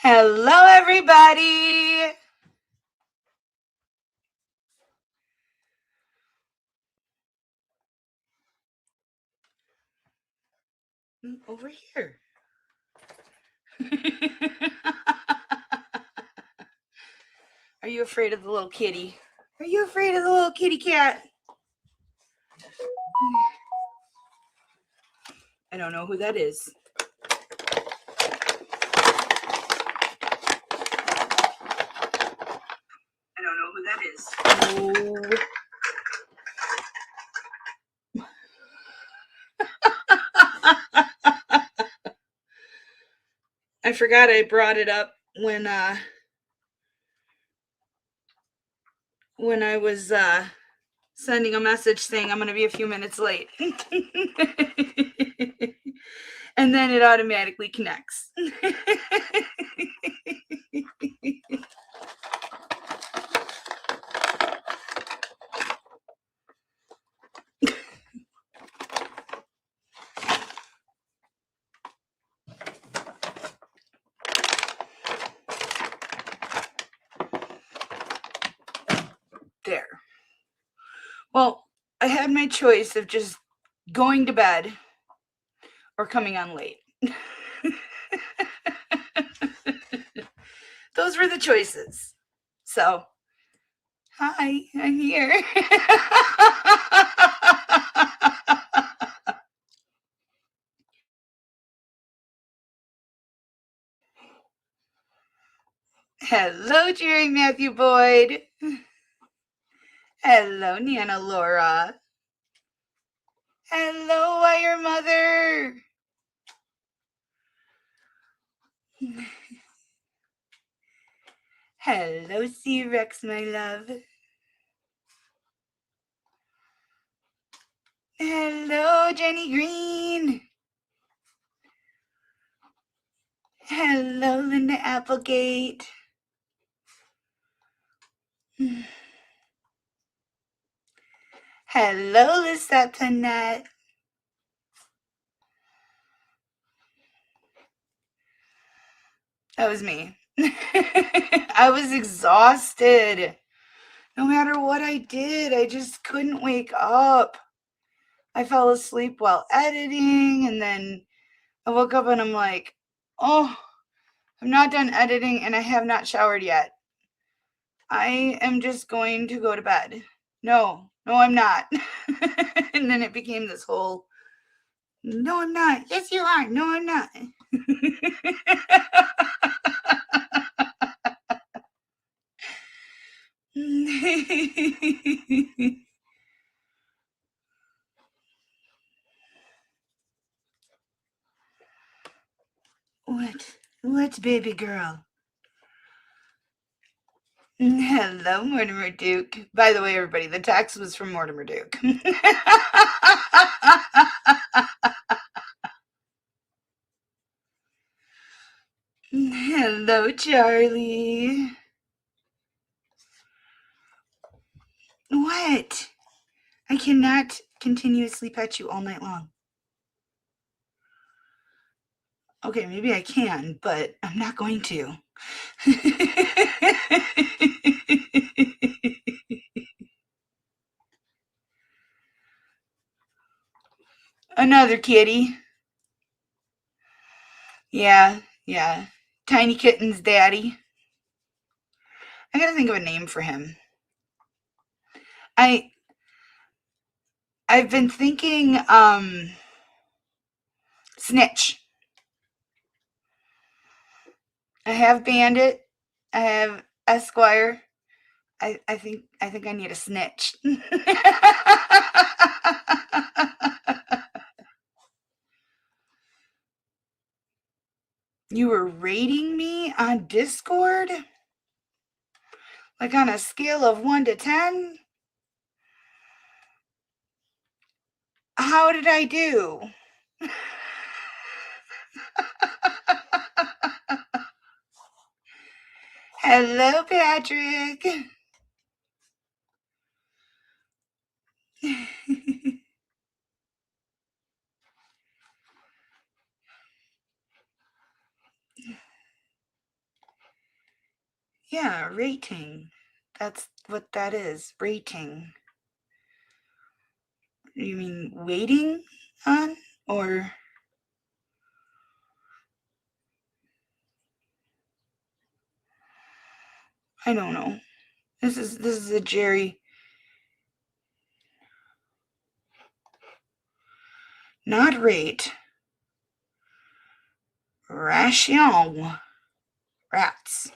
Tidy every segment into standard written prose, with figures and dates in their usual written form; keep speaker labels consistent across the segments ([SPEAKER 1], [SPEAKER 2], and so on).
[SPEAKER 1] Hello, everybody. Over here. Are you afraid of the little kitty? Are you afraid of the little kitty cat? I don't know who that is. I don't know who that is. Oh. I forgot I brought it up when I was sending a message saying I'm going to be a few minutes late. And then it automatically connects. There. Well, I had my choice of just going to bed or coming on late. Those were the choices. So, hi, I'm here. Hello, Jerry Matthew Boyd. Hello, Nana Laura. Hello, Wire Mother. Hello, C-Rex, my love. Hello, Jenny Green. Hello, Linda Applegate. Hello, Lisette Annette. That was me. I was exhausted. No matter what I did, I just couldn't wake up. I fell asleep while editing, and then I woke up and I'm like, oh, I'm not done editing and I have not showered yet. I am just going to go to bed. No, I'm not. And then it became this whole, no, I'm not. Yes, you are. No, I'm not. What, baby girl? Hello, Mortimer Duke. By the way, everybody, the text was from Mortimer Duke. Hello, Charlie. What? I cannot continuously pet you all night long. Okay, maybe I can, but I'm not going to. Another kitty. Yeah. Tiny Kitten's daddy. I gotta think of a name for him. I've been thinking Snitch. I have Bandit. I have Esquire. I think I need a Snitch. You were rating me on Discord? Like on a scale of 1 to 10? How did I do? Hello, Patrick. Yeah, rating. That's what that is, rating. You mean waiting on, or? I don't know. This is a Jerry. Not rate. Ration. Rats.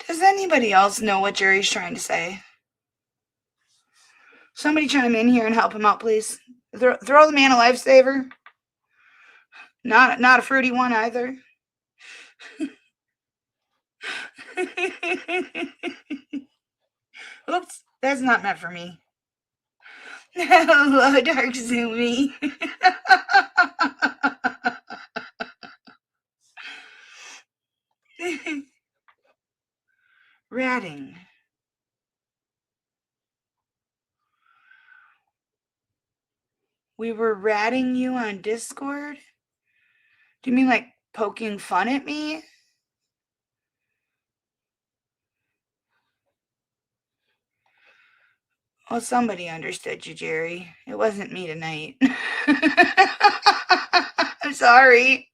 [SPEAKER 1] Does anybody else know what Jerry's trying to say? Somebody chime in here and help him out, please. Throw the man a lifesaver. Not a fruity one either. Oops, that's not meant for me. Hello, Dark Zoomy. Ratting. We were ratting you on Discord? Do you mean like poking fun at me? Well, somebody understood you, Jerry. It wasn't me tonight. I'm sorry.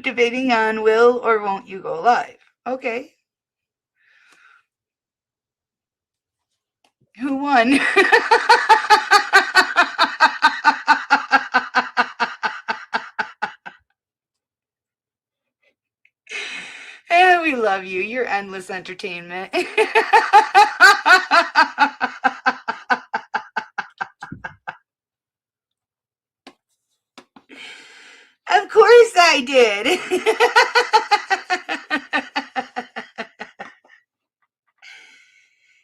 [SPEAKER 1] Debating on will or won't you go live. Okay. Who won? And we love you. You're endless entertainment. Of course I did.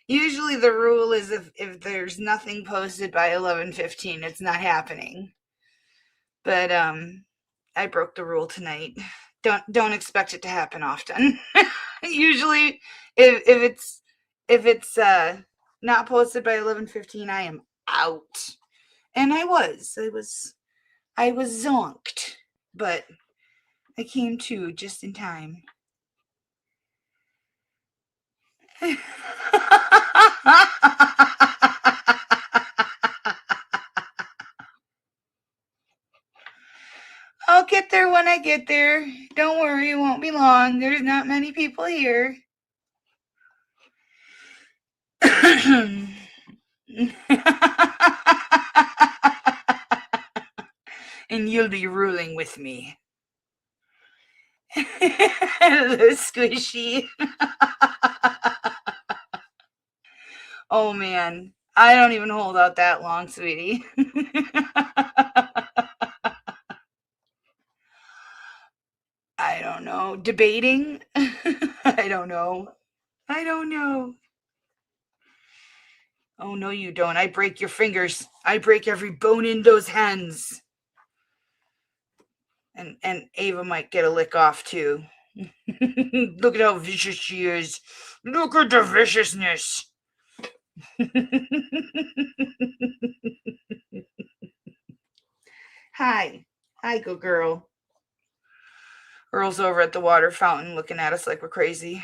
[SPEAKER 1] Usually the rule is if there's nothing posted by 11:15, it's not happening. But I broke the rule tonight. Don't expect it to happen often. Usually if it's not posted by 11:15, I am out. And I was zonked, but I came to just in time. I'll get there when I get there. Don't worry, it won't be long. There's not many people here. And you'll be ruling with me. Hello, Squishy. Oh, man. I don't even hold out that long, sweetie. I don't know. Debating? I don't know. I don't know. Oh, no, you don't. I break your fingers. I break every bone in those hands. And Ava might get a lick off, too. Look at how vicious she is. Look at the viciousness. Hi. Hi, good girl. Earl's over at the water fountain looking at us like we're crazy.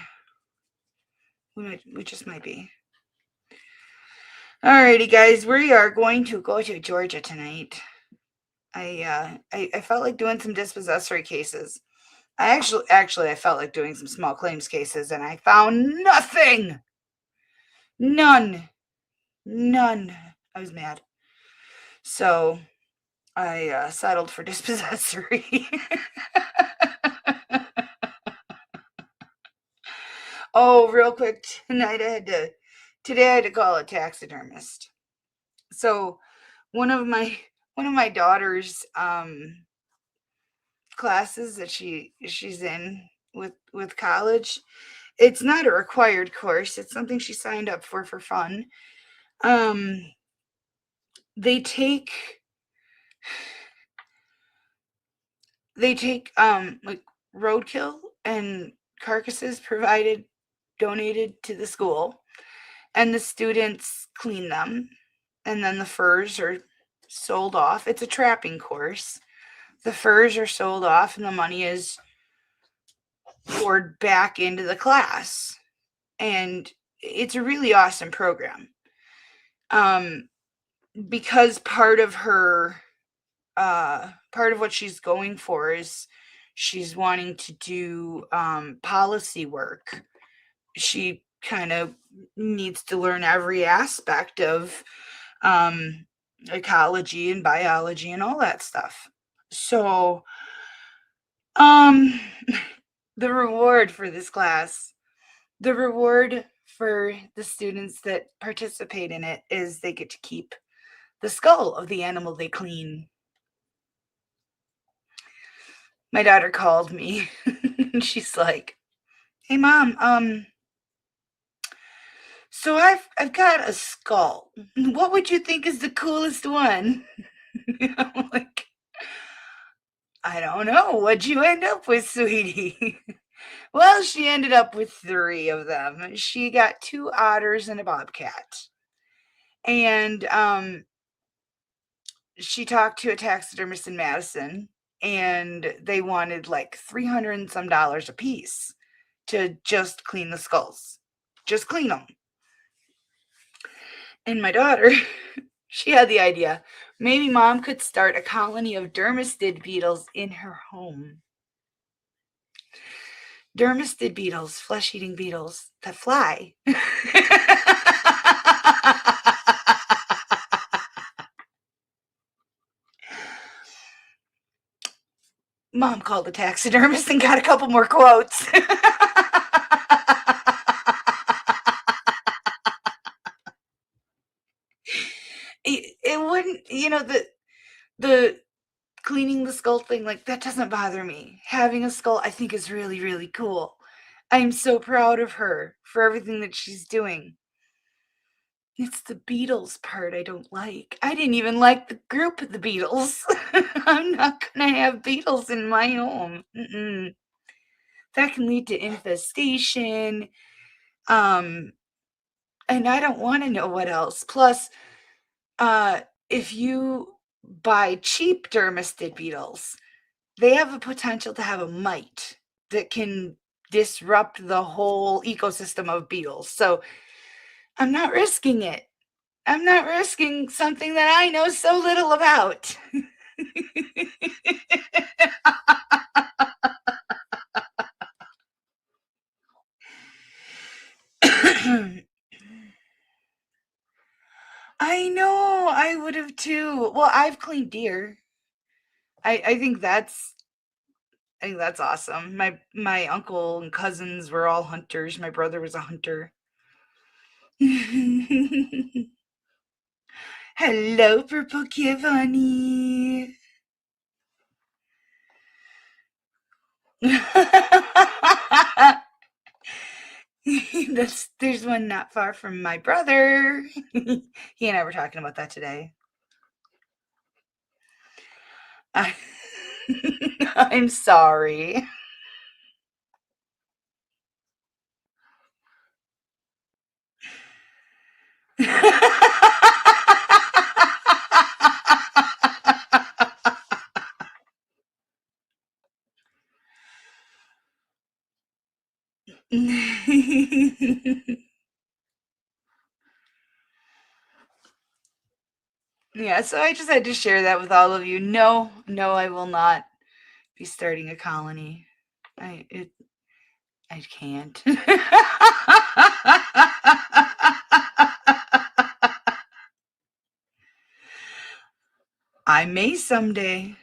[SPEAKER 1] We just might be. Alrighty, guys. We are going to go to Georgia tonight. I felt like doing some dispossessory cases. I felt like doing some small claims cases, and I found nothing. None. I was mad. So I settled for dispossessory. Oh, real quick, today I had to call a taxidermist. So one of my daughter's classes that she's in with college, it's not a required course. It's something she signed up for fun. They take like roadkill and carcasses donated to the school, and the students clean them and then the furs are sold off. It's a trapping course. The furs are sold off, and the money is poured back into the class. And it's a really awesome program. Because part of what she's going for is she's wanting to do policy work. She kind of needs to learn every aspect of ecology and biology and all that stuff. So the reward for this class, the reward for the students that participate in it is they get to keep the skull of the animal they clean. My daughter called me and she's like, "Hey mom, so I've got a skull. What would you think is the coolest one?" I'm like, "I don't know. What'd you end up with, sweetie?" Well, she ended up with 3 of them. She got 2 otters and a bobcat. And she talked to a taxidermist in Madison, and they wanted like $300 and some a piece to just clean the skulls. Just clean them. And my daughter, she had the idea, maybe mom could start a colony of dermestid beetles in her home. Dermestid beetles, flesh-eating beetles that fly. Mom called the taxidermist and got a couple more quotes. It wouldn't, the cleaning the skull thing, like, that doesn't bother me. Having a skull, I think, is really, really cool. I'm so proud of her for everything that she's doing. It's the Beatles part I don't like. I didn't even like the group the Beatles. I'm not gonna have Beatles in my home. Mm-mm. That can lead to infestation. And I don't want to know what else. Plus, if you buy cheap dermestid beetles, they have a potential to have a mite that can disrupt the whole ecosystem of beetles. So I'm not risking it. I'm not risking something that I know so little about. I know, I would have too. Well, I've cleaned deer. I think that's awesome. My uncle and cousins were all hunters. My brother was a hunter. Hello, Purple Kivani. There's one not far from my brother. He and I were talking about that today. I'm sorry. Yeah, so I just had to share that with all of you. No, I will not be starting a colony. I can't. I may someday.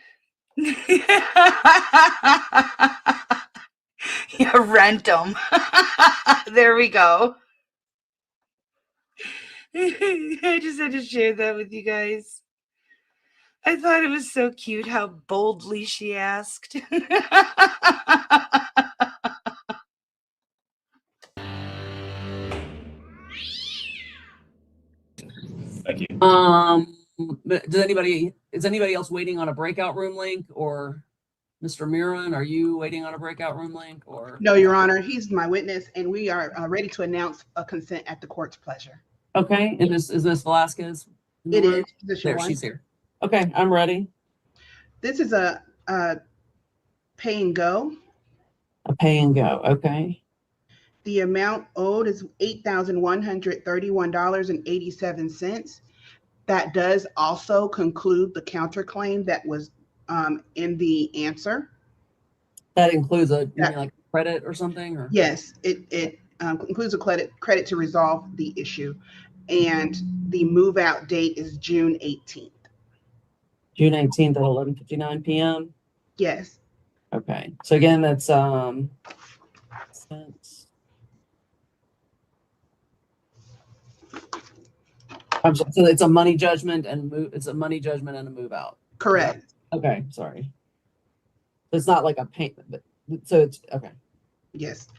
[SPEAKER 1] Yeah, rent them. There we go. I just had to share that with you guys. I thought it was so cute how boldly she asked.
[SPEAKER 2] Thank you.
[SPEAKER 3] Is anybody else waiting on a breakout room link, or Mr. Mirren, are you waiting on a breakout room link, or?
[SPEAKER 4] No, Your Honor, he's my witness, and we are ready to announce a consent at the court's pleasure.
[SPEAKER 3] Okay, and is this Velasquez? in the
[SPEAKER 4] It
[SPEAKER 3] room?
[SPEAKER 4] is position
[SPEAKER 3] There,
[SPEAKER 4] one.
[SPEAKER 3] she's here. Okay, I'm ready.
[SPEAKER 4] This is a pay and go.
[SPEAKER 3] A pay and go. Okay.
[SPEAKER 4] The amount owed is $8,131.87. That does also conclude the counterclaim that was in the answer.
[SPEAKER 3] That includes you
[SPEAKER 4] That,
[SPEAKER 3] mean like credit or something, or?
[SPEAKER 4] yes, it includes a credit to resolve the issue. And the move out date is June 18th.
[SPEAKER 3] June 18th at 11:59 p.m.
[SPEAKER 4] Yes,
[SPEAKER 3] Okay. So again, that's cents. So it's a money judgment and it's a money judgment and a move out.
[SPEAKER 4] correct.
[SPEAKER 3] Okay, sorry. It's not like a payment, but so it's okay.
[SPEAKER 4] Yes,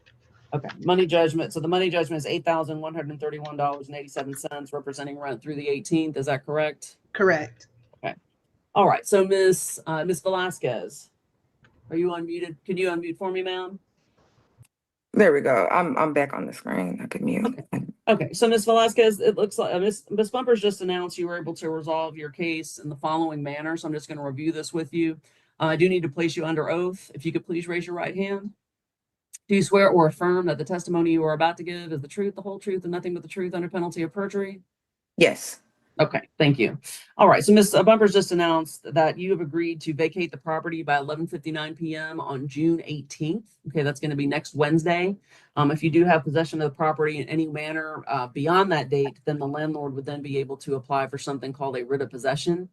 [SPEAKER 3] Okay. Money judgment. So the money judgment is $8,131.87, representing rent through the 18th. Is that correct?
[SPEAKER 4] correct.
[SPEAKER 3] Okay. All right. So Miss Velasquez, are you unmuted? Can you unmute for me, ma'am?
[SPEAKER 5] There we go. I'm back on the screen. I could mute.
[SPEAKER 3] Okay, so Ms. Velasquez, it looks like Ms. Bumpers just announced you were able to resolve your case in the following manner. So I'm just going to review this with you. I do need to place you under oath. If you could please raise your right hand. Do you swear or affirm that the testimony you are about to give is the truth, the whole truth, and nothing but the truth under penalty of perjury?
[SPEAKER 5] Yes.
[SPEAKER 3] Okay, thank you. All right, so Ms. Bumpers just announced that you have agreed to vacate the property by 11:59 p.m. on June 18th. Okay, that's going to be next Wednesday. If you do have possession of the property in any manner beyond that date, then the landlord would then be able to apply for something called a writ of possession.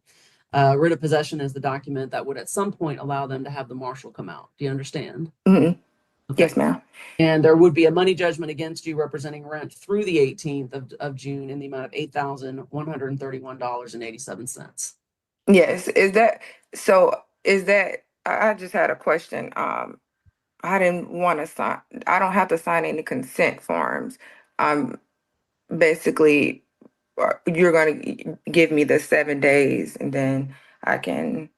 [SPEAKER 3] Writ of possession is the document that would at some point allow them to have the marshal come out. Do you understand?
[SPEAKER 5] hmm
[SPEAKER 3] Okay.
[SPEAKER 5] Yes, ma'am.
[SPEAKER 3] And there would be a money judgment against you representing rent through the 18th of June in the amount of $8,131.87.
[SPEAKER 5] Yes. Is that so? Is that I just had a question. I didn't want to sign. I don't have to sign any consent forms. Basically, you're going to give me the 7 days, and then I can.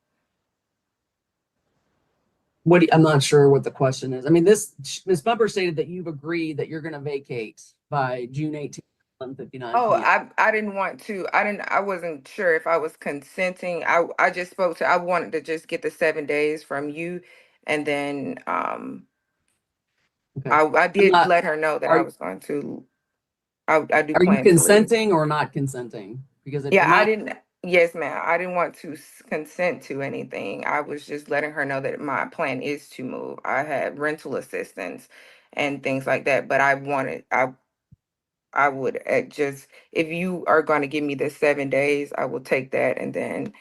[SPEAKER 3] I'm not sure what the question is. I mean, Ms. Bumper stated that you've agreed that you're going to vacate by June 18th, 11:59
[SPEAKER 5] Oh,
[SPEAKER 3] p.m.
[SPEAKER 5] I didn't want to. I wasn't sure if I was consenting. I just spoke to. I wanted to just get the 7 days from you, and then
[SPEAKER 3] Okay.
[SPEAKER 5] I
[SPEAKER 3] I'm
[SPEAKER 5] did
[SPEAKER 3] not,
[SPEAKER 5] let her know that I
[SPEAKER 3] are,
[SPEAKER 5] was going to. I do
[SPEAKER 3] are you
[SPEAKER 5] plan to leave.
[SPEAKER 3] consenting or not consenting? Because it
[SPEAKER 5] Yeah, I
[SPEAKER 3] might,
[SPEAKER 5] didn't. Yes, ma'am. I didn't want to consent to anything. I was just letting her know that my plan is to move. I had rental assistance and things like that, but I wanted. I would just if you are going to give me the 7 days, I will take that, and then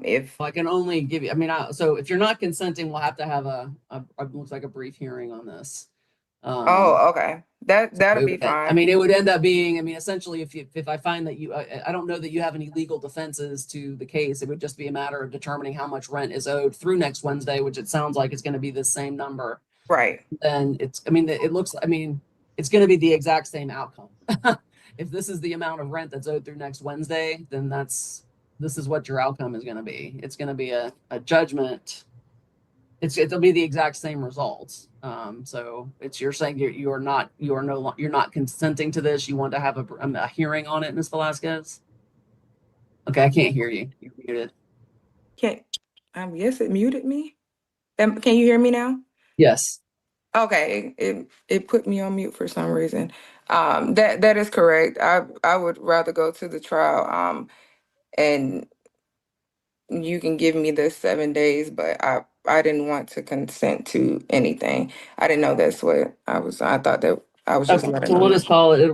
[SPEAKER 5] if
[SPEAKER 3] I can only give you, I mean, so if you're not consenting, we'll have to have looks like a brief hearing on this.
[SPEAKER 5] okay, that'll be
[SPEAKER 3] I
[SPEAKER 5] fine.
[SPEAKER 3] mean, it would end up being, I mean, essentially, if I find that I don't know that you have any legal defenses to the case, it would just be a matter of determining how much rent is owed through next Wednesday, which it sounds like it's going to be the same number.
[SPEAKER 5] Right.
[SPEAKER 3] Then I mean, it's going to be the exact same outcome. If this is the amount of rent that's owed through next Wednesday, then this is what your outcome is going to be. It's going to be a judgment. It'll be the exact same results. So you're saying you're not consenting to this. You want to have a hearing on it, Ms. Velasquez? Okay, I can't hear you. You're muted.
[SPEAKER 5] Can't. Yes, it muted me. Can you hear me now?
[SPEAKER 3] Yes.
[SPEAKER 5] Okay, it put me on mute for some reason. That is correct. I would rather go to the trial. And you can give me the 7 days, but I didn't want to consent to anything. I didn't know that's what I was. I thought that I was just
[SPEAKER 3] Okay,
[SPEAKER 5] letting
[SPEAKER 3] so
[SPEAKER 5] them
[SPEAKER 3] we'll
[SPEAKER 5] know.
[SPEAKER 3] just call it.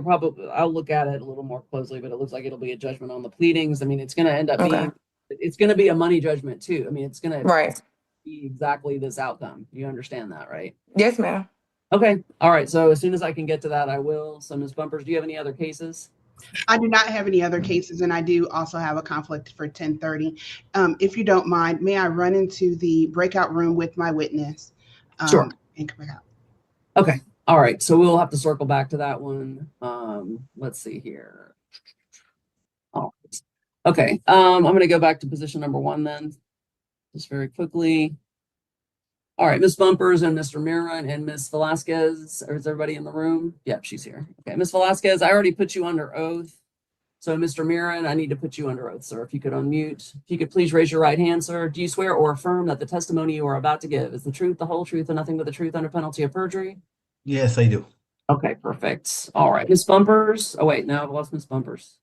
[SPEAKER 3] I'll look at it a little more closely, but it looks like it'll be a judgment on the pleadings. I mean, it's going to end up
[SPEAKER 5] Okay.
[SPEAKER 3] it's going to be a money judgment too. I mean, it's going to
[SPEAKER 5] Right.
[SPEAKER 3] be exactly this outcome. You understand that, right?
[SPEAKER 5] Yes, ma'am.
[SPEAKER 3] Okay. All right. So as soon as I can get to that, I will. So Ms. Bumpers, do you have any other cases?
[SPEAKER 4] I do not have any other cases, and I do also have a conflict for 10:30. If you don't mind, may I run into the breakout room with my witness?
[SPEAKER 3] Sure.
[SPEAKER 4] And come back out.
[SPEAKER 3] Okay. All right. So we'll have to circle back to that one. Let's see here. All right. Okay. I'm going to go back to position number 1 then, just very quickly. All right, Ms. Bumpers and Mr. Mira and Ms. Velasquez. Is everybody in the room? Yep, she's here. Okay, Ms. Velasquez, I already put you under oath. So, Mr. Mirren, I need to put you under oath, sir. If you could unmute. If you could please raise your right hand, sir. Do you swear or affirm that the testimony you are about to give is the truth, the whole truth, and nothing but the truth under penalty of perjury?
[SPEAKER 2] Yes, I do.
[SPEAKER 3] Okay, perfect. All right. Miss Bumpers. Oh, wait, no, I've lost Miss Bumpers.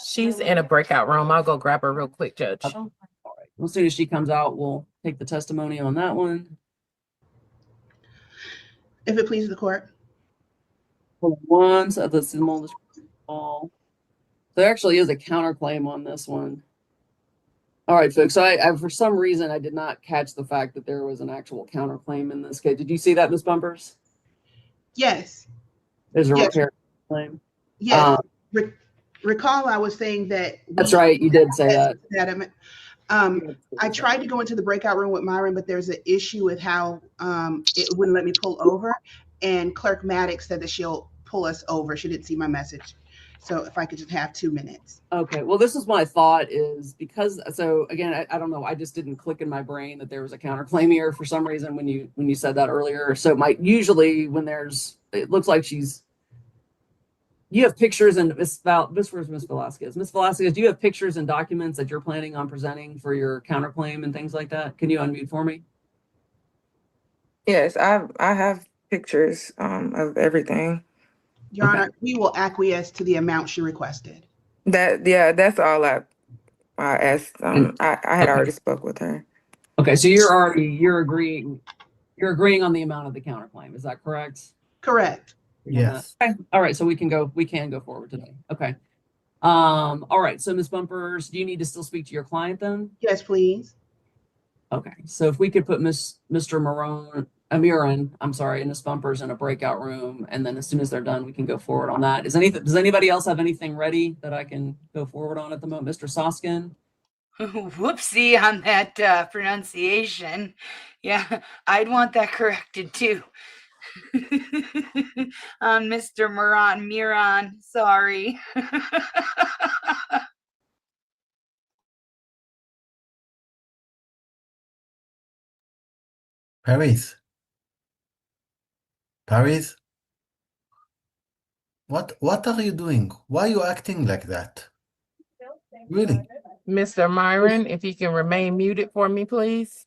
[SPEAKER 6] She's in a breakout room. I'll go grab her real quick, Judge.
[SPEAKER 3] All right. Well, as soon as she comes out, we'll take the testimony on that one.
[SPEAKER 4] If it pleases the court.
[SPEAKER 3] Hold on one, so this is all. There actually is a counterclaim on this one. All right, folks. So I for some reason I did not catch the fact that there was an actual counterclaim in this case. Did you see that, Miss Bumpers?
[SPEAKER 4] Yes.
[SPEAKER 3] There's a
[SPEAKER 4] Yes.
[SPEAKER 3] repair claim.
[SPEAKER 4] Yes. Recall I was saying that.
[SPEAKER 3] That's right. You did say that.
[SPEAKER 4] I tried to go into the breakout room with Myron, but there's an issue with how it wouldn't let me pull over. And Clerk Maddox said that she'll pull us over. She didn't see my message. So if I could just have 2 minutes.
[SPEAKER 3] Okay. Well, this is my thought is because, so again, I don't know. I just didn't click in my brain that there was a counterclaim here for some reason when you said that earlier. So usually when it looks like you have pictures and Miss Velasquez. Miss Velasquez, do you have pictures and documents that you're planning on presenting for your counterclaim and things like that? Can you unmute for me?
[SPEAKER 5] Yes, I have pictures of everything.
[SPEAKER 4] Your Honor, we will acquiesce to the amount she requested.
[SPEAKER 5] That's all I asked. I had
[SPEAKER 3] Okay.
[SPEAKER 5] already spoke with her.
[SPEAKER 3] Okay, so you're agreeing on the amount of the counterclaim. Is that correct?
[SPEAKER 4] Correct.
[SPEAKER 2] Yes.
[SPEAKER 3] Okay. All right, so we can go forward today. Okay. All right. So Ms. Bumpers, do you need to still speak to your client then?
[SPEAKER 4] Yes, please.
[SPEAKER 3] Okay. So if we could put Mr. Mirren, and Ms. Bumpers in a breakout room, and then as soon as they're done, we can go forward on that. Does anybody else have anything ready that I can go forward on at the moment? Mr. Soskin?
[SPEAKER 1] Whoopsie on that pronunciation. Yeah, I'd want that corrected too. Mr. Miran, sorry.
[SPEAKER 2] Paris. What are you doing? Why are you acting like that? Really?
[SPEAKER 6] Mr. Myron, if you can remain muted for me, please.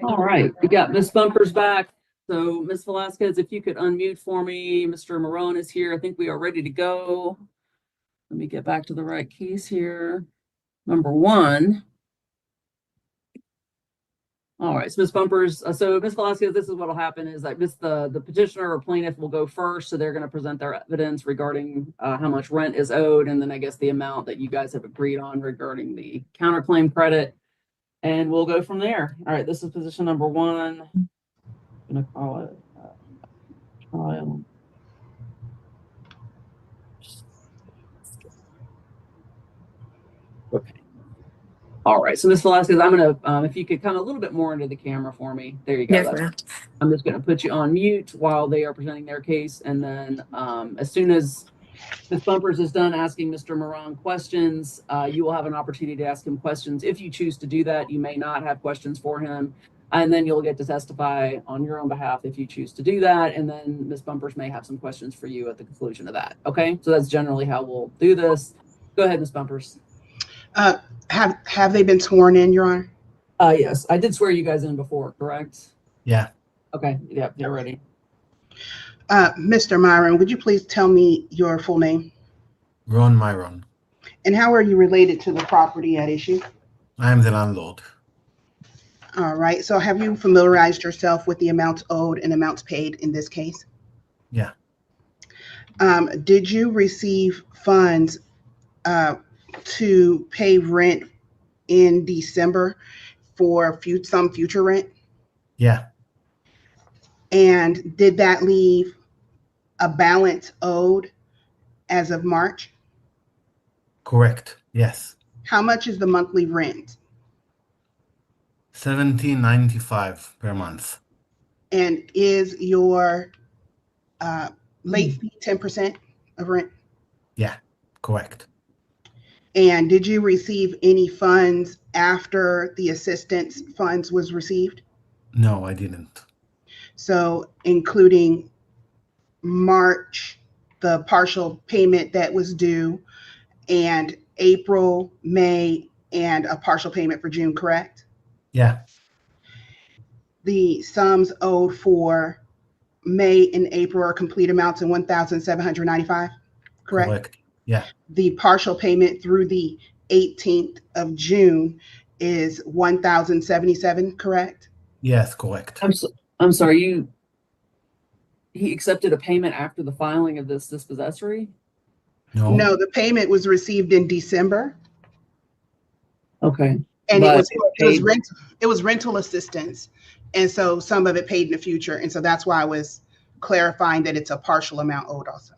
[SPEAKER 3] All right. We got Ms. Bumpers back. So Ms. Velasquez, if you could unmute for me. Mr. Marone is here. I think we are ready to go. Let me get back to the right case here. Number 1. All right, so Ms. Bumpers, so Ms. Velasquez, this is what will happen is that the petitioner or plaintiff will go first. So they're going to present their evidence regarding how much rent is owed. And then I guess the amount that you guys have agreed on regarding the counterclaim credit. And we'll go from there. All right, this is position number 1. I'm going to call it trial. Okay. All right, so Ms. Velasquez, I'm going to, if you could come a little bit more into the camera for me. There you go.
[SPEAKER 5] Yes, ma'am.
[SPEAKER 3] I'm just going to put you on mute while they are presenting their case. And then as soon as Ms. Bumpers is done asking Mr. Moran questions, you will have an opportunity to ask him questions. If you choose to do that, you may not have questions for him. And then you'll get to testify on your own behalf if you choose to do that. And then Ms. Bumpers may have some questions for you at the conclusion of that. Okay, so that's generally how we'll do this. Go ahead, Ms. Bumpers.
[SPEAKER 4] Have they been sworn in, Your Honor?
[SPEAKER 3] Yes, I did swear you guys in before, correct?
[SPEAKER 2] Yeah.
[SPEAKER 3] Okay, yeah, they're ready.
[SPEAKER 4] Mr. Myron, would you please tell me your full name?
[SPEAKER 2] Ron Myron.
[SPEAKER 4] And how are you related to the property at issue?
[SPEAKER 2] I am the landlord.
[SPEAKER 4] All right. So have you familiarized yourself with the amounts owed and amounts paid in this case?
[SPEAKER 2] Yeah.
[SPEAKER 4] Did you receive funds to pay rent in December for some future rent?
[SPEAKER 2] Yeah.
[SPEAKER 4] And did that leave a balance owed as of March?
[SPEAKER 2] Correct. Yes.
[SPEAKER 4] How much is the monthly rent?
[SPEAKER 2] $17.95 per month.
[SPEAKER 4] And is your late fee 10% of rent?
[SPEAKER 2] Yeah. Correct.
[SPEAKER 4] And did you receive any funds after the assistance funds was received?
[SPEAKER 2] No, I didn't.
[SPEAKER 4] So including March, the partial payment that was due, and April, May, and a partial payment for June, correct?
[SPEAKER 2] Yeah,
[SPEAKER 4] The sums owed for May and April are complete amounts in 1,795, correct?
[SPEAKER 2] correct. Yeah,
[SPEAKER 4] The partial payment through the 18th of June is 1,077, correct?
[SPEAKER 2] yes, correct.
[SPEAKER 3] I'm sorry, he accepted a payment after the filing of this dispossessory?
[SPEAKER 2] No,
[SPEAKER 4] No, the payment was received in December,
[SPEAKER 3] Okay.
[SPEAKER 4] and
[SPEAKER 3] But
[SPEAKER 4] it was rental assistance, and so some of it paid in the future, and so that's why I was clarifying that it's a partial amount owed also.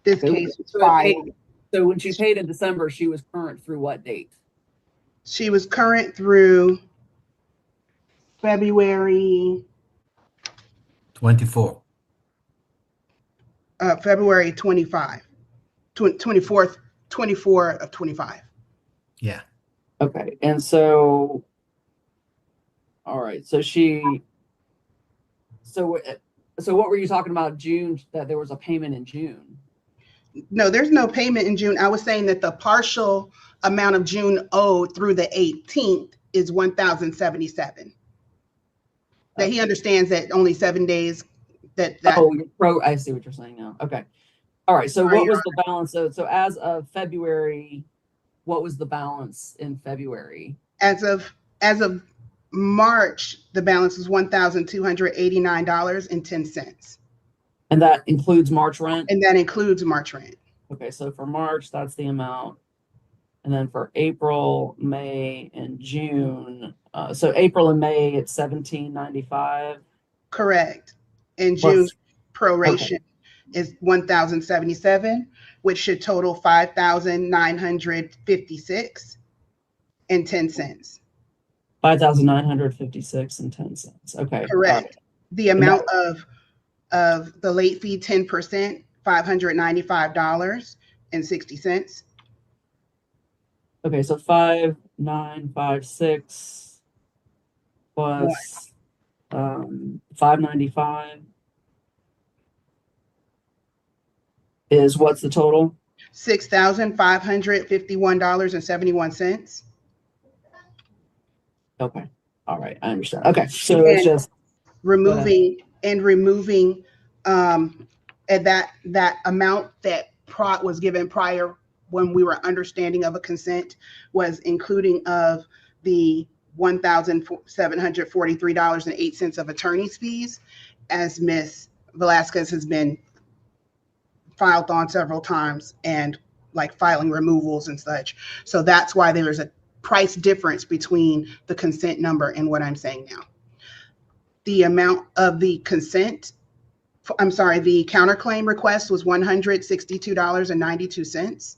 [SPEAKER 4] This case was filed.
[SPEAKER 3] So when she paid in December, she was current through what date?
[SPEAKER 4] She was current through February
[SPEAKER 2] 24.
[SPEAKER 4] February 25, 24th, 24 of 25.
[SPEAKER 2] Yeah,
[SPEAKER 3] Okay. And so, all right. So what were you talking about June, that there was a payment in June?
[SPEAKER 4] No, there's no payment in June. I was saying that the partial amount of June owed through the 18th is 1,077. That he understands that only 7 days that
[SPEAKER 3] I see what you're saying now. Okay. All right. So what was the balance? So as of February, what was the balance in February?
[SPEAKER 4] as of March, the balance is $1,289.10.
[SPEAKER 3] And that includes March rent?
[SPEAKER 4] And that includes March rent.
[SPEAKER 3] Okay, so for March, that's the amount. And then for April, May, and June, so April and May, it's $1,795.
[SPEAKER 4] Correct. And June's proration is 1,077, which should total 5,956 and 10 cents.
[SPEAKER 3] 5,956 and 10 cents. Okay.
[SPEAKER 4] Correct. The amount of the late fee, 10%, $595.60.
[SPEAKER 3] Okay, so 5,956 plus 595 is what's the total?
[SPEAKER 4] $6,551.71.
[SPEAKER 3] Okay. All right. I understand. Okay. So it's just
[SPEAKER 4] removing at that amount that was given prior when we were understanding of a consent was including of the $1,743.08 of attorney's fees, as Ms. Velasquez has been filed on several times, and like filing removals and such. So that's why there is a price difference between the consent number and what I'm saying now. The amount of the consent, the counterclaim request was $162.92.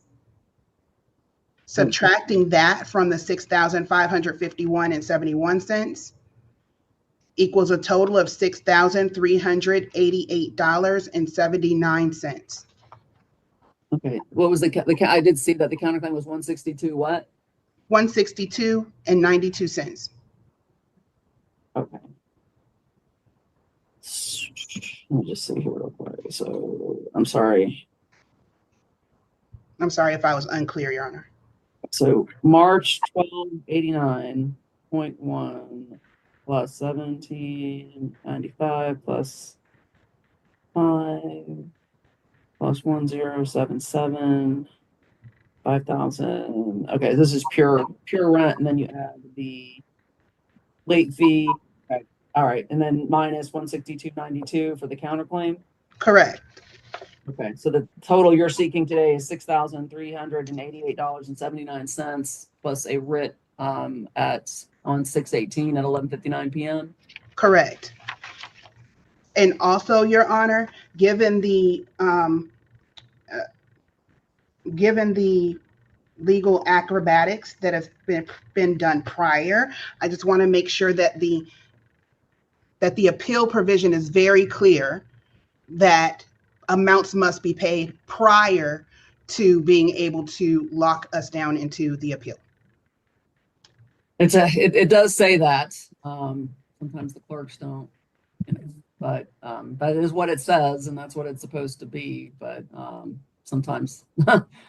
[SPEAKER 4] Subtracting that from the $6,551.71 equals a total of $6,388.79.
[SPEAKER 3] okay. What was I did see that the counterclaim was 162 what?
[SPEAKER 4] 162.92.
[SPEAKER 3] Okay. Let me just see here real quick. So I'm sorry.
[SPEAKER 4] I'm sorry if I was unclear, Your Honor.
[SPEAKER 3] So March 1289.1 plus 1795 plus 5 plus 1077 5,000. Okay, this is pure rent, and then you add the late fee. Okay. All right, and then minus 162.92 for the counterclaim.
[SPEAKER 4] Correct.
[SPEAKER 3] Okay, so the total you're seeking today is $6,388.79 plus a writ on 6/18 at 11:59 p.m.
[SPEAKER 4] Correct. And also, Your Honor, given the legal acrobatics that has been done prior, I just want to make sure that the appeal provision is very clear that amounts must be paid prior to being able to lock us down into the appeal.
[SPEAKER 3] It does say that. Sometimes the clerks don't But that is what it says, and that's what it's supposed to be. But sometimes,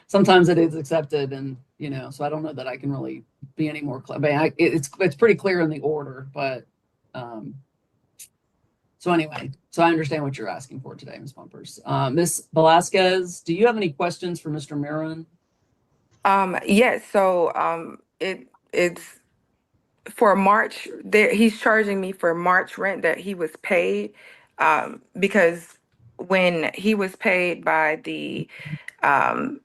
[SPEAKER 3] sometimes it is accepted, and so I don't know that I can really be any more clear. But it's pretty clear in the order. But so anyway, so I understand what you're asking for today, Ms. Bumpers. Ms. Velasquez, do you have any questions for Mr. Marin?
[SPEAKER 5] Yes. So it's for March. There, he's charging me for March rent that he was paid, because when he was paid by the um,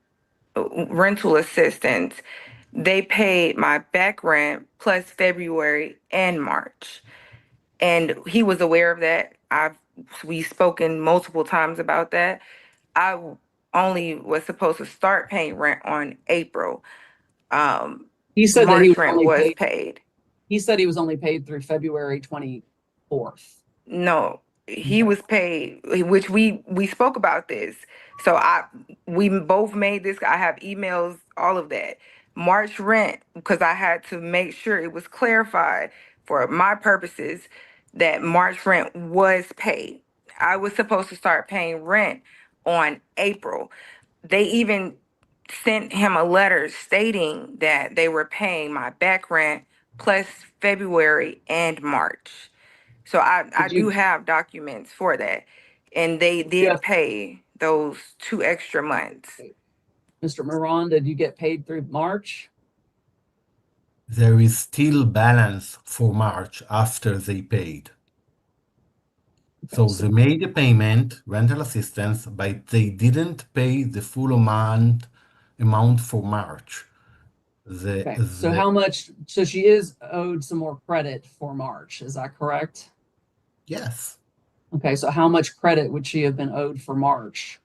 [SPEAKER 5] rental assistance, they paid my back rent plus February and March, and he was aware of that. We've spoken multiple times about that. I only was supposed to start paying rent on April. Um,
[SPEAKER 3] He said that he
[SPEAKER 5] March
[SPEAKER 3] was
[SPEAKER 5] rent
[SPEAKER 3] only
[SPEAKER 5] was
[SPEAKER 3] paid.
[SPEAKER 5] paid.
[SPEAKER 3] He said he was only paid through February 24th.
[SPEAKER 5] No, he
[SPEAKER 3] Okay.
[SPEAKER 5] was paid, which we spoke about this. So we both made this. I have emails, all of that. March rent, because I had to make sure it was clarified for my purposes that March rent was paid. I was supposed to start paying rent on April. They even sent him a letter stating that they were paying my back rent plus February and March. So I
[SPEAKER 3] Did
[SPEAKER 5] do
[SPEAKER 3] you,
[SPEAKER 5] have documents for that. And they
[SPEAKER 3] you
[SPEAKER 5] did
[SPEAKER 3] have,
[SPEAKER 5] pay those 2 extra months.
[SPEAKER 3] Mr. Moran, did you get paid through March?
[SPEAKER 2] There is still balance for March after they paid. So they made a payment, rental assistance, but they didn't pay the full amount for March.
[SPEAKER 3] Okay, so how much? So she is owed some more credit for March. Is that correct?
[SPEAKER 2] Yes,
[SPEAKER 3] Okay, so how much credit would she have been owed for March?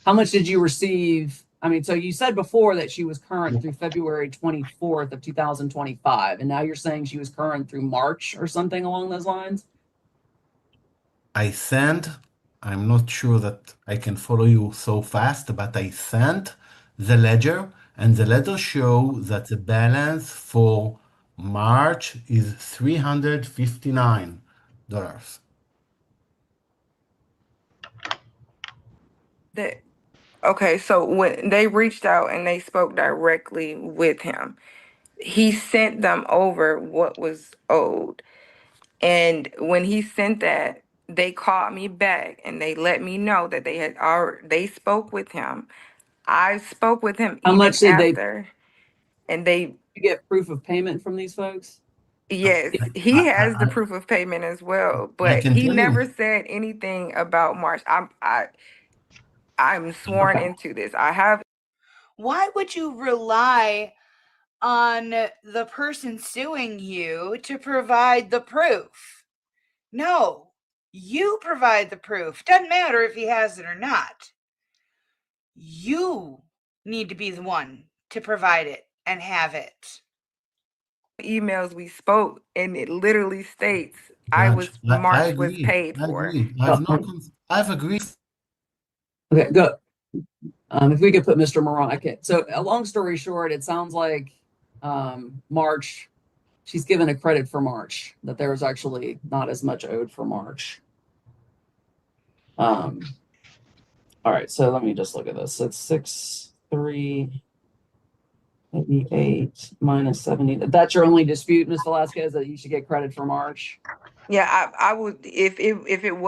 [SPEAKER 3] How much did you receive? I mean, so you said before that she was current through February 24th of 2025, and now you're saying she was current through March or something along those lines?
[SPEAKER 2] I'm not sure that I can follow you so fast, but I sent the ledger, and the ledger show that the balance for March is $359.
[SPEAKER 5] That okay, so when they reached out and they spoke directly with him, he sent them over what was owed. And when he sent that, they called me back and they let me know that they spoke with him. I spoke with him
[SPEAKER 3] How
[SPEAKER 5] even
[SPEAKER 3] much did they
[SPEAKER 5] after, and they,
[SPEAKER 3] get proof of payment from these folks?
[SPEAKER 5] yes, he
[SPEAKER 2] I,
[SPEAKER 5] has the
[SPEAKER 2] I,
[SPEAKER 5] proof of payment as well,
[SPEAKER 2] I
[SPEAKER 5] but
[SPEAKER 2] can
[SPEAKER 5] he
[SPEAKER 2] tell
[SPEAKER 5] never
[SPEAKER 2] you,
[SPEAKER 5] said anything about March. I'm sworn
[SPEAKER 3] Okay.
[SPEAKER 5] into this. I have.
[SPEAKER 1] Why would you rely on the person suing you to provide the proof? No, you provide the proof. Doesn't matter if he has it or not. You need to be the one to provide it and have it.
[SPEAKER 5] Emails we spoke, and it literally states
[SPEAKER 2] Judge, I
[SPEAKER 5] March was
[SPEAKER 2] agree.
[SPEAKER 5] paid
[SPEAKER 2] I
[SPEAKER 5] for.
[SPEAKER 2] agree. I've agreed.
[SPEAKER 3] Okay, go. If we could put Mr. Moran, okay. So, a long story short, it sounds like March, she's given a credit for March, that there was actually not as much owed for March. All right, so let me just look at this. It's 6,388 minus 70. That's your only dispute, Ms. Velasquez, that you should get credit for March?
[SPEAKER 5] Yeah, I would if it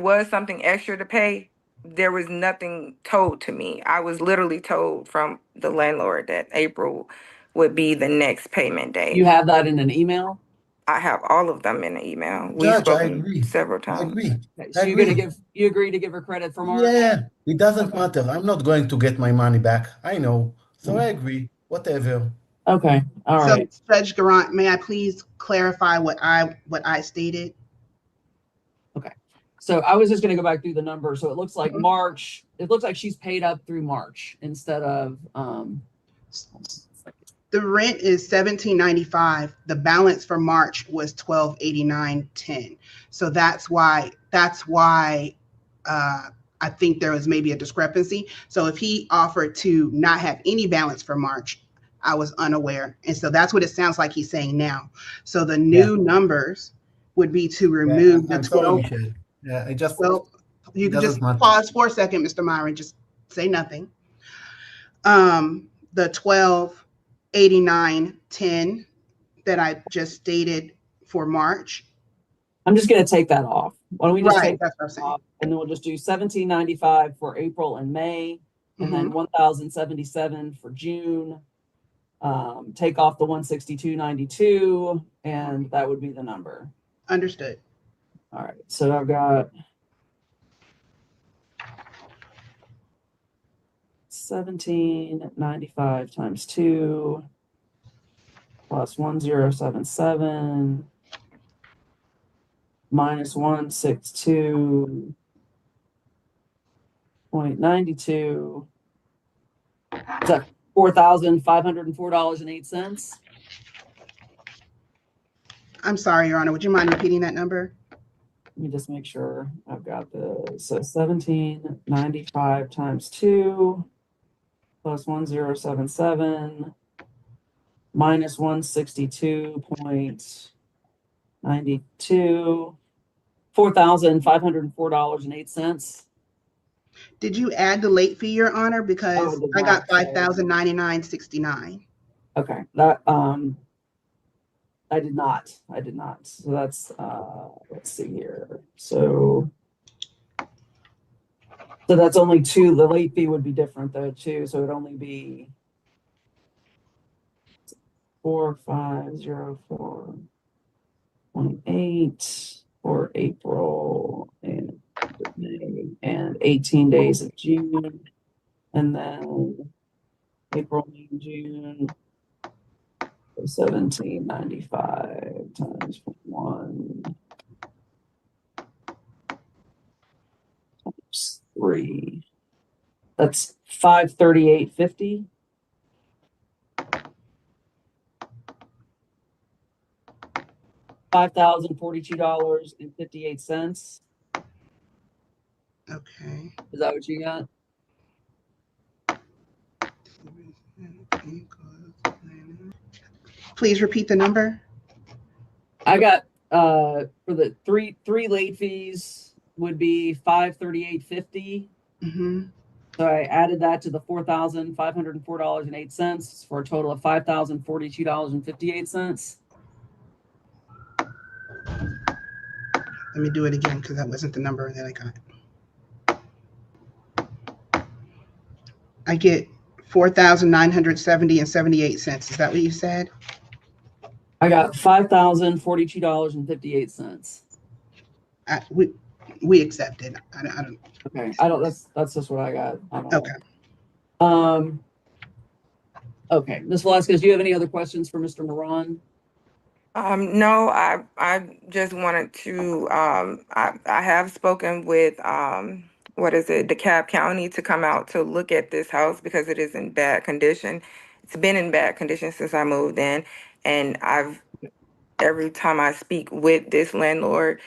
[SPEAKER 5] was something extra to pay, there was nothing told to me. I was literally told from the landlord that April would be the next payment
[SPEAKER 3] You
[SPEAKER 5] day.
[SPEAKER 3] have that in an email?
[SPEAKER 5] I have all of them in the email. We've
[SPEAKER 2] Judge, I
[SPEAKER 5] spoken
[SPEAKER 2] agree.
[SPEAKER 5] several
[SPEAKER 2] I
[SPEAKER 5] times.
[SPEAKER 2] agree.
[SPEAKER 3] Okay,
[SPEAKER 2] I
[SPEAKER 3] so
[SPEAKER 2] agree.
[SPEAKER 3] you agree to give her credit for March?
[SPEAKER 2] Yeah, it doesn't
[SPEAKER 3] Okay.
[SPEAKER 2] matter. I'm not going to get my money back. I know. So I agree. Whatever.
[SPEAKER 3] Okay, all
[SPEAKER 4] So,
[SPEAKER 3] right.
[SPEAKER 4] Judge Garant, may I please clarify what I stated?
[SPEAKER 3] Okay. So I was just going to go back through the numbers. So it looks like March, it looks like she's paid up through March instead of
[SPEAKER 4] The rent is $17.95. The balance for March was $12.89.10. So that's why I think there was maybe a discrepancy. So if he offered to not have any balance for March, I was unaware. And so that's what it sounds like he's saying now. So the
[SPEAKER 2] Yeah.
[SPEAKER 4] new numbers would be to
[SPEAKER 2] Yeah,
[SPEAKER 4] remove the
[SPEAKER 2] I'm sorry,
[SPEAKER 4] 12.
[SPEAKER 2] Michelle. Yeah, I just
[SPEAKER 4] Well, you
[SPEAKER 2] it
[SPEAKER 4] can just
[SPEAKER 2] doesn't matter.
[SPEAKER 4] pause for a second, Mr. Myron. Just say nothing. The 1289.10 that I just stated for March.
[SPEAKER 3] I'm just going to take that off. Why don't we just
[SPEAKER 4] Right,
[SPEAKER 3] take
[SPEAKER 4] that's what I'm saying.
[SPEAKER 3] off, and then we'll just do 1795 for April and May, and then
[SPEAKER 4] Mhm.
[SPEAKER 3] 1077 for June. Take off the 162.92, and that would be the number.
[SPEAKER 4] Understood.
[SPEAKER 3] All right, so I've got 1795 times 2 plus 1077 minus 162.92. Is that $4,504.08?
[SPEAKER 4] I'm sorry, Your Honor. Would you mind repeating that number?
[SPEAKER 3] Let me just make sure I've got the, so 1795 times 2 plus 1077 minus 162.92, $4,504.08.
[SPEAKER 4] Did you add the late fee, Your Honor?
[SPEAKER 3] Oh,
[SPEAKER 4] Because
[SPEAKER 3] I did
[SPEAKER 4] I got
[SPEAKER 3] not, sorry.
[SPEAKER 4] $5,099.69.
[SPEAKER 3] Okay, that I did not. So that's let's see here. So that's only two. The late fee would be different though too. So it'd only be 4504.8 for April and May and 18 days of June, and then April, May, June. 1795 times 1 times 3. That's $538.50. $5,042.58.
[SPEAKER 4] Okay.
[SPEAKER 3] Is that what you got?
[SPEAKER 4] Please repeat the number.
[SPEAKER 3] I got for the three late fees would be $538.50.
[SPEAKER 4] Mm-hmm.
[SPEAKER 3] So I added that to the $4,504.08 for a total of $5,042.58.
[SPEAKER 4] Let me do it again because that wasn't the number that I got. I get 4,970.78. Is that what you said?
[SPEAKER 3] I got $5,042.58.
[SPEAKER 4] We accept it. I don't.
[SPEAKER 3] Okay, that's just what I got.
[SPEAKER 4] Okay.
[SPEAKER 3] Okay, Ms. Velasquez, do you have any other questions for Mr. Moran?
[SPEAKER 5] No, I just wanted to, I have spoken with, what is it, DeKalb County to come out to look at this house because it is in bad condition. It's been in bad condition since I moved in, and every time I speak with this landlord,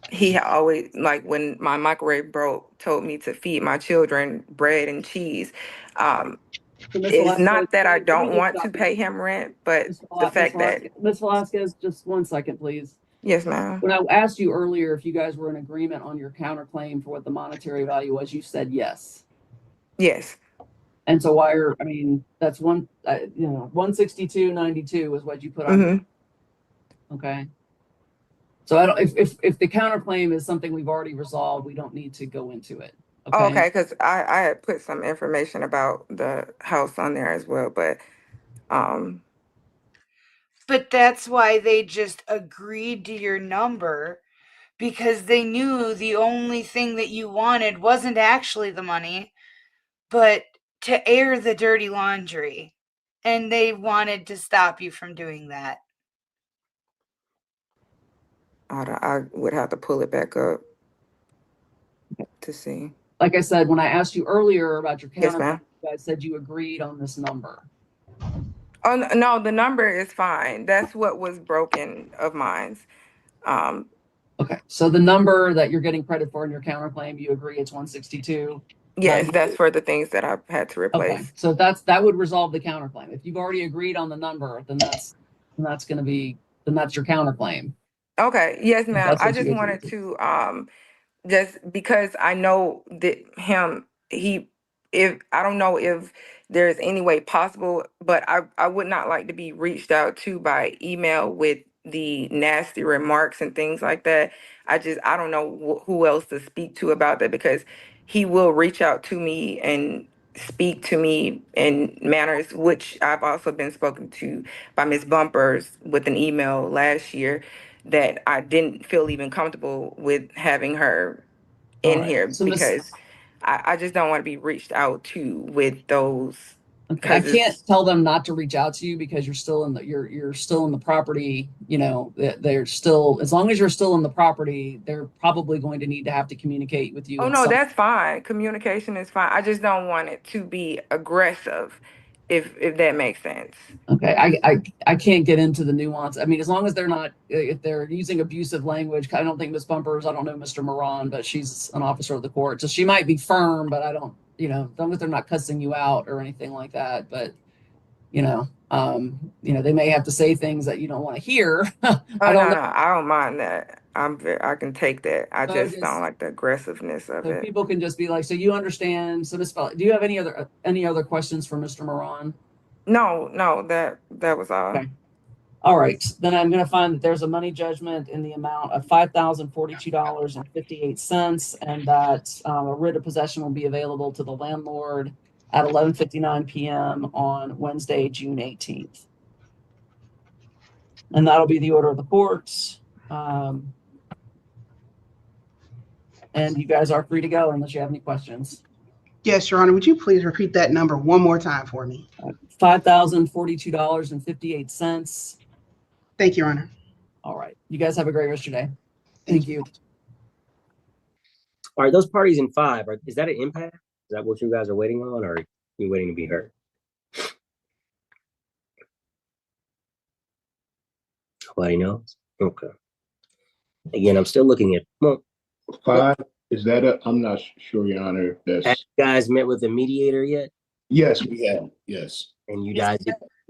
[SPEAKER 5] he always, like when my microwave broke, told me to feed my children bread and cheese.
[SPEAKER 3] So Ms.
[SPEAKER 5] It's
[SPEAKER 3] Velasquez,
[SPEAKER 5] not that I
[SPEAKER 3] let me
[SPEAKER 5] don't
[SPEAKER 3] just
[SPEAKER 5] want
[SPEAKER 3] stop
[SPEAKER 5] to
[SPEAKER 3] you.
[SPEAKER 5] pay him rent, but the fact that,
[SPEAKER 3] Ms. Velasquez, just 1 second, please.
[SPEAKER 5] yes, ma'am.
[SPEAKER 3] When I asked you earlier if you guys were in agreement on your counterclaim for what the monetary value was, you said yes.
[SPEAKER 5] Yes.
[SPEAKER 3] And so that's 162.92 is what you put on.
[SPEAKER 5] Mm-hmm.
[SPEAKER 3] Okay. So I don't, if the counterclaim is something we've already resolved, we don't need to go into it. Okay.
[SPEAKER 5] Oh, okay, because I had put some information about the house on there as well, but
[SPEAKER 1] But that's why they just agreed to your number, because they knew the only thing that you wanted wasn't actually the money, but to air the dirty laundry. And they wanted to stop you from doing that.
[SPEAKER 5] I would have to pull it back up to see.
[SPEAKER 3] Like I said, when I asked you earlier about your
[SPEAKER 5] Yes,
[SPEAKER 3] counterclaim,
[SPEAKER 5] ma'am.
[SPEAKER 3] you guys said you agreed on this number.
[SPEAKER 5] Oh, no, the number is fine. That's what was broken of mine.
[SPEAKER 3] Okay, so the number that you're getting credit for in your counterclaim, you agree it's 162.
[SPEAKER 5] Yes, that's for the things that I've had to
[SPEAKER 3] Okay,
[SPEAKER 5] replace.
[SPEAKER 3] so that would resolve the counterclaim. If you've already agreed on the number, then that's your counterclaim.
[SPEAKER 5] Okay, yes,
[SPEAKER 3] If
[SPEAKER 5] ma'am.
[SPEAKER 3] that's
[SPEAKER 5] I
[SPEAKER 3] what
[SPEAKER 5] just
[SPEAKER 3] you agree
[SPEAKER 5] wanted
[SPEAKER 3] to.
[SPEAKER 5] to just because I know that if I don't know if there's any way possible, but I would not like to be reached out to by email with the nasty remarks and things like that. I don't know who else to speak to about that, because he will reach out to me and speak to me in manners which I've also been spoken to by Miss Bumpers with an email last year that I didn't feel even comfortable with having her
[SPEAKER 3] All
[SPEAKER 5] in
[SPEAKER 3] right.
[SPEAKER 5] here,
[SPEAKER 3] So Miss,
[SPEAKER 5] because I just don't want to be reached out to with those,
[SPEAKER 3] okay, I
[SPEAKER 5] because it's
[SPEAKER 3] can't tell them not to reach out to you because you're still in the you're still in the property. You know, they're still, as long as you're still in the property, they're probably going to need to have to communicate with you
[SPEAKER 5] oh
[SPEAKER 3] in
[SPEAKER 5] no,
[SPEAKER 3] some.
[SPEAKER 5] that's fine. Communication is fine. I just don't want it to be aggressive, if that makes sense.
[SPEAKER 3] Okay, I can't get into the nuance. I mean, as long as they're not, if they're using abusive language, I don't think Miss Bumpers, I don't know Mr. Moran, but she's an officer of the court, so she might be firm, but I don't, as long as they're not cussing you out or anything like that. But they may have to say things that you don't want to hear. I
[SPEAKER 5] Oh
[SPEAKER 3] don't
[SPEAKER 5] no,
[SPEAKER 3] know.
[SPEAKER 5] no, I don't mind that. I can take that. I
[SPEAKER 3] So
[SPEAKER 5] just
[SPEAKER 3] just
[SPEAKER 5] don't like the aggressiveness of
[SPEAKER 3] so
[SPEAKER 5] it.
[SPEAKER 3] people can just be like, so you understand. So Miss, do you have any other questions for Mr. Moran?
[SPEAKER 5] No, no, that was all.
[SPEAKER 3] Okay. All right, then I'm going to find that there's a money judgment in the amount of $5,042.58, and that a writ of possession will be available to the landlord at 11:59 p.m. on Wednesday, June 18th. And that'll be the order of the courts. And you guys are free to go unless you have any questions.
[SPEAKER 4] Yes, Your Honor. Would you please repeat that number one more time for me?
[SPEAKER 3] $5,042.58.
[SPEAKER 4] Thank you, Your Honor.
[SPEAKER 3] All right. You guys have a great rest of your day.
[SPEAKER 4] Thank
[SPEAKER 3] Thank you.
[SPEAKER 7] All right, those parties in 5, is that an impasse? Is that what you guys are waiting on, or are you waiting to be heard? Nobody knows? Okay. Again, I'm still looking at, well,
[SPEAKER 8] 5, is that I'm not sure, Your Honor.
[SPEAKER 7] have
[SPEAKER 8] That's,
[SPEAKER 7] you guys met with a mediator yet?
[SPEAKER 8] yes, we have, yes.
[SPEAKER 7] And you guys,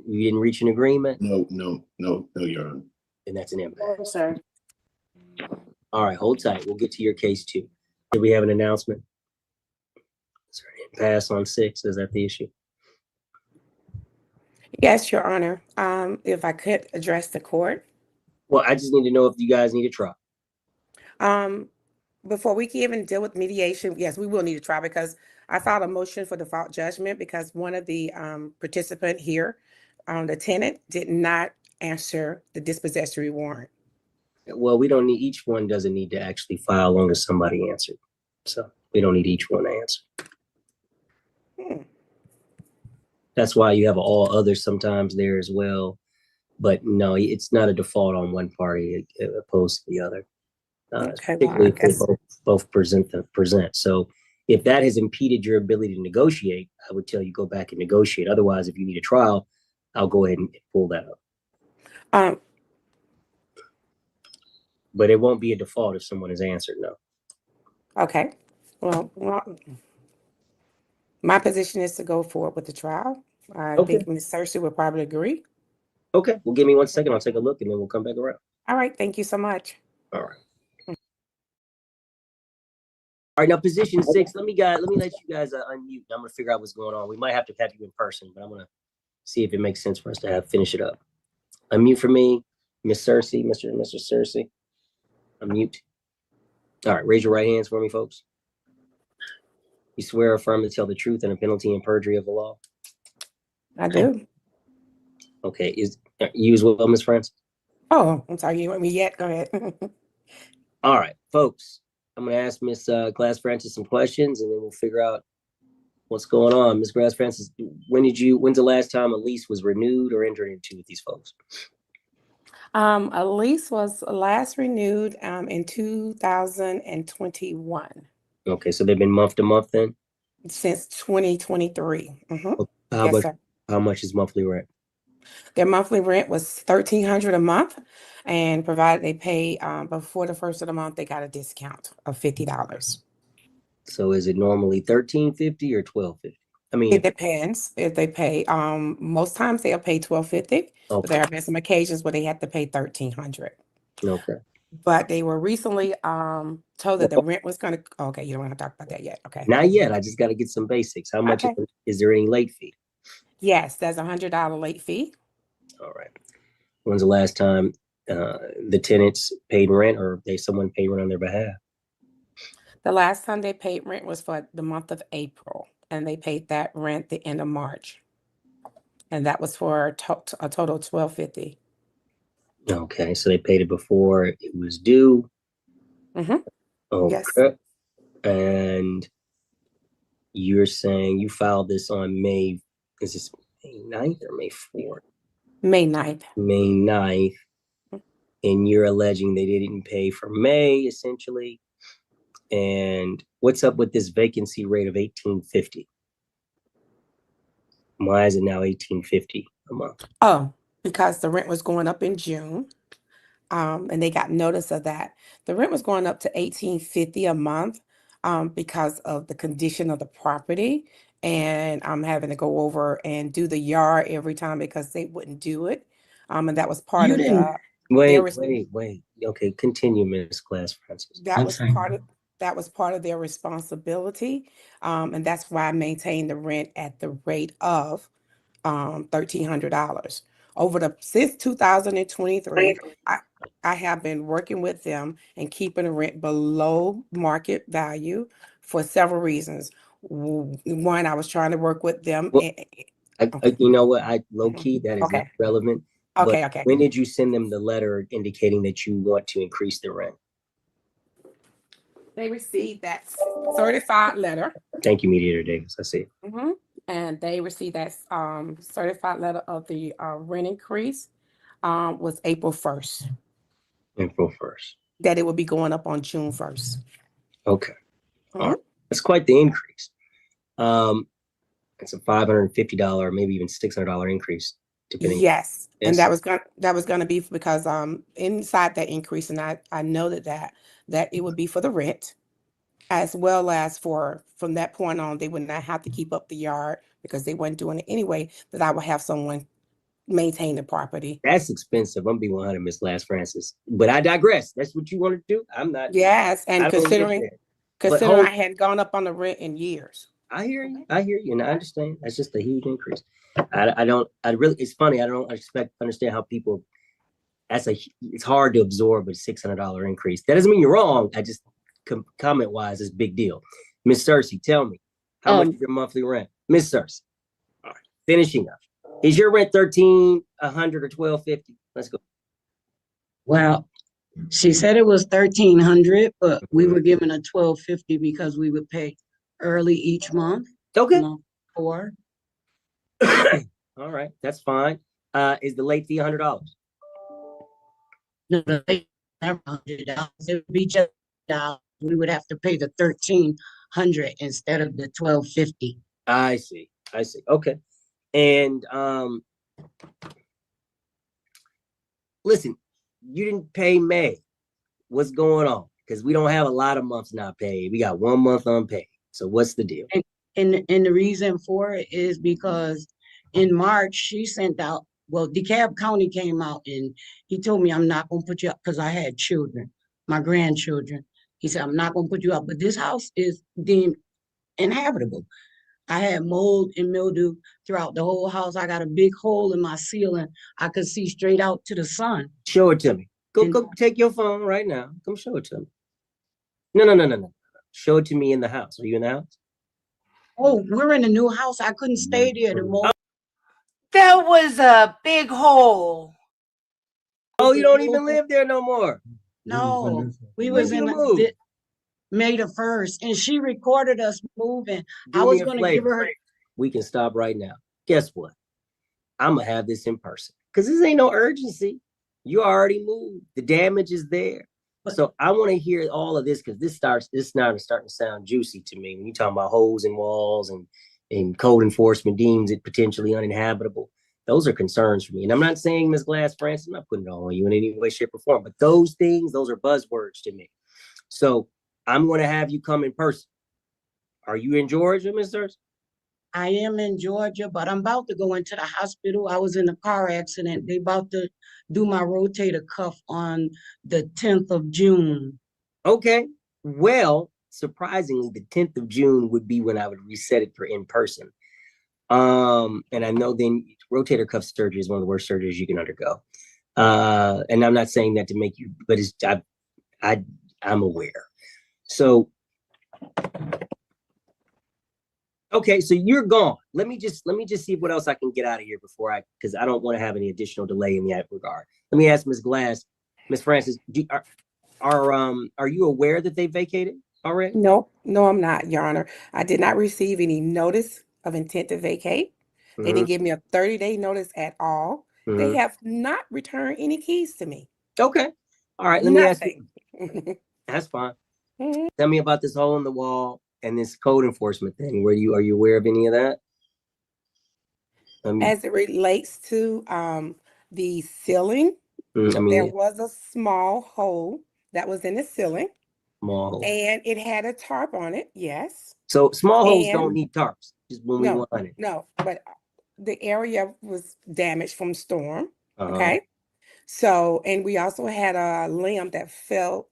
[SPEAKER 7] you didn't reach an agreement?
[SPEAKER 8] No, Your Honor.
[SPEAKER 7] Then that's an impasse. Sir. All right, hold tight. We'll get to your case too. Did we have an announcement? Is there an impasse on 6? Is that the issue?
[SPEAKER 9] Yes, Your Honor. If I could address the court.
[SPEAKER 7] Well, I just need to know if you guys need a trial.
[SPEAKER 9] Before we can even deal with mediation, yes, we will need a trial because I filed a motion for default judgment because one of the participant here, the tenant, did not answer the dispossessory warrant.
[SPEAKER 7] Well, we don't need, each one doesn't need to actually file as long as somebody answered. So we don't need each one to answer. That's why you have all others sometimes there as well. But no, it's not a default on one party opposed to the other.
[SPEAKER 9] Okay,
[SPEAKER 7] Particularly
[SPEAKER 9] well, I
[SPEAKER 7] if they both present. So if that has impeded your ability to negotiate, I would tell you go back and negotiate. Otherwise, if you need a trial, I'll go ahead and pull that up. But it won't be a default if someone has answered no.
[SPEAKER 9] Okay. Well, my position is to go forward with the trial. I think Ms. Cersei would probably agree.
[SPEAKER 7] Okay, well, give me 1 second. I'll take a look and then we'll come back around.
[SPEAKER 9] All right. Thank you so much.
[SPEAKER 7] All right. All right, now position 6. Let me let you guys unmute. I'm gonna figure out what's going on. We might have to have you in person, but I'm gonna see if it makes sense for us to finish it up. Unmute for me, Miss Cersei, Mr. Cersei. Unmute. All right, raise your right hands for me, folks. You swear or affirm to tell the truth and a penalty and perjury of the law?
[SPEAKER 9] I do.
[SPEAKER 7] Okay, is you as well, Miss Francis?
[SPEAKER 9] Oh, I'm sorry. You want me yet? Go ahead.
[SPEAKER 7] All right, folks. I'm gonna ask Miss Glass Francis some questions, and then we'll figure out what's going on. Miss Glass Francis, when's the last time a lease was renewed or entered into with these folks?
[SPEAKER 9] A lease was last renewed in 2021.
[SPEAKER 7] Okay, so they've been month to month then?
[SPEAKER 9] Since 2023.
[SPEAKER 7] How
[SPEAKER 9] Yes,
[SPEAKER 7] much?
[SPEAKER 9] sir.
[SPEAKER 7] How much is monthly rent?
[SPEAKER 9] Their monthly rent was $1,300 a month, and provided they pay before the first of the month, they got a discount of $50.
[SPEAKER 7] So is it normally $1,350 or $1,250? I mean,
[SPEAKER 9] It depends if they pay. Most times they'll pay $1,250, but
[SPEAKER 7] okay,
[SPEAKER 9] there have been some occasions where they have to pay $1,300.
[SPEAKER 7] okay.
[SPEAKER 9] but they were recently told that the rent was going to. Okay, you don't want to talk about that yet. Okay.
[SPEAKER 7] Not yet. I just got to get some basics. How much
[SPEAKER 9] Okay.
[SPEAKER 7] is there any late fee?
[SPEAKER 9] Yes, there's $100 late fee.
[SPEAKER 7] All right. When's the last time the tenants paid rent, or someone paid rent on their behalf?
[SPEAKER 9] The last time they paid rent was for the month of April, and they paid that rent the end of March, and that was for a total of $1,250.
[SPEAKER 7] Okay, so they paid it before it was due.
[SPEAKER 9] Mm-hmm.
[SPEAKER 7] Okay.
[SPEAKER 9] Yes.
[SPEAKER 7] And you're saying you filed this on May, is this May 9th or May 4th?
[SPEAKER 9] May 9th.
[SPEAKER 7] May 9th. And you're alleging they didn't pay for May, essentially. And what's up with this vacancy rate of $1,850? Why is it now $1,850 a month?
[SPEAKER 9] Oh, because the rent was going up in June, and they got notice of that. The rent was going up to $1,850 a month, because of the condition of the property, and I'm having to go over and do the yard every time because they wouldn't do it, and that was part
[SPEAKER 7] You
[SPEAKER 9] of
[SPEAKER 7] didn't.
[SPEAKER 9] the.
[SPEAKER 7] Wait. Okay, continue, Ms. Glass Francis.
[SPEAKER 9] That was part of their responsibility, and that's why I maintained the rent at the rate of $1,300 since 2023. I have been working with them and keeping the rent below market value for several reasons. One, I was trying to work with them.
[SPEAKER 7] Well, you know what? Low key, that is not relevant.
[SPEAKER 9] Okay.
[SPEAKER 7] But when did you send them the letter indicating that you want to increase the rent?
[SPEAKER 9] They received that certified letter.
[SPEAKER 7] Thank you, Mediator Davis. I see.
[SPEAKER 9] Mm-hmm. And they received that certified letter of the rent increase was April 1st.
[SPEAKER 7] April 1st.
[SPEAKER 9] That it would be going up on June 1st.
[SPEAKER 7] Okay.
[SPEAKER 9] Mm-hmm.
[SPEAKER 7] All right. That's quite the increase. It's a $550, maybe even $600 increase.
[SPEAKER 9] Yes. And that was going to be because inside that increase, and I noted that it would be for the rent, as well as from that point on, they would not have to keep up the yard because they weren't doing it anyway, that I would have someone maintain the property.
[SPEAKER 7] That's expensive. I'm being 100, Miss Glass Francis. But I digress. That's what you want to do. I'm not.
[SPEAKER 9] Yes, and considering I hadn't gone up on the rent in years.
[SPEAKER 7] I hear you, and I understand. That's just a huge increase. It's funny. I don't understand how people. It's hard to absorb a $600 increase. That doesn't mean you're wrong. I just comment wise, it's a big deal. Miss Cersei, tell me, how much is your monthly rent? Miss Cersei. All right, finishing up. Is your rent $1,300 or $1,250? Let's go.
[SPEAKER 10] Well, she said it was $1,300, but we were given a $1,250 because we would pay early each month.
[SPEAKER 7] Okay.
[SPEAKER 10] All
[SPEAKER 7] right, that's fine. Is the late fee $100?
[SPEAKER 10] No, the late never $100. It would be just $1. We would have to pay the $1,300 instead of the $1,250.
[SPEAKER 7] I see. Okay. And listen, you didn't pay May. What's going on? Because we don't have a lot of months not paid. We got 1 month unpaid. So what's the deal?
[SPEAKER 10] And the reason for it is because in March she sent out. Well, DeKalb County came out and he told me, I'm not going to put you up because I had children, my grandchildren. He said, I'm not going to put you up, but this house is deemed inhabitable. I had mold and mildew throughout the whole house. I got a big hole in my ceiling. I could see straight out to the sun.
[SPEAKER 7] Show it to me. Go take your phone right now. Come show it to me. No. Show it to me in the house. Are you in the house?
[SPEAKER 10] Oh, we're in a new house. I couldn't stay there. The mold.
[SPEAKER 1] That was a big hole.
[SPEAKER 7] Oh, you don't even live there no more.
[SPEAKER 10] No, we was in May the 1st, and she recorded us moving. I was going to give her.
[SPEAKER 7] We can stop right now. Guess what? I'm gonna have this in person because this ain't no urgency. You already moved. The damage is there. So I want to hear all of this because this now is starting to sound juicy to me. When you talking about holes in walls and code enforcement deems it potentially uninhabitable. Those are concerns for me. And I'm not saying, Ms. Glass Francis, I'm not putting it all on you in any way, shape, or form, but those are buzzwords to me. So I'm going to have you come in person. Are you in Georgia, Ms. Cersei?
[SPEAKER 10] I am in Georgia, but I'm about to go into the hospital. I was in a car accident. They about to do my rotator cuff on the 10th of June.
[SPEAKER 7] Okay. Well, surprisingly, the 10th of June would be when I would reset it for in person. And I know then rotator cuff surgery is one of the worst surgeries you can undergo. And I'm not saying that to make you, but it's I'm aware. So okay, so you're gone. Let me just see what else I can get out of here before because I don't want to have any additional delay in that regard. Let me ask Ms. Glass, Ms. Francis, are you aware that they vacated already?
[SPEAKER 9] No, I'm not, Your Honor. I did not receive any notice of intent to vacate. They didn't give me a 30-day notice at all. They have not returned any keys to me.
[SPEAKER 7] Okay. All right. Let me ask you.
[SPEAKER 9] Nothing.
[SPEAKER 7] That's fine. Tell me about this hole in the wall and this code enforcement thing. Are you aware of any of that?
[SPEAKER 9] As it relates to the ceiling, there was a small hole that was in the ceiling.
[SPEAKER 7] Small hole.
[SPEAKER 9] And it had a tarp on it, yes.
[SPEAKER 7] So small holes don't need tarps. Just when we want it.
[SPEAKER 9] No, but the area was damaged from storm. Okay. So, and we also had a limb that fell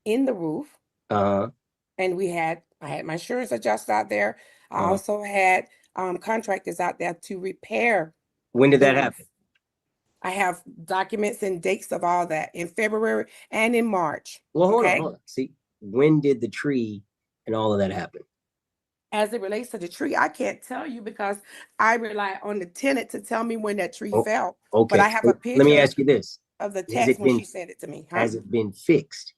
[SPEAKER 9] in the roof. And I had my insurance adjuster out there. I also had contractors out there to repair.
[SPEAKER 7] When did that happen?
[SPEAKER 9] I have documents and dates of all that in February and in March.
[SPEAKER 7] Well, hold on. See, when did the tree and all of that happen?
[SPEAKER 9] As it relates to the tree, I can't tell you because I rely on the tenant to tell me when that tree fell.
[SPEAKER 7] Okay.
[SPEAKER 9] But I have a picture.
[SPEAKER 7] Let me ask you this.
[SPEAKER 9] Of the text when she sent it to me.
[SPEAKER 7] Has it been fixed?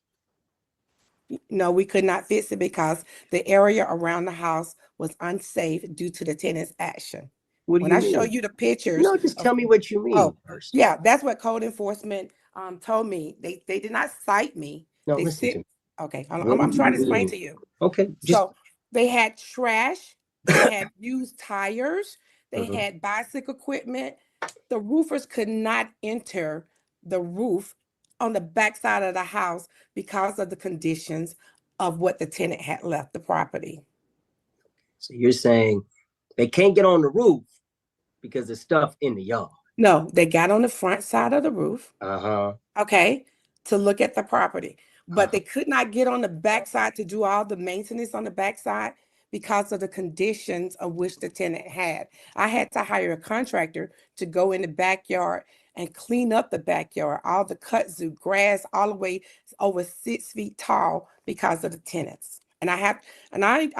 [SPEAKER 9] No, we could not fix it because the area around the house was unsafe due to the tenant's action. When I show you the pictures.
[SPEAKER 7] No, just tell me what you mean first.
[SPEAKER 9] Yeah, that's what code enforcement told me. They did not cite me.
[SPEAKER 7] No, listen to me.
[SPEAKER 9] Okay, I'm trying to explain to you.
[SPEAKER 7] Okay.
[SPEAKER 9] So they had trash, they had used tires, they had bicycle equipment. The roofers could not enter the roof on the backside of the house because of the conditions of what the tenant had left the property.
[SPEAKER 7] So you're saying they can't get on the roof because there's stuff in the yard?
[SPEAKER 9] No, they got on the front side of the roof. Okay, to look at the property. But they could not get on the backside to do all the maintenance on the backside because of the conditions of which the tenant had. I had to hire a contractor to go in the backyard and clean up the backyard, all the kudzu grass, all the way over 6 feet tall because of the tenants. And I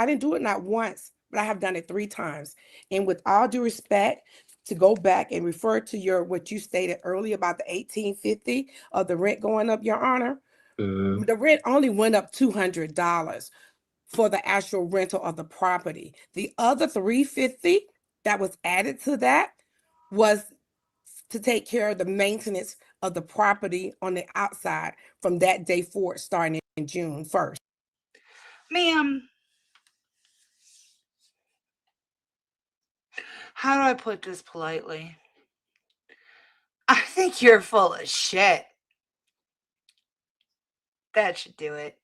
[SPEAKER 9] didn't do it not once, but I have done it 3 times. And with all due respect, to go back and refer to what you stated earlier about the 1850 of the rent going up, Your Honor. The rent only went up $200 for the actual rental of the property. The other $350 that was added to that was to take care of the maintenance of the property on the outside from that day forward, starting in June 1st.
[SPEAKER 1] Ma'am, how do I put this politely? I think you're full of shit. That should do it.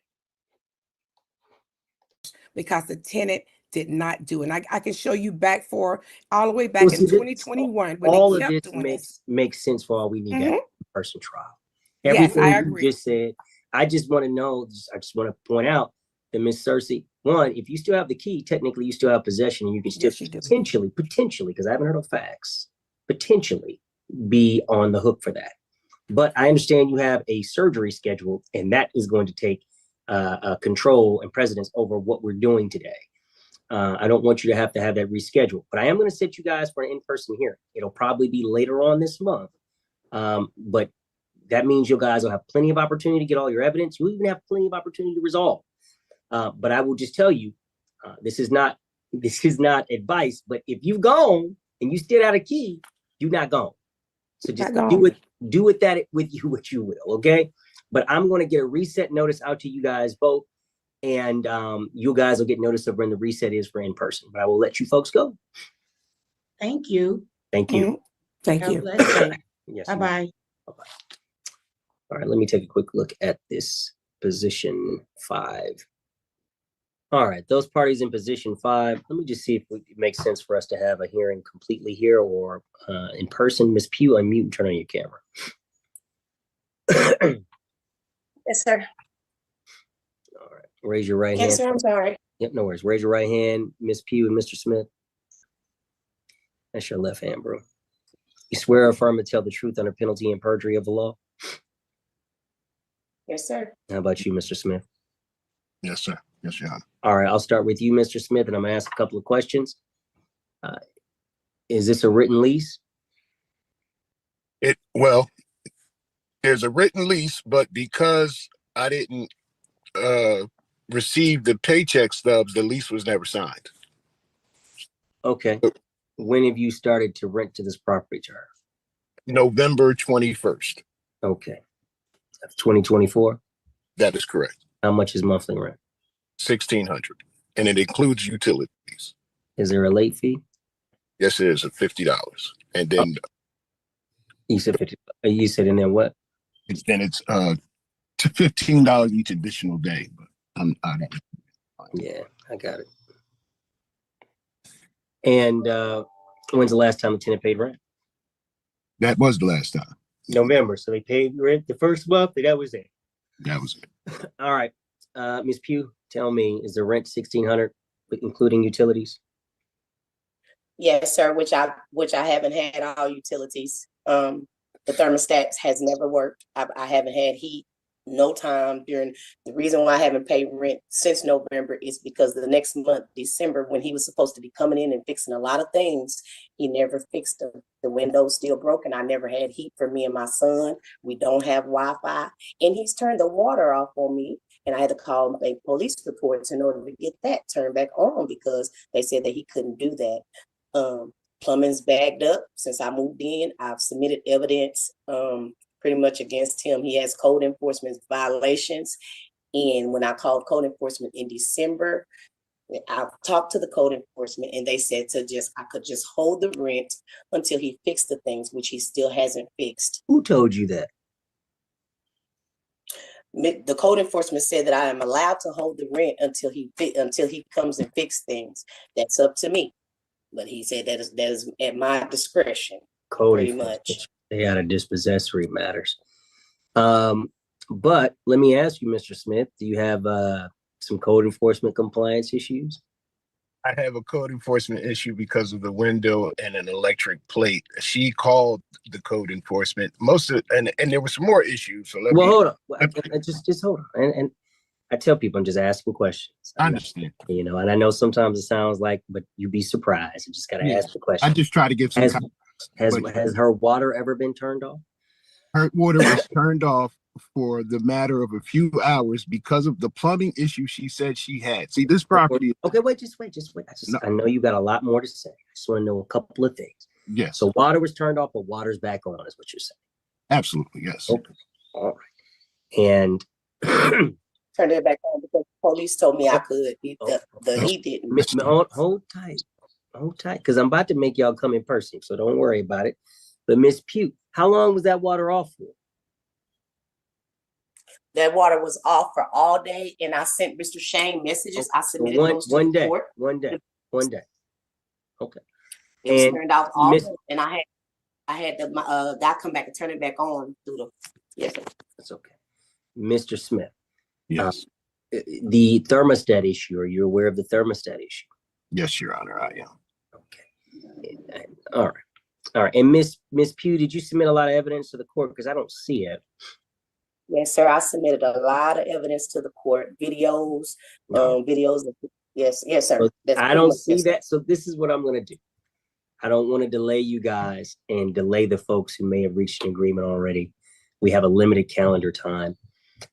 [SPEAKER 9] Because the tenant did not do it. And I can show you back all the way back in 2021 when
[SPEAKER 7] all
[SPEAKER 9] they kept
[SPEAKER 7] of this
[SPEAKER 9] doing
[SPEAKER 7] makes sense for all we need to have a person trial.
[SPEAKER 9] Yes,
[SPEAKER 7] Everything
[SPEAKER 9] I
[SPEAKER 7] you
[SPEAKER 9] agree.
[SPEAKER 7] just said, I just want to know, I just want to point out that Miss Cersei, one, if you still have the key, technically you still have possession and you can still potentially, because I haven't heard of facts, potentially be on the hook for that. But I understand you have a surgery scheduled and that is going to take control and precedence over what we're doing today. I don't want you to have that rescheduled, but I am going to set you guys for an in-person hearing. It'll probably be later on this month. But that means you guys will have plenty of opportunity to get all your evidence. You'll even have plenty of opportunity to resolve. But I will just tell you, this is not advice, but if you've gone and you still have a key, you're not gone. So just do with what you will, okay? But I'm going to get a reset notice out to you guys both, and you guys will get notice of when the reset is for in person. But I will let you folks go.
[SPEAKER 10] Thank you.
[SPEAKER 7] Thank you.
[SPEAKER 9] Thank you.
[SPEAKER 7] Yes.
[SPEAKER 10] Bye-bye.
[SPEAKER 7] Bye-bye. All right, let me take a quick look at this position 5. All right, those parties in position 5. Let me just see if it makes sense for us to have a hearing completely here or in person. Ms. Pugh, unmute and turn on your camera.
[SPEAKER 11] Yes, sir.
[SPEAKER 7] All right, raise your right
[SPEAKER 11] Yes,
[SPEAKER 7] hand.
[SPEAKER 11] sir. I'm sorry.
[SPEAKER 7] Yep, no worries. Raise your right hand, Ms. Pugh and Mr. Smith. That's your left hand, bro. You swear or affirm to tell the truth under penalty and perjury of the law?
[SPEAKER 11] Yes, sir.
[SPEAKER 7] How about you, Mr. Smith?
[SPEAKER 8] Yes, sir. Yes, Your Honor.
[SPEAKER 7] All right, I'll start with you, Mr. Smith, and I'm gonna ask a couple of questions. Is this a written lease?
[SPEAKER 8] Well, there's a written lease, but because I didn't receive the paycheck stubs, the lease was never signed.
[SPEAKER 7] Okay. When have you started to rent to this property, Charles?
[SPEAKER 8] November 21st.
[SPEAKER 7] Okay. That's 2024?
[SPEAKER 8] That is correct.
[SPEAKER 7] How much is monthly rent?
[SPEAKER 8] $1,600, and it includes utilities.
[SPEAKER 7] Is there a late fee?
[SPEAKER 8] Yes, it is a $50, and then
[SPEAKER 7] You said 50. You said, and then what?
[SPEAKER 8] it's to $15 each additional day. But
[SPEAKER 7] Yeah, I got it. And when's the last time the tenant paid rent?
[SPEAKER 8] that was the last time.
[SPEAKER 7] November. So they paid rent the first month, and that was it.
[SPEAKER 8] That was it.
[SPEAKER 7] All right. Ms. Pugh, tell me, is the rent $1,600 including utilities?
[SPEAKER 11] Yes, sir. Which I haven't had all utilities. The thermostat has never worked. I haven't had heat no time during. The reason why I haven't paid rent since November is because the next month, December, when he was supposed to be coming in and fixing a lot of things, he never fixed them. The window's still broken. I never had heat for me and my son. We don't have Wi-Fi, and he's turned the water off on me. And I had to call make police reports in order to get that turned back on because they said that he couldn't do that. Plumbing's bagged up since I moved in. I've submitted evidence pretty much against him. He has code enforcement violations. And when I called code enforcement in December, I talked to the code enforcement and they said I could just hold the rent until he fixed the things, which he still hasn't fixed.
[SPEAKER 7] Who told you that?
[SPEAKER 11] The code enforcement said that I am allowed to hold the rent until he comes and fix things. That's up to me. But he said that is at my discretion.
[SPEAKER 7] Code
[SPEAKER 11] pretty much.
[SPEAKER 7] They out of dispossessory matters. But let me ask you, Mr. Smith, do you have some code enforcement compliance issues?
[SPEAKER 8] I have a code enforcement issue because of the window and an electric plate. She called the code enforcement. And there were some more issues. So
[SPEAKER 7] hold on. Just hold on. And I tell people I'm just asking questions.
[SPEAKER 8] I understand.
[SPEAKER 7] And I know sometimes it sounds like, but you'd be surprised. You just got to ask the question.
[SPEAKER 8] I just try to give some
[SPEAKER 7] has her water ever been turned off?
[SPEAKER 8] Her water was turned off for the matter of a few hours because of the plumbing issue she said she had. See, this property.
[SPEAKER 7] Okay, just wait. I know you got a lot more to say. I just want to know a couple of things.
[SPEAKER 8] Yes.
[SPEAKER 7] So water was turned off, but water's back on, is what you're saying.
[SPEAKER 8] Absolutely, yes.
[SPEAKER 7] Okay. All right. And
[SPEAKER 11] turned it back on because the police told me I could. He didn't.
[SPEAKER 7] Hold tight, because I'm about to make y'all come in person, so don't worry about it. But Miss Pugh, how long was that water off for?
[SPEAKER 11] That water was off for all day, and I sent Mr. Shane messages. I submitted those to the court.
[SPEAKER 7] One day. Okay.
[SPEAKER 11] It was turned off all day, and I had the guy come back and turn it back on through the. Yes, sir.
[SPEAKER 7] That's okay. Mr. Smith.
[SPEAKER 8] Yes.
[SPEAKER 7] The thermostat issue. Are you aware of the thermostat issue?
[SPEAKER 8] Yes, Your Honor, I am.
[SPEAKER 7] Okay. All right. And Miss Pugh, did you submit a lot of evidence to the court? Because I don't see it.
[SPEAKER 11] Yes, sir. I submitted a lot of evidence to the court, videos. Yes, sir.
[SPEAKER 7] I don't see that. So this is what I'm going to do. I don't want to delay you guys and delay the folks who may have reached an agreement already. We have a limited calendar time.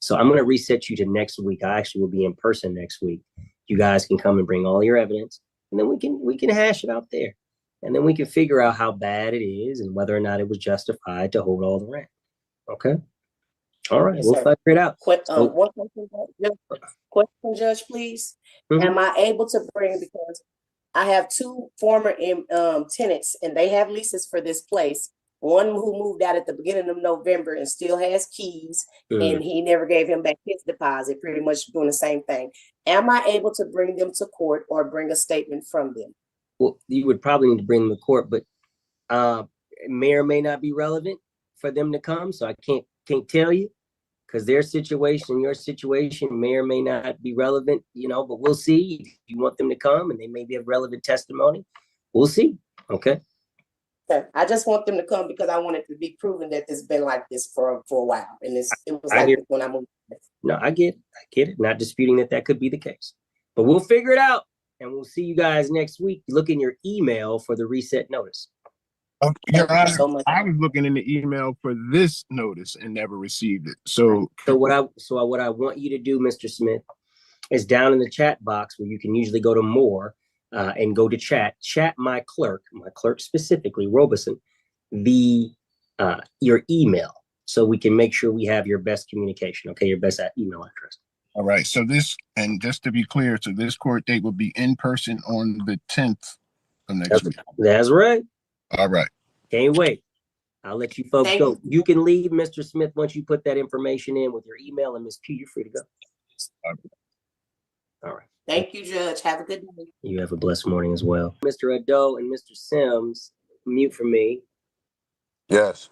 [SPEAKER 7] So I'm going to reset you to next week. I actually will be in person next week. You guys can come and bring all your evidence, and then we can hash it out there. And then we can figure out how bad it is and whether or not it was justified to hold all the rent. Okay? All right,
[SPEAKER 11] yes,
[SPEAKER 7] we'll figure it out.
[SPEAKER 11] One question, Judge, please. Mm-hmm. Am I able to bring, because I have two former tenants and they have leases for this place. One who moved out at the beginning of November and still has keys, and he never gave him back his deposit, pretty much doing the same thing. Am I able to bring them to court or bring a statement from them?
[SPEAKER 7] Well, you would probably need to bring them to court, but it may or may not be relevant for them to come. So I can't tell you, because their situation, your situation may or may not be relevant, you know, but we'll see. If you want them to come and they may be a relevant testimony, we'll see. Okay.
[SPEAKER 11] I just want them to come because I want it to be proven that it's been like this for a while. And it was like when I moved.
[SPEAKER 7] No, I get it. Not disputing that could be the case, but we'll figure it out, and we'll see you guys next week. Look in your email for the reset notice.
[SPEAKER 8] Your Honor, so I was looking in the email for this notice and never received it. So
[SPEAKER 7] what I want you to do, Mr. Smith, is down in the chat box where you can usually go to more and go to chat my clerk specifically, Robeson, your email, so we can make sure we have your best communication. Okay, your best email address.
[SPEAKER 8] All right. So this, and just to be clear, so this court date will be in person on the 10th of next week.
[SPEAKER 7] That's right.
[SPEAKER 8] All right.
[SPEAKER 7] Can't wait. I'll let you folks go. You can leave, Mr. Smith, once you put that information in with your email, and Ms. Q, you're free to go. All right.
[SPEAKER 11] Thank you, Judge. Have a good night.
[SPEAKER 7] You have a blessed morning as well. Mr. Ado and Mr. Sims, mute for me.
[SPEAKER 12] Yes.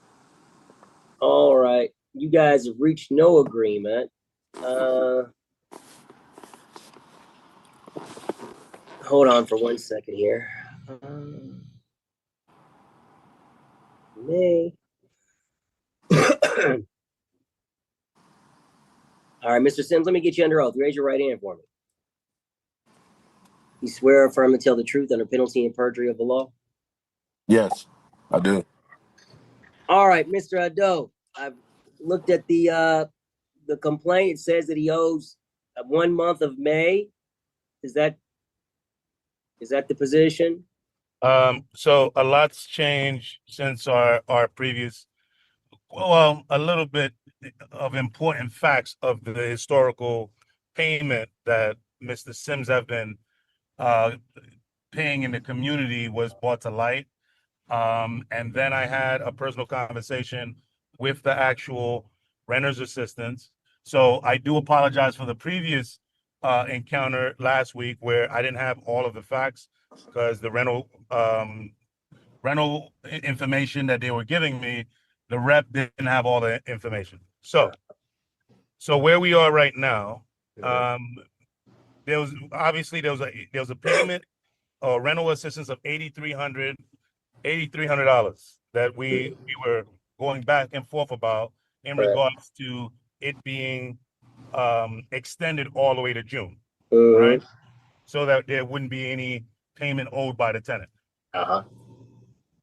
[SPEAKER 7] All right. You guys have reached no agreement. Hold on for 1 second here. May. All right, Mr. Sims, let me get you under oath. Raise your right hand for me. You swear or affirm to tell the truth under penalty and perjury of the law?
[SPEAKER 12] Yes, I do.
[SPEAKER 7] All right, Mr. Ado, I've looked at the complaint. It says that he owes 1 month of May. Is that the position?
[SPEAKER 13] So a lot's changed since our previous, well, a little bit of important facts of the historical payment that Mr. Sims have been paying in the community was brought to light. And then I had a personal conversation with the actual renter's assistants. So I do apologize for the previous encounter last week where I didn't have all of the facts, because the rental information that they were giving me, the rep didn't have all the information. So where we are right now, there was a payment or rental assistance of $8,300 that we were going back and forth about in regards to it being extended all the way to June, right? So that there wouldn't be any payment owed by the tenant.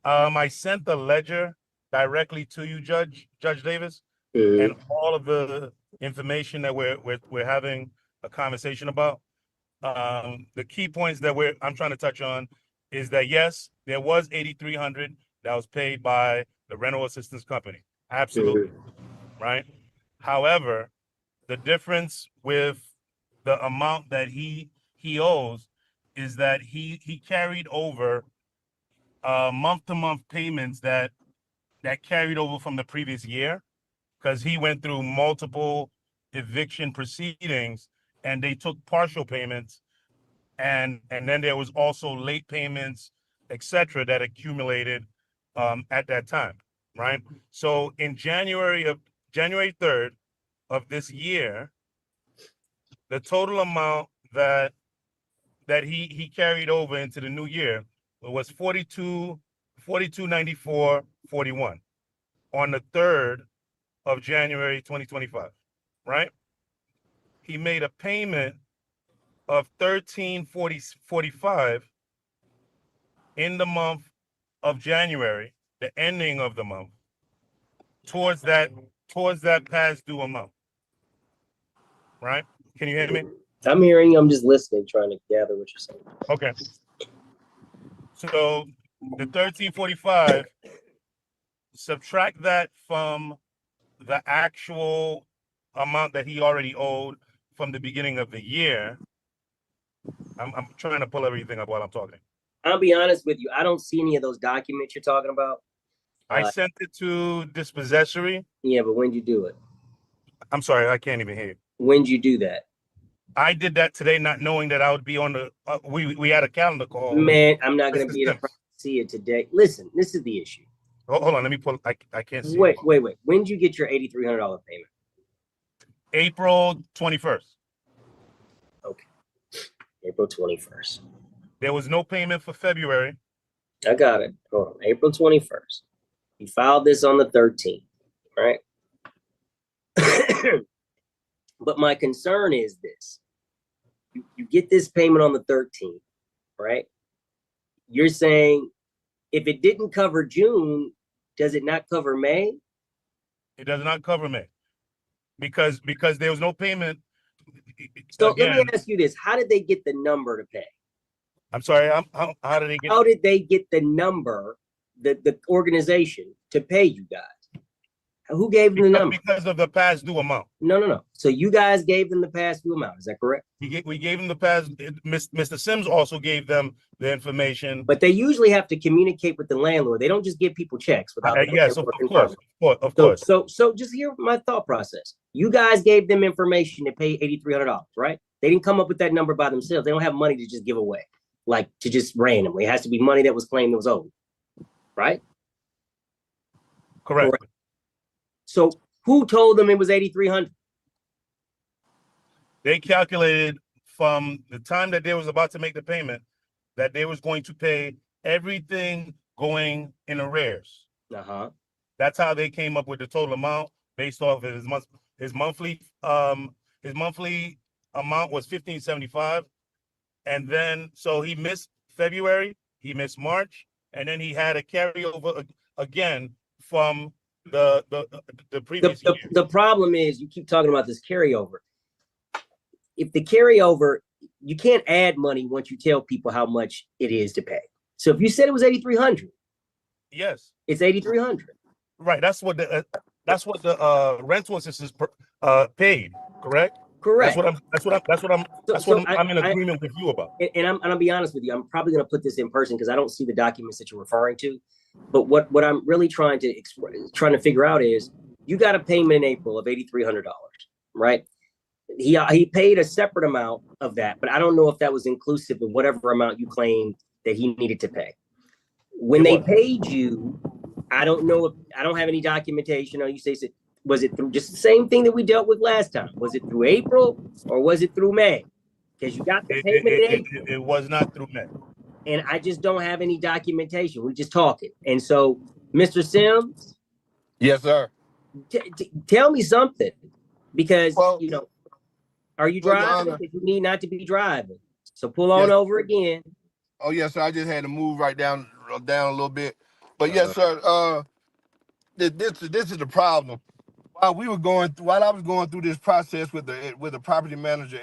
[SPEAKER 13] I sent the ledger directly to you, Judge Davis, and all of the information that we're having a conversation about. The key points that I'm trying to touch on is that yes, there was $8,300 that was paid by the rental assistance company. Absolutely, right? However, the difference with the amount that he owes is that he carried over month-to-month payments that carried over from the previous year, because he went through multiple eviction proceedings and they took partial payments, and then there was also late payments, etc., that accumulated at that time, right? So in January 3rd of this year, the total amount that he carried over into the new year was $42.94.41 on the 3rd of January 2025, right? He made a payment of $13.45 in the month of January, the ending of the month, towards that past due amount, right? Can you hear me?
[SPEAKER 7] I'm hearing you. I'm just listening, trying to gather what you're saying.
[SPEAKER 13] Okay. So the $13.45, subtract that from the actual amount that he already owed from the beginning of the year. I'm trying to pull everything up while I'm talking.
[SPEAKER 7] I'll be honest with you. I don't see any of those documents you're talking about.
[SPEAKER 13] I sent it to dispossessory.
[SPEAKER 7] Yeah, but when'd you do it?
[SPEAKER 13] I'm sorry, I can't even hear you.
[SPEAKER 7] When'd you do that?
[SPEAKER 13] I did that today, not knowing that I would be on the. We had a calendar call.
[SPEAKER 7] Man, I'm not going to be able to see it today. Listen, this is the issue.
[SPEAKER 13] Hold on, let me pull. I can't see.
[SPEAKER 7] Wait. When did you get your $8,300 payment?
[SPEAKER 13] April 21st.
[SPEAKER 7] Okay, April 21st.
[SPEAKER 13] There was no payment for February.
[SPEAKER 7] I got it. Hold on, April 21st. You filed this on the 13th, right? But my concern is this. You get this payment on the 13th, right? You're saying if it didn't cover June, does it not cover May?
[SPEAKER 13] It does not cover May because there was no payment.
[SPEAKER 7] So again, let me ask you this: how did they get the number to pay?
[SPEAKER 13] I'm sorry. How did they get?
[SPEAKER 7] How did they get the number, the organization, to pay you guys? Who gave them the number?
[SPEAKER 13] Because of the past due amount.
[SPEAKER 7] No. So you guys gave them the past due amount. Is that correct?
[SPEAKER 13] We gave them the past. Mr. Sims also gave them the information.
[SPEAKER 7] But they usually have to communicate with the landlord. They don't just give people checks without.
[SPEAKER 13] Yes, of course.
[SPEAKER 7] So just hear my thought process. You guys gave them information to pay $8,300, right? They didn't come up with that number by themselves. They don't have money to just give away, like to just randomly. It has to be money that was claimed that was owed, right?
[SPEAKER 13] Correct.
[SPEAKER 7] So who told them it was $8,300?
[SPEAKER 13] They calculated from the time that they was about to make the payment that they was going to pay everything going in arrears. That's how they came up with the total amount based off of his monthly amount was $1,575, and then so he missed February, he missed March, and then he had a carryover again from the previous year.
[SPEAKER 7] The problem is you keep talking about this carryover. If the carryover, you can't add money once you tell people how much it is to pay. So if you said it was $8,300,
[SPEAKER 13] yes,
[SPEAKER 7] it's $8,300.
[SPEAKER 13] Right. That's what the rental assistance paid. Correct.
[SPEAKER 7] Correct.
[SPEAKER 13] That's what I'm in agreement with you about.
[SPEAKER 7] And I'll be honest with you. I'm probably going to put this in person because I don't see the documents that you're referring to. But what I'm really trying to figure out is you got a payment in April of $8,300, right? He paid a separate amount of that, but I don't know if that was inclusive of whatever amount you claimed that he needed to pay. When they paid you, I don't know if I don't have any documentation. Or you say, was it through just the same thing that we dealt with last time? Was it through April or was it through May? Because you got the payment in April.
[SPEAKER 13] It was not through May.
[SPEAKER 7] And I just don't have any documentation. We're just talking. And so, Mr. Sims.
[SPEAKER 12] Yes, sir.
[SPEAKER 7] Tell me something, because, are you driving? You need not to be driving. So pull on over again.
[SPEAKER 12] Oh, yes, sir. I just had to move right down a little bit. But yes, sir. This is the problem. While I was going through this process with the property manager,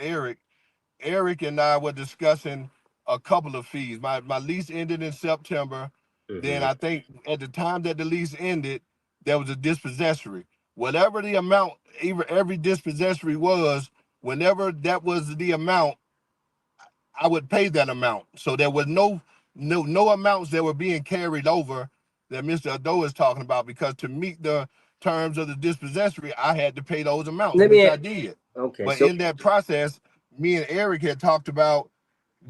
[SPEAKER 12] Eric and I were discussing a couple of fees. My lease ended in September. Then I think at the time that the lease ended, there was a dispossessory. Whatever the amount, every dispossessory was, whenever that was the amount, I would pay that amount. So there was no amounts that were being carried over that Mr. Ado is talking about, because to meet the terms of the dispossessory, I had to pay those amounts, which I did.
[SPEAKER 7] Okay.
[SPEAKER 12] But in that process, me and Eric had talked about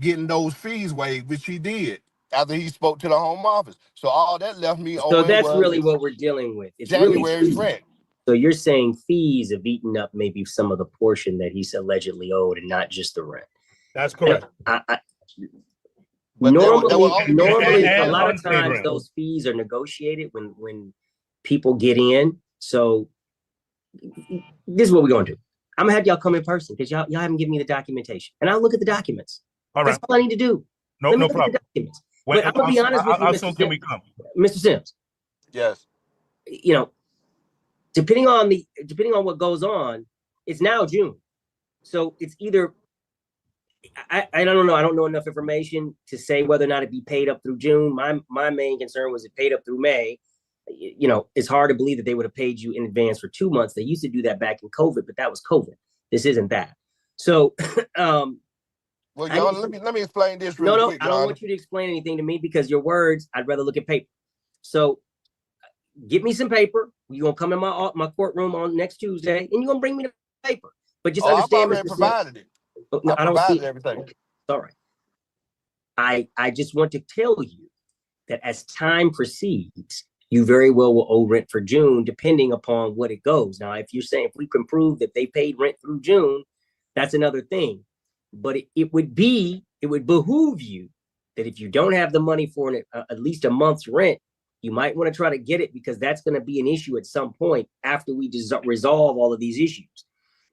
[SPEAKER 12] getting those fees waived, which he did after he spoke to the home office. So all that left me.
[SPEAKER 7] So that's really what we're dealing with. It's
[SPEAKER 12] January's rent.
[SPEAKER 7] So you're saying fees have eaten up maybe some of the portion that he's allegedly owed, and not just the rent.
[SPEAKER 13] That's correct.
[SPEAKER 7] Normally, a lot of times those fees are negotiated when people get in. So this is what we're going to do. I'm gonna have y'all come in person because y'all haven't given me the documentation, and I'll look at the documents.
[SPEAKER 13] All right.
[SPEAKER 7] That's all I need to do.
[SPEAKER 13] No problem.
[SPEAKER 7] But I'm gonna be honest with you,
[SPEAKER 13] Mr. Sims. Can we come?
[SPEAKER 7] Mr. Sims.
[SPEAKER 12] Yes.
[SPEAKER 7] Depending on what goes on, it's now June, so it's either. I don't know. I don't know enough information to say whether or not it be paid up through June. My main concern was it paid up through May. It's hard to believe that they would have paid you in advance for 2 months. They used to do that back in COVID, but that was COVID. This isn't that. So,
[SPEAKER 12] well, y'all, let me explain this real quick.
[SPEAKER 7] I don't want you to explain anything to me, because your words, I'd rather look at paper. So get me some paper. You're gonna come in my courtroom on next Tuesday, and you're gonna bring me the paper. But just
[SPEAKER 12] I've
[SPEAKER 7] understand,
[SPEAKER 12] already
[SPEAKER 7] Mr. Sims.
[SPEAKER 12] provided it.
[SPEAKER 7] No,
[SPEAKER 12] I
[SPEAKER 7] I don't see
[SPEAKER 12] provided everything.
[SPEAKER 7] Okay, all right. I just want to tell you that as time proceeds, you very well will owe rent for June, depending upon what it goes. Now, if you're saying if we can prove that they paid rent through June, that's another thing. But it would behoove you that if you don't have the money for at least a month's rent, you might want to try to get it, because that's going to be an issue at some point after we resolve all of these issues.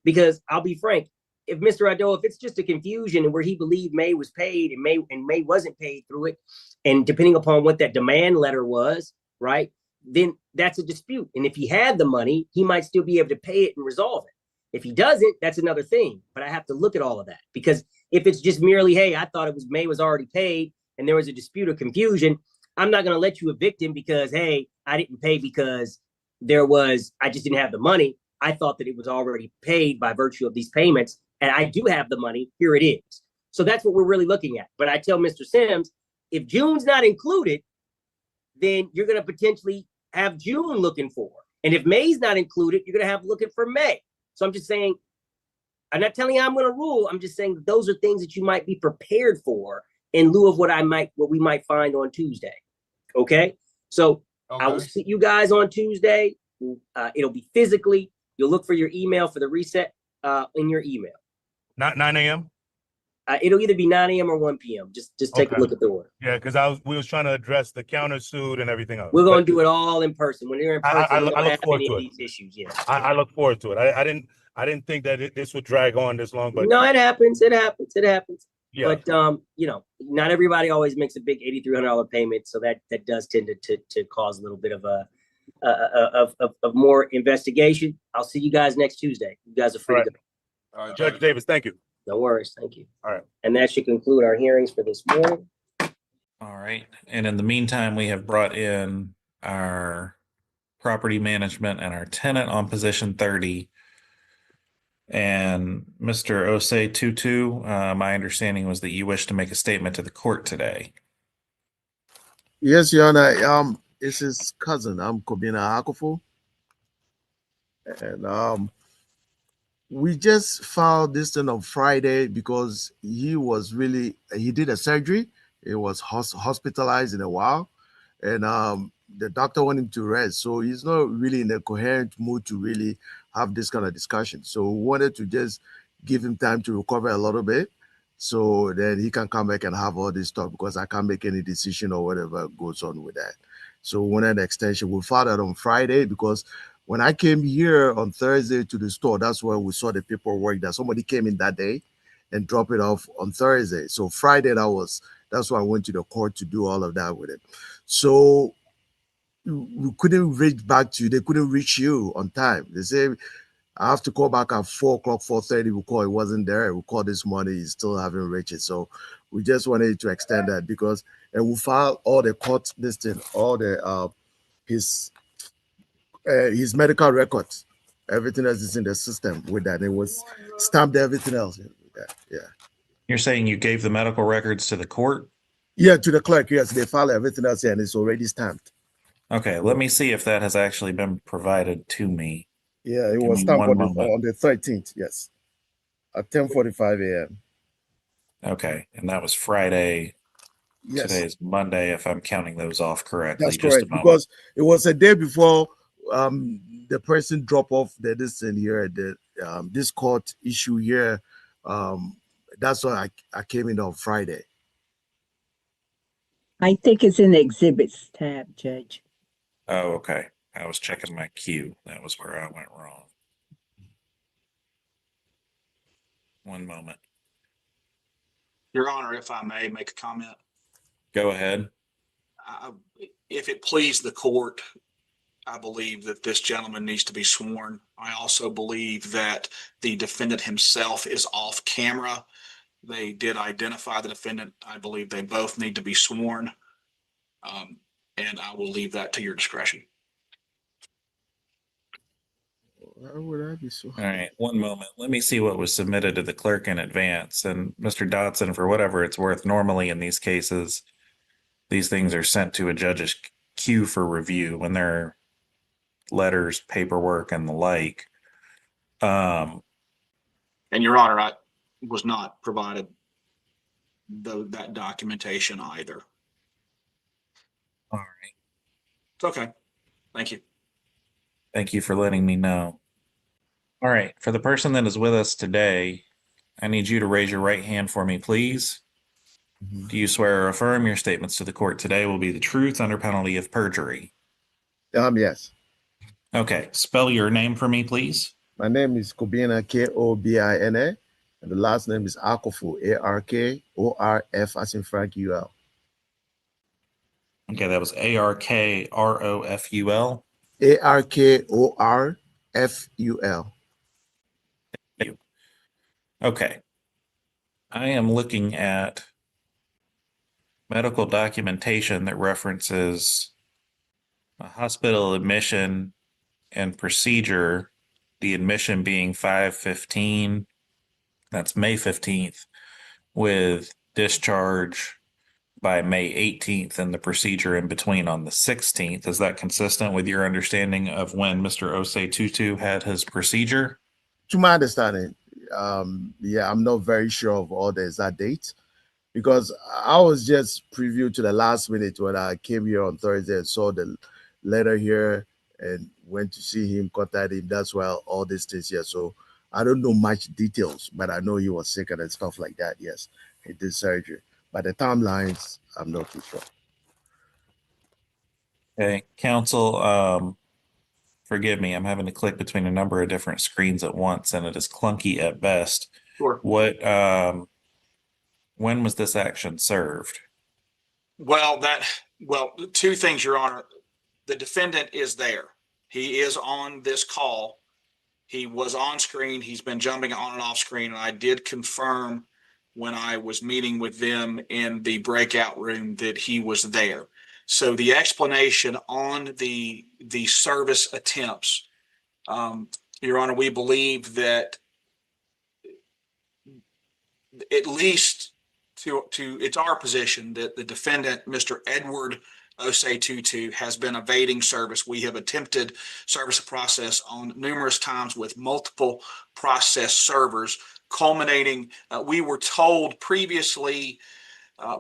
[SPEAKER 7] Because I'll be frank, if Mr. Ido, if it's just a confusion and where he believed May was paid and May wasn't paid through it, and depending upon what that demand letter was, right, then that's a dispute. And if he had the money, he might still be able to pay it and resolve it. If he doesn't, that's another thing. But I have to look at all of that, because if it's just merely, hey, I thought it was May was already paid and there was a dispute or confusion, I'm not going to let you evict him because, hey, I didn't pay because I just didn't have the money. I thought that it was already paid by virtue of these payments, and I do have the money. Here it is. So that's what we're really looking at. But I tell Mr. Sims, if June's not included, then you're going to potentially have June looking for. And if May's not included, you're going to have looking for May. So I'm just saying, I'm not telling you I'm going to rule. I'm just saying that those are things that you might be prepared for in lieu of what we might find on Tuesday. Okay? So I will see you guys on Tuesday. It'll be physically. You'll look for your email for the reset in your email.
[SPEAKER 13] Not 9 a.m.?
[SPEAKER 7] It'll either be 9 a.m. or 1 p.m. Just take a look at the order.
[SPEAKER 13] Yeah, because we was trying to address the countersuit and everything else.
[SPEAKER 7] We're going to do it all in person. When you're in person,
[SPEAKER 13] I
[SPEAKER 7] we don't
[SPEAKER 13] look
[SPEAKER 7] have
[SPEAKER 13] forward
[SPEAKER 7] any
[SPEAKER 13] to
[SPEAKER 7] of
[SPEAKER 13] it.
[SPEAKER 7] these issues. Yeah.
[SPEAKER 13] I look forward to it. I didn't think that this would drag on this long, but
[SPEAKER 7] no, it happens. It happens.
[SPEAKER 13] Yeah.
[SPEAKER 7] But not everybody always makes a big $8,300 payment, so that does tend to cause a little bit of of more investigation. I'll see you guys next Tuesday. You guys are free to go.
[SPEAKER 12] All right,
[SPEAKER 13] Judge Davis, thank you.
[SPEAKER 7] No worries. Thank you.
[SPEAKER 13] All right.
[SPEAKER 7] And that should conclude our hearings for this morning.
[SPEAKER 14] All right. And in the meantime, we have brought in our property management and our tenant on position 30. And Mr. Osei Tutu, my understanding was that you wish to make a statement to the court today.
[SPEAKER 8] Yes, Your Honor. It's his cousin. I'm Kobina Akufo. And we just filed this thing on Friday because he did a surgery. He was hospitalized in a while. And the doctor wanted him to rest. So he's not really in a coherent mood to really have this kind of discussion. So we wanted to just give him time to recover a little bit, so then he can come back and have all this talk, because I can't make any decision or whatever goes on with that. So we wanted an extension. We filed it on Friday because when I came here on Thursday to the store, that's where we saw the paperwork that somebody came in that day and dropped it off on Thursday. So Friday, that's why I went to the court to do all of that with it. So we couldn't reach back to you. They couldn't reach you on time. They say, I have to call back at 4 o'clock, 4:30. We call, it wasn't there. We called this morning, he still haven't reached it. So we just wanted to extend that because, and we filed all the court listing, all the his medical records, everything else is in the system with that. It was stamped, everything else. Yeah.
[SPEAKER 14] You're saying you gave the medical records to the court?
[SPEAKER 8] Yeah, to the clerk. Yes, they filed everything else and it's already stamped.
[SPEAKER 14] Okay, let me see if that has actually been provided to me.
[SPEAKER 8] Yeah, it
[SPEAKER 14] Give
[SPEAKER 8] was
[SPEAKER 14] me
[SPEAKER 8] stamped
[SPEAKER 14] one
[SPEAKER 8] on the 13th. Yes, at 10:45 a.m.
[SPEAKER 14] Okay, and that was Friday.
[SPEAKER 8] Yes.
[SPEAKER 14] Today is Monday, if I'm counting those off correctly.
[SPEAKER 8] That's
[SPEAKER 14] Just
[SPEAKER 8] correct,
[SPEAKER 14] a moment.
[SPEAKER 8] because it was a day before the person dropped off this in here, this court issue here. That's why I came in on Friday.
[SPEAKER 15] I think it's in the exhibits tab, Judge.
[SPEAKER 14] Oh, okay. I was checking my queue. That was where I went wrong. One moment.
[SPEAKER 16] Your Honor, if I may make a comment.
[SPEAKER 14] Go ahead.
[SPEAKER 16] If it please the court, I believe that this gentleman needs to be sworn. I also believe that the defendant himself is off camera. They did identify the defendant. I believe they both need to be sworn. And I will leave that to your discretion.
[SPEAKER 8] Why would I be so?
[SPEAKER 14] All right, one moment. Let me see what was submitted to the clerk in advance. And Mr. Dotson, for whatever it's worth, normally in these cases, these things are sent to a judge's queue for review. When they're letters, paperwork, and the like.
[SPEAKER 16] And Your Honor, I was not provided that documentation either.
[SPEAKER 14] All right.
[SPEAKER 16] It's okay. Thank you.
[SPEAKER 14] Thank you for letting me know. All right. For the person that is with us today, I need you to raise your right hand for me, please. Do you swear or affirm your statements to the court today will be the truth under penalty of perjury?
[SPEAKER 8] Yes.
[SPEAKER 14] Okay. Spell your name for me, please.
[SPEAKER 8] My name is Kobina, Kobina, and the last name is Akofu, Arkorf as in Frank UL.
[SPEAKER 14] Okay, that was ARKROFUL.
[SPEAKER 8] ARKORFUL.
[SPEAKER 14] Okay. I am looking at medical documentation that references a hospital admission and procedure, the admission being 5/15, that's May 15th, with discharge by May 18th and the procedure in between on the 16th. Is that consistent with your understanding of when Mr. Osei Tutu had his procedure?
[SPEAKER 8] To my understanding, yeah, I'm not very sure of all the exact dates because I was just previewed to the last minute when I came here on Thursday and saw the letter here and went to see him, contact him. That's why all these things here. So I don't know much details, but I know he was sick and stuff like that. Yes, he did surgery. But the timelines, I'm not too sure.
[SPEAKER 14] Okay, counsel, forgive me, I'm having to click between a number of different screens at once and it is clunky at best.
[SPEAKER 16] Sure.
[SPEAKER 14] What, when was this action served?
[SPEAKER 16] Well, two things, Your Honor. The defendant is there. He is on this call. He was on screen. He's been jumping on and off screen. And I did confirm when I was meeting with them in the breakout room that he was there. So the explanation on the service attempts, Your Honor, we believe that at least to it's our position that the defendant, Mr. Edward Osei Tutu, has been evading service. We have attempted service process on numerous times with multiple process servers, culminating. We were told previously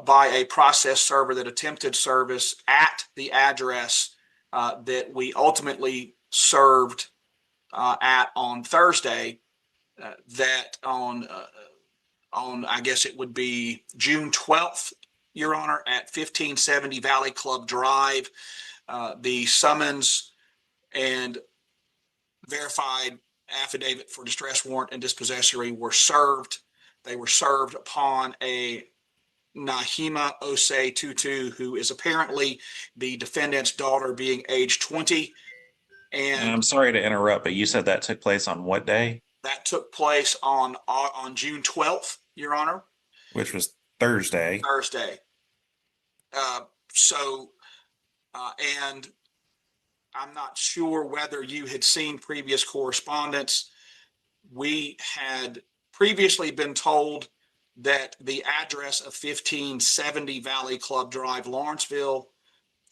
[SPEAKER 16] by a process server that attempted service at the address that we ultimately served at on Thursday, that on I guess it would be June 12th, Your Honor, at 1570 Valley Club Drive. The summons and verified affidavit for distress warrant and dispossessory were served. They were served upon a Nahima Osei Tutu, who is apparently the defendant's daughter, being age 20.
[SPEAKER 14] And I'm sorry to interrupt, but you said that took place on what day?
[SPEAKER 16] That took place on June 12th, Your Honor.
[SPEAKER 14] Which was Thursday.
[SPEAKER 16] Thursday. And I'm not sure whether you had seen previous correspondence. We had previously been told that the address of 1570 Valley Club Drive, Lawrenceville,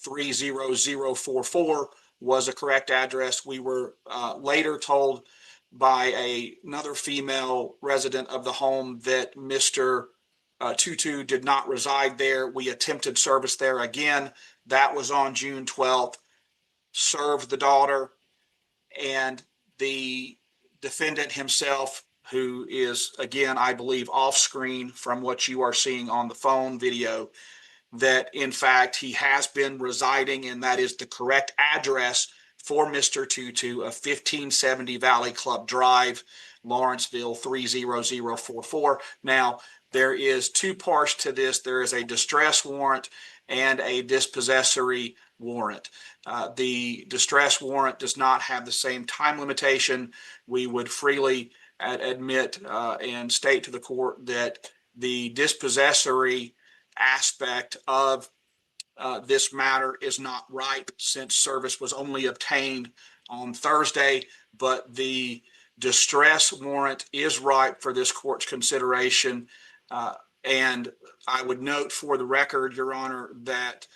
[SPEAKER 16] 30044 was a correct address. We were later told by another female resident of the home that Mr. Tutu did not reside there. We attempted service there again. That was on June 12th. Served the daughter, and the defendant himself, who is, again, I believe, off screen from what you are seeing on the phone video, that in fact he has been residing, and that is the correct address for Mr. Tutu of 1570 Valley Club Drive, Lawrenceville, 30044. Now, there is two parts to this. There is a distress warrant and a dispossessory warrant. The distress warrant does not have the same time limitation. We would freely admit and state to the court that the dispossessory aspect of this matter is not ripe, since service was only obtained on Thursday, but the distress warrant is ripe for this court's consideration. And I would note for the record, Your Honor, that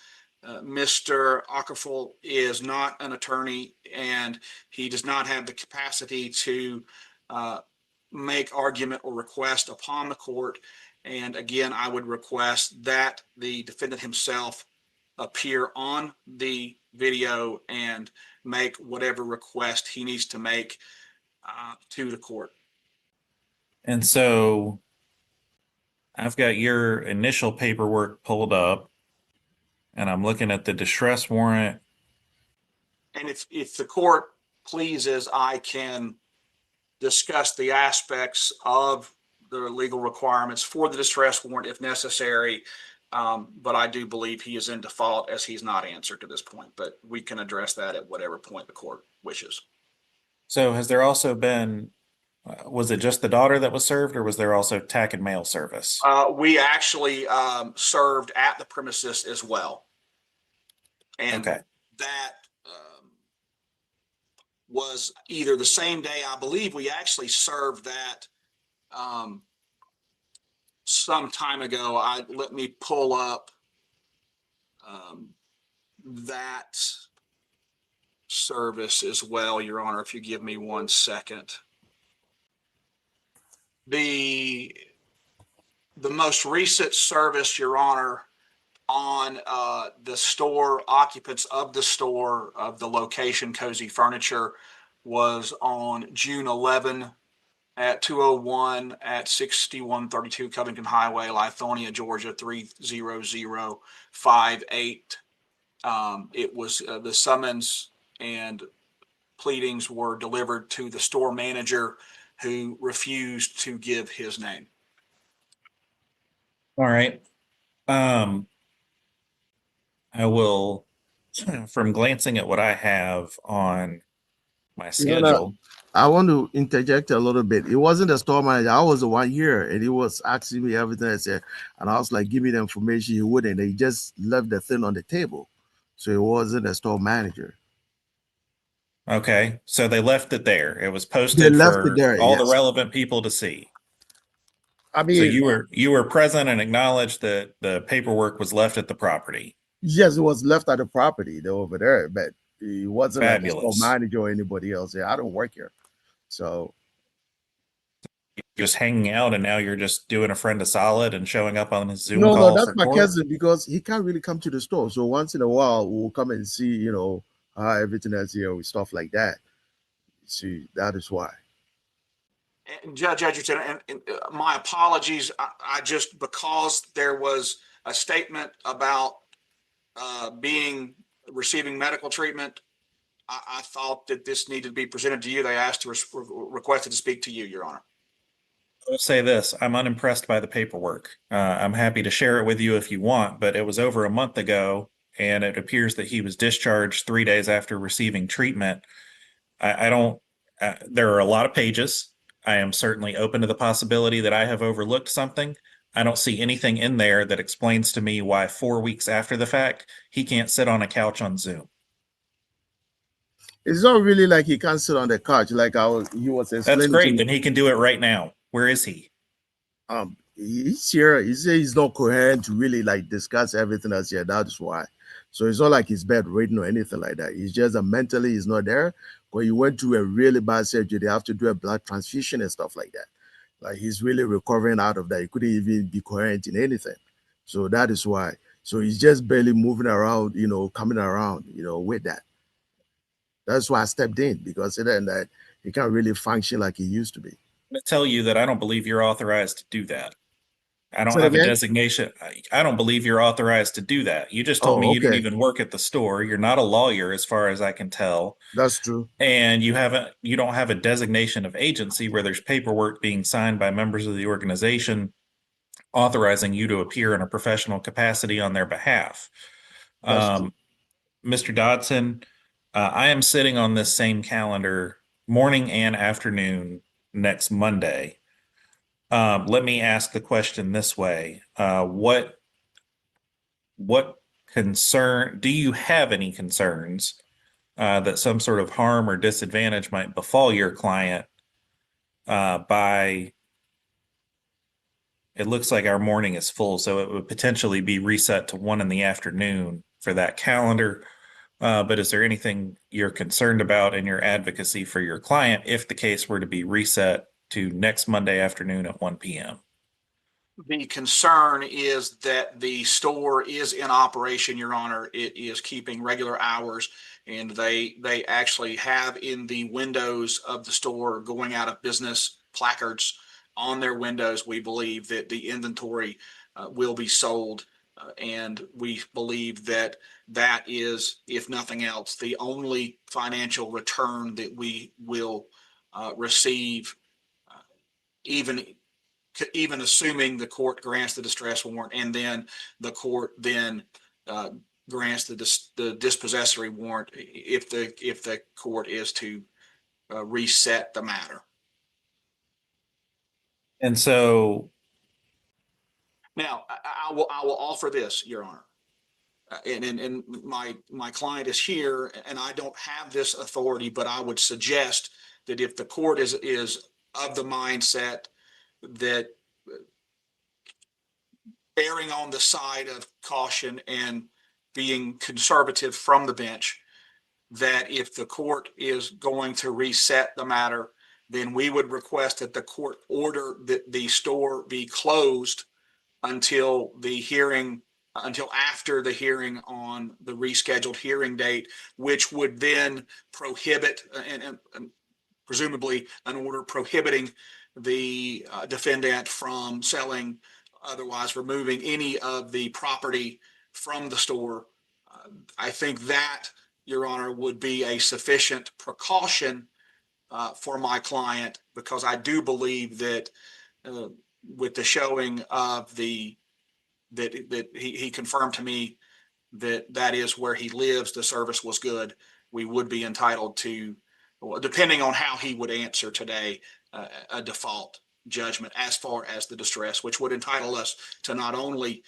[SPEAKER 16] Mr. Ockerful is not an attorney, and he does not have the capacity to make argument or request upon the court. And again, I would request that the defendant himself appear on the video and make whatever request he needs to make to the court.
[SPEAKER 14] And so I've got your initial paperwork pulled up, and I'm looking at the distress warrant.
[SPEAKER 16] And if the court pleases, I can discuss the aspects of the legal requirements for the distress warrant if necessary. But I do believe he is in default as he's not answered to this point, but we can address that at whatever point the court wishes.
[SPEAKER 14] So has there also been, was it just the daughter that was served, or was there also TAC and mail service?
[SPEAKER 16] We actually served at the premises as well. And
[SPEAKER 14] okay.
[SPEAKER 16] That was either the same day. I believe we actually served that some time ago. Let me pull up that service as well, Your Honor, if you give me 1 second. The most recent service, Your Honor, on the store occupants of the store of the location Cozy Furniture was on June 11 at 201 at 6132 Covington Highway, Lithonia, Georgia 30058. It was the summons and pleadings were delivered to the store manager, who refused to give his name.
[SPEAKER 14] All right. I will, from glancing at what I have on my schedule.
[SPEAKER 8] I want to interject a little bit. It wasn't the store manager. I was the one here, and he was asking me everything I said. And I was like, give me the information. He wouldn't. He just left the thing on the table. So it wasn't a store manager.
[SPEAKER 14] Okay. So they left it there. It was
[SPEAKER 8] They
[SPEAKER 14] posted
[SPEAKER 8] left
[SPEAKER 14] for
[SPEAKER 8] it there,
[SPEAKER 14] all the
[SPEAKER 8] yes.
[SPEAKER 14] relevant people to see.
[SPEAKER 8] I
[SPEAKER 14] So
[SPEAKER 8] mean,
[SPEAKER 14] you were present and acknowledged that the paperwork was left at the property.
[SPEAKER 8] yes, it was left at the property. They're over there, but he wasn't like a store
[SPEAKER 14] Fabulous.
[SPEAKER 8] manager or anybody else. Yeah, I don't work here. So
[SPEAKER 14] Just hanging out, and now you're just doing a friend a solid and showing up on his Zoom
[SPEAKER 8] no,
[SPEAKER 14] call
[SPEAKER 8] that's
[SPEAKER 14] for
[SPEAKER 8] my
[SPEAKER 14] court?
[SPEAKER 8] cousin, because he can't really come to the store. So once in a while, we'll come and see, you know, how everything is here with stuff like that. See, that is why.
[SPEAKER 16] And Judge Edgerton, and my apologies. I just, because there was a statement about receiving medical treatment, I thought that this needed to be presented to you. They requested to speak to you, Your Honor.
[SPEAKER 14] I'll say this, I'm unimpressed by the paperwork. I'm happy to share it with you if you want, but it was over a month ago, and it appears that he was discharged 3 days after receiving treatment. I don't, there are a lot of pages. I am certainly open to the possibility that I have overlooked something. I don't see anything in there that explains to me why 4 weeks after the fact, he can't sit on a couch on Zoom.
[SPEAKER 8] It's not really like he can't sit on the couch, like he was explaining.
[SPEAKER 14] That's great. Then he can do it right now. Where is he?
[SPEAKER 8] He's here. He says he's not coherent to really like discuss everything that's here. That's why. So it's not like he's bedridden or anything like that. It's just that mentally he's not there. When he went through a really bad surgery, they have to do a blood transfusion and stuff like that. Like, he's really recovering out of that. He couldn't even be coherent in anything. So that is why. So he's just barely moving around, you know, coming around, you know, with that. That's why I stepped in, because then that he can't really function like he used to be.
[SPEAKER 14] I'm going to tell you that I don't believe you're authorized to do that. I don't
[SPEAKER 8] Say
[SPEAKER 14] have a
[SPEAKER 8] again?
[SPEAKER 14] designation. I don't believe you're authorized to do that. You just told me you don't
[SPEAKER 8] okay.
[SPEAKER 14] even work at the store. You're not a lawyer, as far as I can tell.
[SPEAKER 8] That's true.
[SPEAKER 14] And you don't have a designation of agency where there's paperwork being signed by members of the organization authorizing you to appear in a professional capacity on their behalf. Mr. Dodson, I am sitting on this same calendar morning and afternoon next Monday. Let me ask the question this way. What concern, do you have any concerns that some sort of harm or disadvantage might befall your client by, it looks like our morning is full, so it would potentially be reset to 1 in the afternoon for that calendar. But is there anything you're concerned about in your advocacy for your client if the case were to be reset to next Monday afternoon at 1 p.m.?
[SPEAKER 16] The concern is that the store is in operation, Your Honor. It is keeping regular hours, and they actually have in the windows of the store going out of business placards on their windows. We believe that the inventory will be sold, and we believe that that is, if nothing else, the only financial return that we will receive, even assuming the court grants the distress warrant, and then the court then grants the dispossessory warrant if the court is to reset the matter.
[SPEAKER 14] And so
[SPEAKER 16] now I will offer this, Your Honor. And my client is here, and I don't have this authority, but I would suggest that if the court is of the mindset that erring on the side of caution and being conservative from the bench, that if the court is going to reset the matter, then we would request that the court order that the store be closed until after the hearing on the rescheduled hearing date, which would then prohibit and presumably an order prohibiting the defendant from selling, otherwise removing any of the property from the store. I think that, Your Honor, would be a sufficient precaution for my client, because I do believe that with the showing of that he confirmed to me that is where he lives, the service was good, we would be entitled to, well, depending on how he would answer today, a default judgment as far as the distress, which would entitle us to not only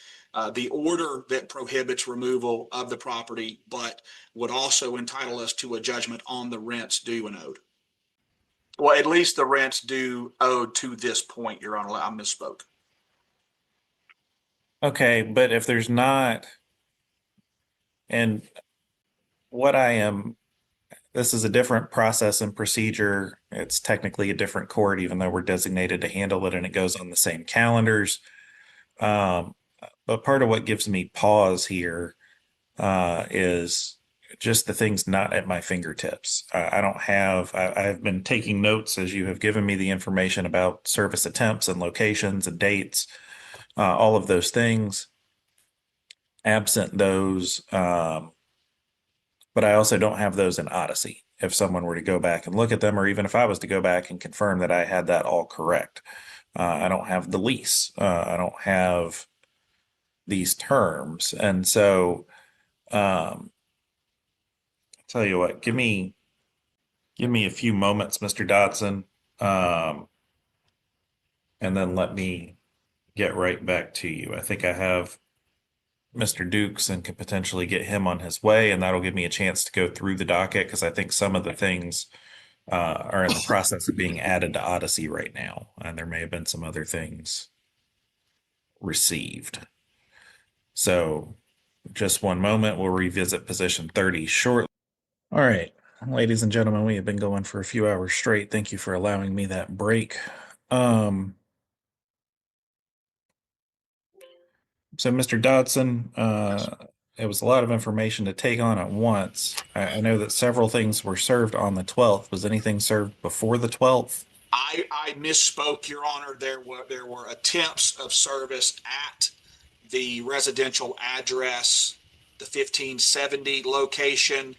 [SPEAKER 16] the order that prohibits removal of the property, but would also entitle us to a judgment on the rents due and owed. Well, at least the rents due owed to this point, Your Honor. I misspoke.
[SPEAKER 14] okay, but if there's not, and what this is a different process and procedure. It's technically a different court, even though we're designated to handle it and it goes on the same calendars. But part of what gives me pause here is just the things not at my fingertips. I've been taking notes as you have given me the information about service attempts and locations and dates, all of those things. Absent those, but I also don't have those in Odyssey. If someone were to go back and look at them, or even if I was to go back and confirm that I had that all correct, I don't have the lease. I don't have these terms. And so, tell you what, give me a few moments, Mr. Dodson, and then let me get right back to you. I think I have Mr. Dukes and could potentially get him on his way, and that'll give me a chance to go through the docket, because I think some of the things are in the process of being added to Odyssey right now, and there may have been some other things received. So just one moment, we'll revisit position 30 shortly. All right, ladies and gentlemen, we have been going for a few hours straight. Thank you for allowing me that break. So, Mr. Dodson, it was a lot of information to take on at once. I know that several things were served on the 12th. Was anything served before the 12th?
[SPEAKER 16] I misspoke, Your Honor. There were attempts of service at the residential address, the 1570 location.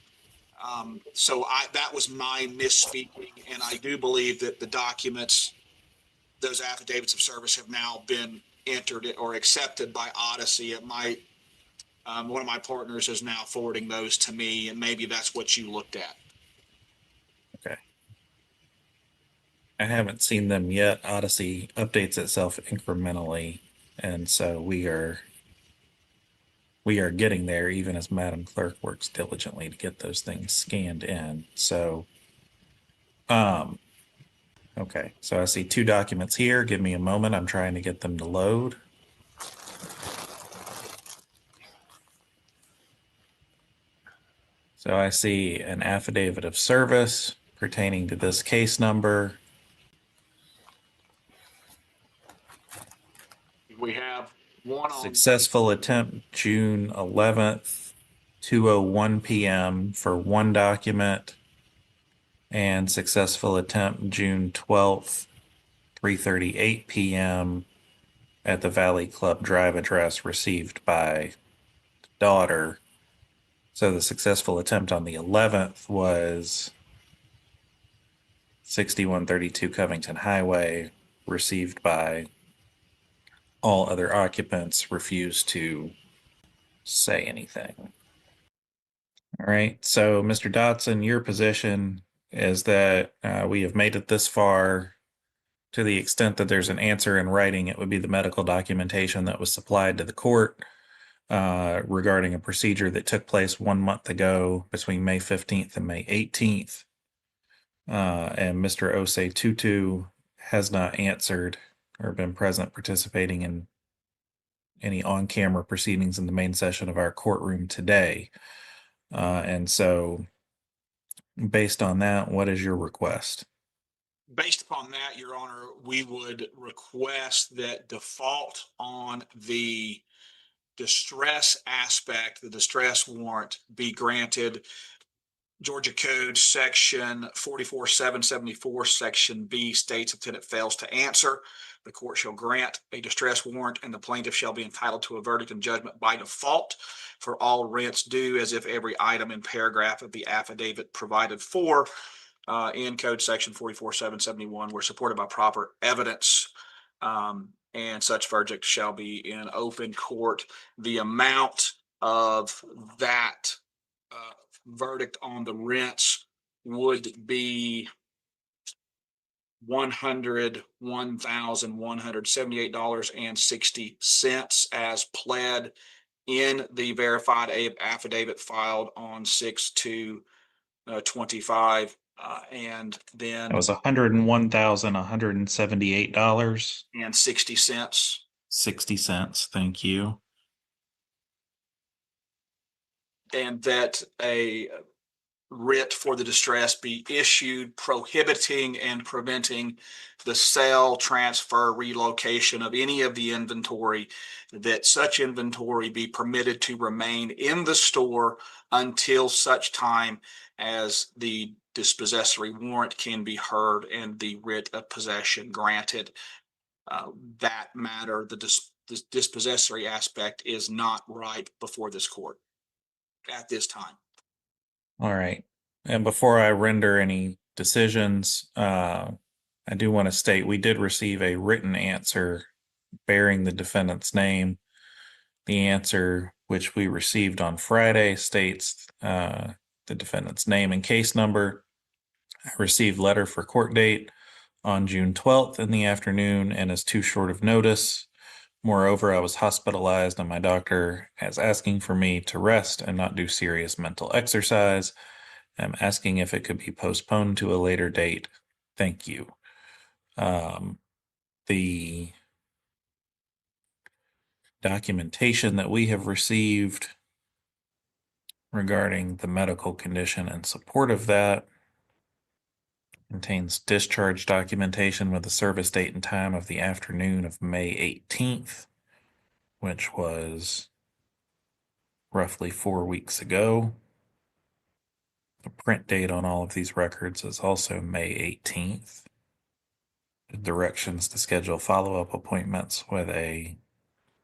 [SPEAKER 16] So that was my misspeaking, and I do believe that the documents, those affidavits of service, have now been entered or accepted by Odyssey. It might, one of my partners is now forwarding those to me, and maybe that's what you looked at.
[SPEAKER 14] Okay. I haven't seen them yet. Odyssey updates itself incrementally, and so we are getting there, even as Madam Clerk works diligently to get those things scanned in. So, okay, so I see 2 documents here. Give me a moment. I'm trying to get them to load. So I see an affidavit of service pertaining to this case number.
[SPEAKER 16] We have one on
[SPEAKER 14] Successful attempt June 11th, 2:01 p.m. for one document, and successful attempt June 12th, 3:38 p.m. at the Valley Club Drive address received by daughter. So the successful attempt on the 11th was 6132 Covington Highway, received by all other occupants, refused to say anything. All right, so Mr. Dotson, your position is that we have made it this far. To the extent that there's an answer in writing, it would be the medical documentation that was supplied to the court regarding a procedure that took place 1 month ago between May 15th and May 18th. And Mr. Osei Tutu has not answered or been present participating in any on-camera proceedings in the main session of our courtroom today. And so based on that, what is your request?
[SPEAKER 16] Based upon that, Your Honor, we would request that default on the distress aspect, the distress warrant, be granted. Georgia Code Section 44774, Section B states if the tenant fails to answer, the court shall grant a distress warrant and the plaintiff shall be entitled to a verdict and judgment by default for all rents due, as if every item in paragraph of the affidavit provided for in Code Section 44771 were supported by proper evidence. And such verdict shall be in open court. The amount of that verdict on the rents would be $101,178.60 as pled in the verified affidavit filed on 6/2/25. And then
[SPEAKER 14] That was
[SPEAKER 16] $101,178.60.
[SPEAKER 14] 60 cents. Thank you.
[SPEAKER 16] And that a writ for the distress be issued prohibiting and preventing the sale, transfer, relocation of any of the inventory, that such inventory be permitted to remain in the store until such time as the dispossessory warrant can be heard and the writ of possession granted. That matter, the dispossessory aspect, is not ripe before this court at this time.
[SPEAKER 14] All right. And before I render any decisions, I do want to state we did receive a written answer bearing the defendant's name. The answer, which we received on Friday, states the defendant's name and case number. I received letter for court date on June 12th in the afternoon and is too short of notice. Moreover, I was hospitalized and my doctor is asking for me to rest and not do serious mental exercise. I'm asking if it could be postponed to a later date. Thank you. The documentation that we have received regarding the medical condition in support of that contains discharge documentation with the service date and time of the afternoon of May 18th, which was roughly 4 weeks ago. The print date on all of these records is also May 18th. The directions to schedule follow-up appointments with a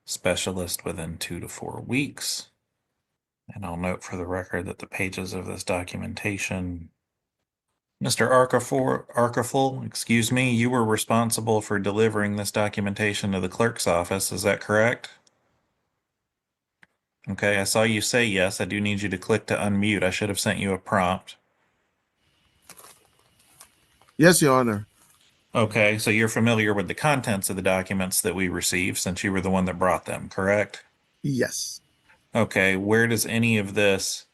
[SPEAKER 14] specialist within 2 to 4 weeks. And I'll note for the record that the pages of this documentation, Mr. Arkaful, excuse me, you were responsible for delivering this documentation to the clerk's office. Is that correct? Okay, I saw you say yes. I do need you to click to unmute. I should have sent you a prompt.
[SPEAKER 8] Yes, Your Honor.
[SPEAKER 14] Okay, so you're familiar with the contents of the documents that we received since you were the one that brought them, correct?
[SPEAKER 8] Yes.
[SPEAKER 14] Okay, where does any of this,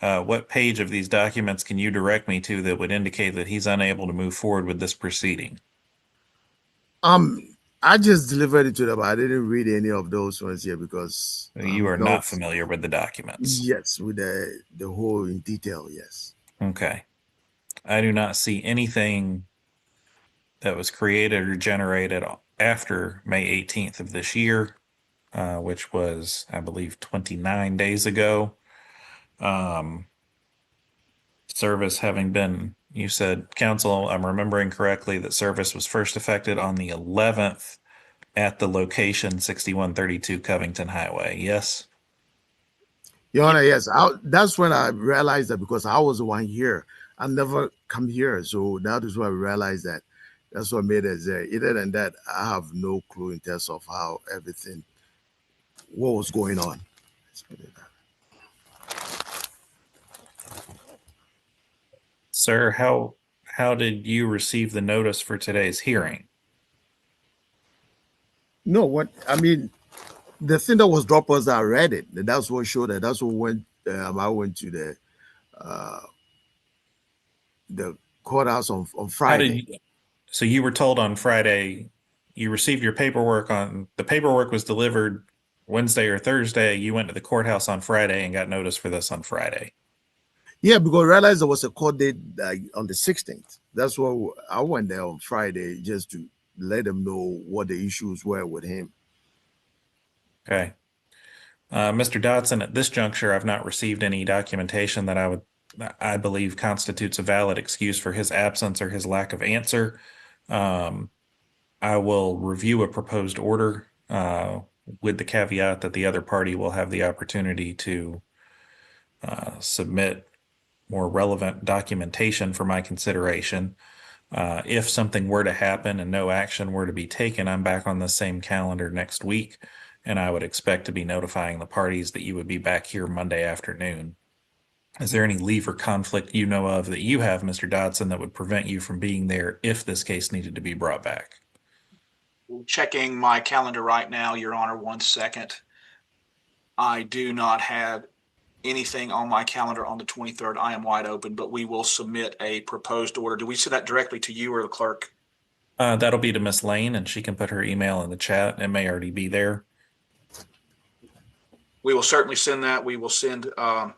[SPEAKER 14] what page of these documents can you direct me to that would indicate that he's unable to move forward with this proceeding?
[SPEAKER 8] I just delivered it to them. I didn't read any of those ones here because
[SPEAKER 14] You are not familiar with the documents.
[SPEAKER 8] Yes, with the whole in detail. Yes.
[SPEAKER 14] Okay. I do not see anything that was created or generated after May 18th of this year, which was, I believe, 29 days ago. Service having been, you said, council, I'm remembering correctly that service was first affected on the 11th at the location 6132 Covington Highway. Yes?
[SPEAKER 8] Your Honor, yes. That's when I realized that because I was the one here. I never come here. So that is when I realized that. That's what made it there. Other than that, I have no clue in terms of how everything, what was going on. Let's put it that.
[SPEAKER 14] Sir, how did you receive the notice for today's hearing?
[SPEAKER 8] No, what I mean, the thing that was dropped was that I read it. And that's what showed that. That's what went. I went to the courthouse on Friday.
[SPEAKER 14] So you were told on Friday, you received your paperwork the paperwork was delivered Wednesday or Thursday. You went to the courthouse on Friday and got notice for this on Friday.
[SPEAKER 8] Yeah, because I realized there was a court date on the 16th. That's why I went there on Friday just to let them know what the issues were with him.
[SPEAKER 14] Okay. Mr. Dodson, at this juncture, I've not received any documentation that I believe constitutes a valid excuse for his absence or his lack of answer. I will review a proposed order with the caveat that the other party will have the opportunity to submit more relevant documentation for my consideration. If something were to happen and no action were to be taken, I'm back on the same calendar next week, and I would expect to be notifying the parties that you would be back here Monday afternoon. Is there any leave or conflict you know of that you have, Mr. Dodson, that would prevent you from being there if this case needed to be brought back?
[SPEAKER 16] Checking my calendar right now, Your Honor, 1 second. I do not have anything on my calendar on the 23rd. I am wide open, but we will submit a proposed order. Do we send that directly to you or the clerk?
[SPEAKER 14] That'll be to Miss Lane, and she can put her email in the chat. It may already be there.
[SPEAKER 16] We will certainly send that. We will send a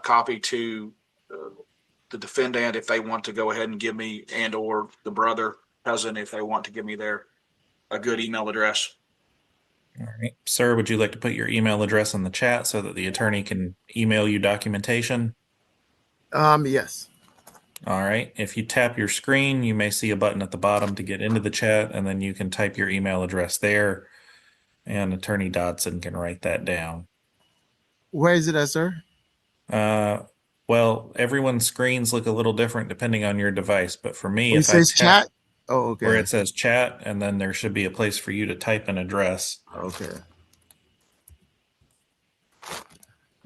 [SPEAKER 16] copy to the defendant if they want to go ahead and give me, and or the brother, cousin, if they want to give me a good email address.
[SPEAKER 14] All right. Sir, would you like to put your email address in the chat so that the attorney can email you documentation?
[SPEAKER 8] Yes.
[SPEAKER 14] All right. If you tap your screen, you may see a button at the bottom to get into the chat, and then you can type your email address there, and Attorney Dodson can write that down.
[SPEAKER 8] Where is it at, sir?
[SPEAKER 14] Well, everyone's screens look a little different depending on your device, but for me,
[SPEAKER 8] It says chat. Oh, okay.
[SPEAKER 14] Where it says chat, and then there should be a place for you to type an address.
[SPEAKER 8] Okay.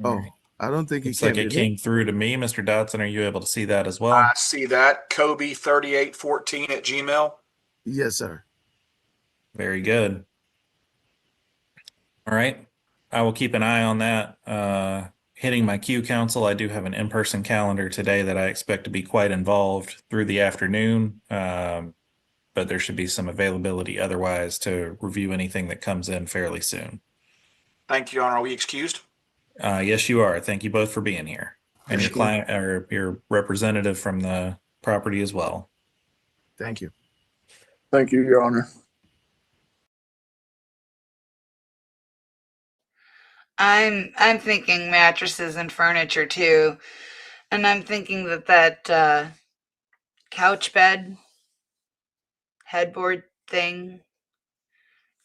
[SPEAKER 8] Oh, I don't think
[SPEAKER 14] Looks like it came through to me. Mr. Dodson, are you able to see that as well?
[SPEAKER 16] I see that. Kobe3814 at Gmail.
[SPEAKER 8] Yes, sir.
[SPEAKER 14] Very good. All right. I will keep an eye on that. Hitting my queue, council, I do have an in-person calendar today that I expect to be quite involved through the afternoon. But there should be some availability otherwise to review anything that comes in fairly soon.
[SPEAKER 16] Thank you, Your Honor. Are we excused?
[SPEAKER 14] Yes, you are. Thank you both for being here. And your client or your representative from the property as well.
[SPEAKER 8] Thank you.
[SPEAKER 17] Thank you, Your Honor.
[SPEAKER 1] I'm thinking mattresses and furniture too. And I'm thinking that couch bed headboard thing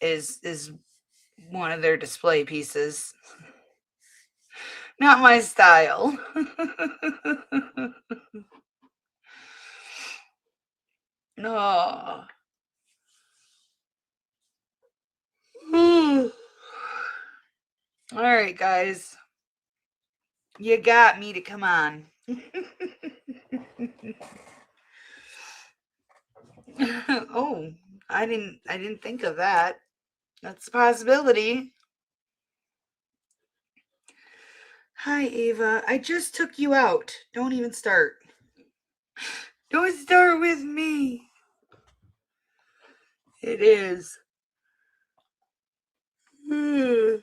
[SPEAKER 1] is one of their display pieces. Not my style. No. All right, guys. You got me to come on. Oh, I didn't think of that. That's a possibility. Hi, Ava. I just took you out. Don't even start. Don't start with me. It is. You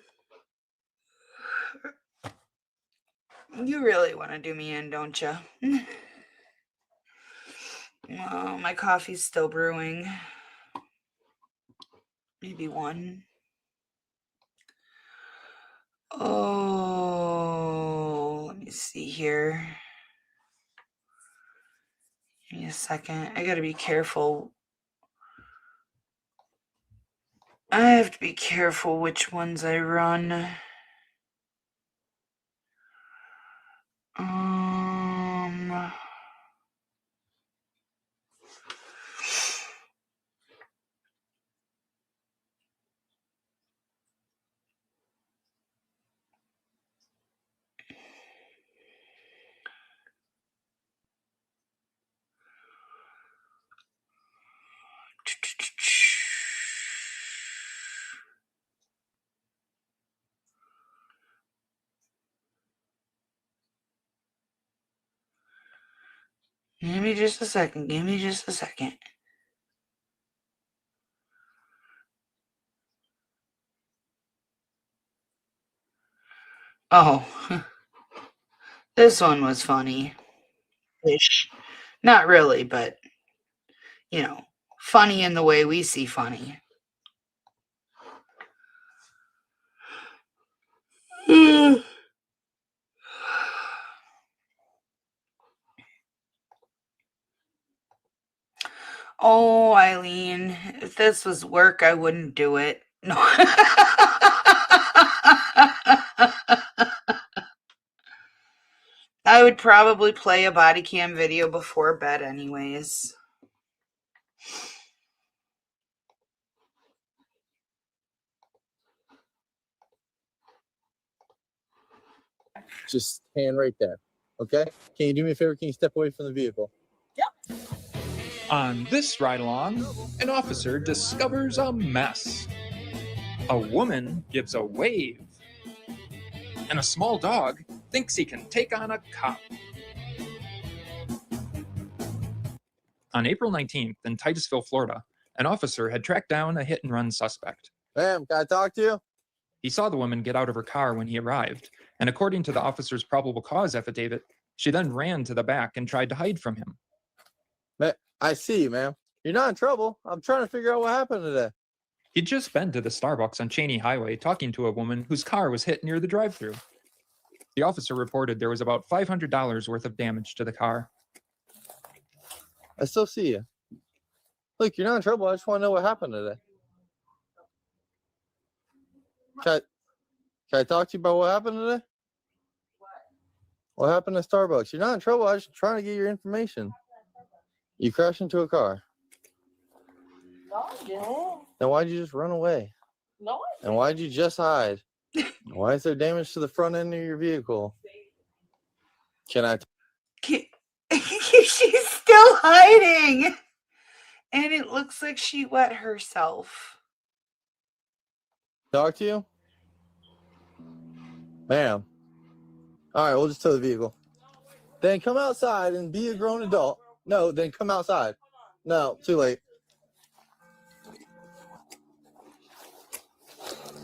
[SPEAKER 1] really want to do me in, don't you? Oh, my coffee's still brewing. Maybe one. Oh, let me see here. Give me a second. I gotta be careful. I have to be careful which ones I run. Give me just a second. Give me just a second. Oh, this one was funny. Ish. Not really, but, you know, funny in the way we see funny. Oh, Eileen, if this was work, I wouldn't do it. No. I would probably play a body cam video before bed anyways.
[SPEAKER 18] Just stand right there. Okay? Can you do me a favor? Can you step away from the vehicle?
[SPEAKER 19] Yep. On this ride along, an officer discovers a mess. A woman gives a wave. And a small dog thinks he can take on a cop. On April 19th in Titusville, Florida, an officer had tracked down a hit-and-run suspect.
[SPEAKER 18] Ma'am, can I talk to you?
[SPEAKER 19] He saw the woman get out of her car when he arrived, and according to the officer's probable cause affidavit, she then ran to the back and tried to hide from him.
[SPEAKER 18] I see you, ma'am. You're not in trouble. I'm trying to figure out what happened today.
[SPEAKER 19] He'd just been to the Starbucks on Cheney Highway talking to a woman whose car was hit near the drive-thru. The officer reported there was about $500 worth of damage to the car.
[SPEAKER 18] I still see you. Look, you're not in trouble. I just want to know what happened today. Can I talk to you about what happened today? What happened at Starbucks? You're not in trouble. I was just trying to get your information. You crashed into a car.
[SPEAKER 20] No, I didn't.
[SPEAKER 18] Then why'd you just run away?
[SPEAKER 20] No, I didn't.
[SPEAKER 18] And why'd you just hide? Why is there damage to the front end of your vehicle? Can I?
[SPEAKER 1] She's still hiding. And it looks like she wet herself.
[SPEAKER 18] Talk to you? Ma'am. All right, we'll just tow the vehicle. Then come outside and be a grown adult. No, then come outside. No, too late.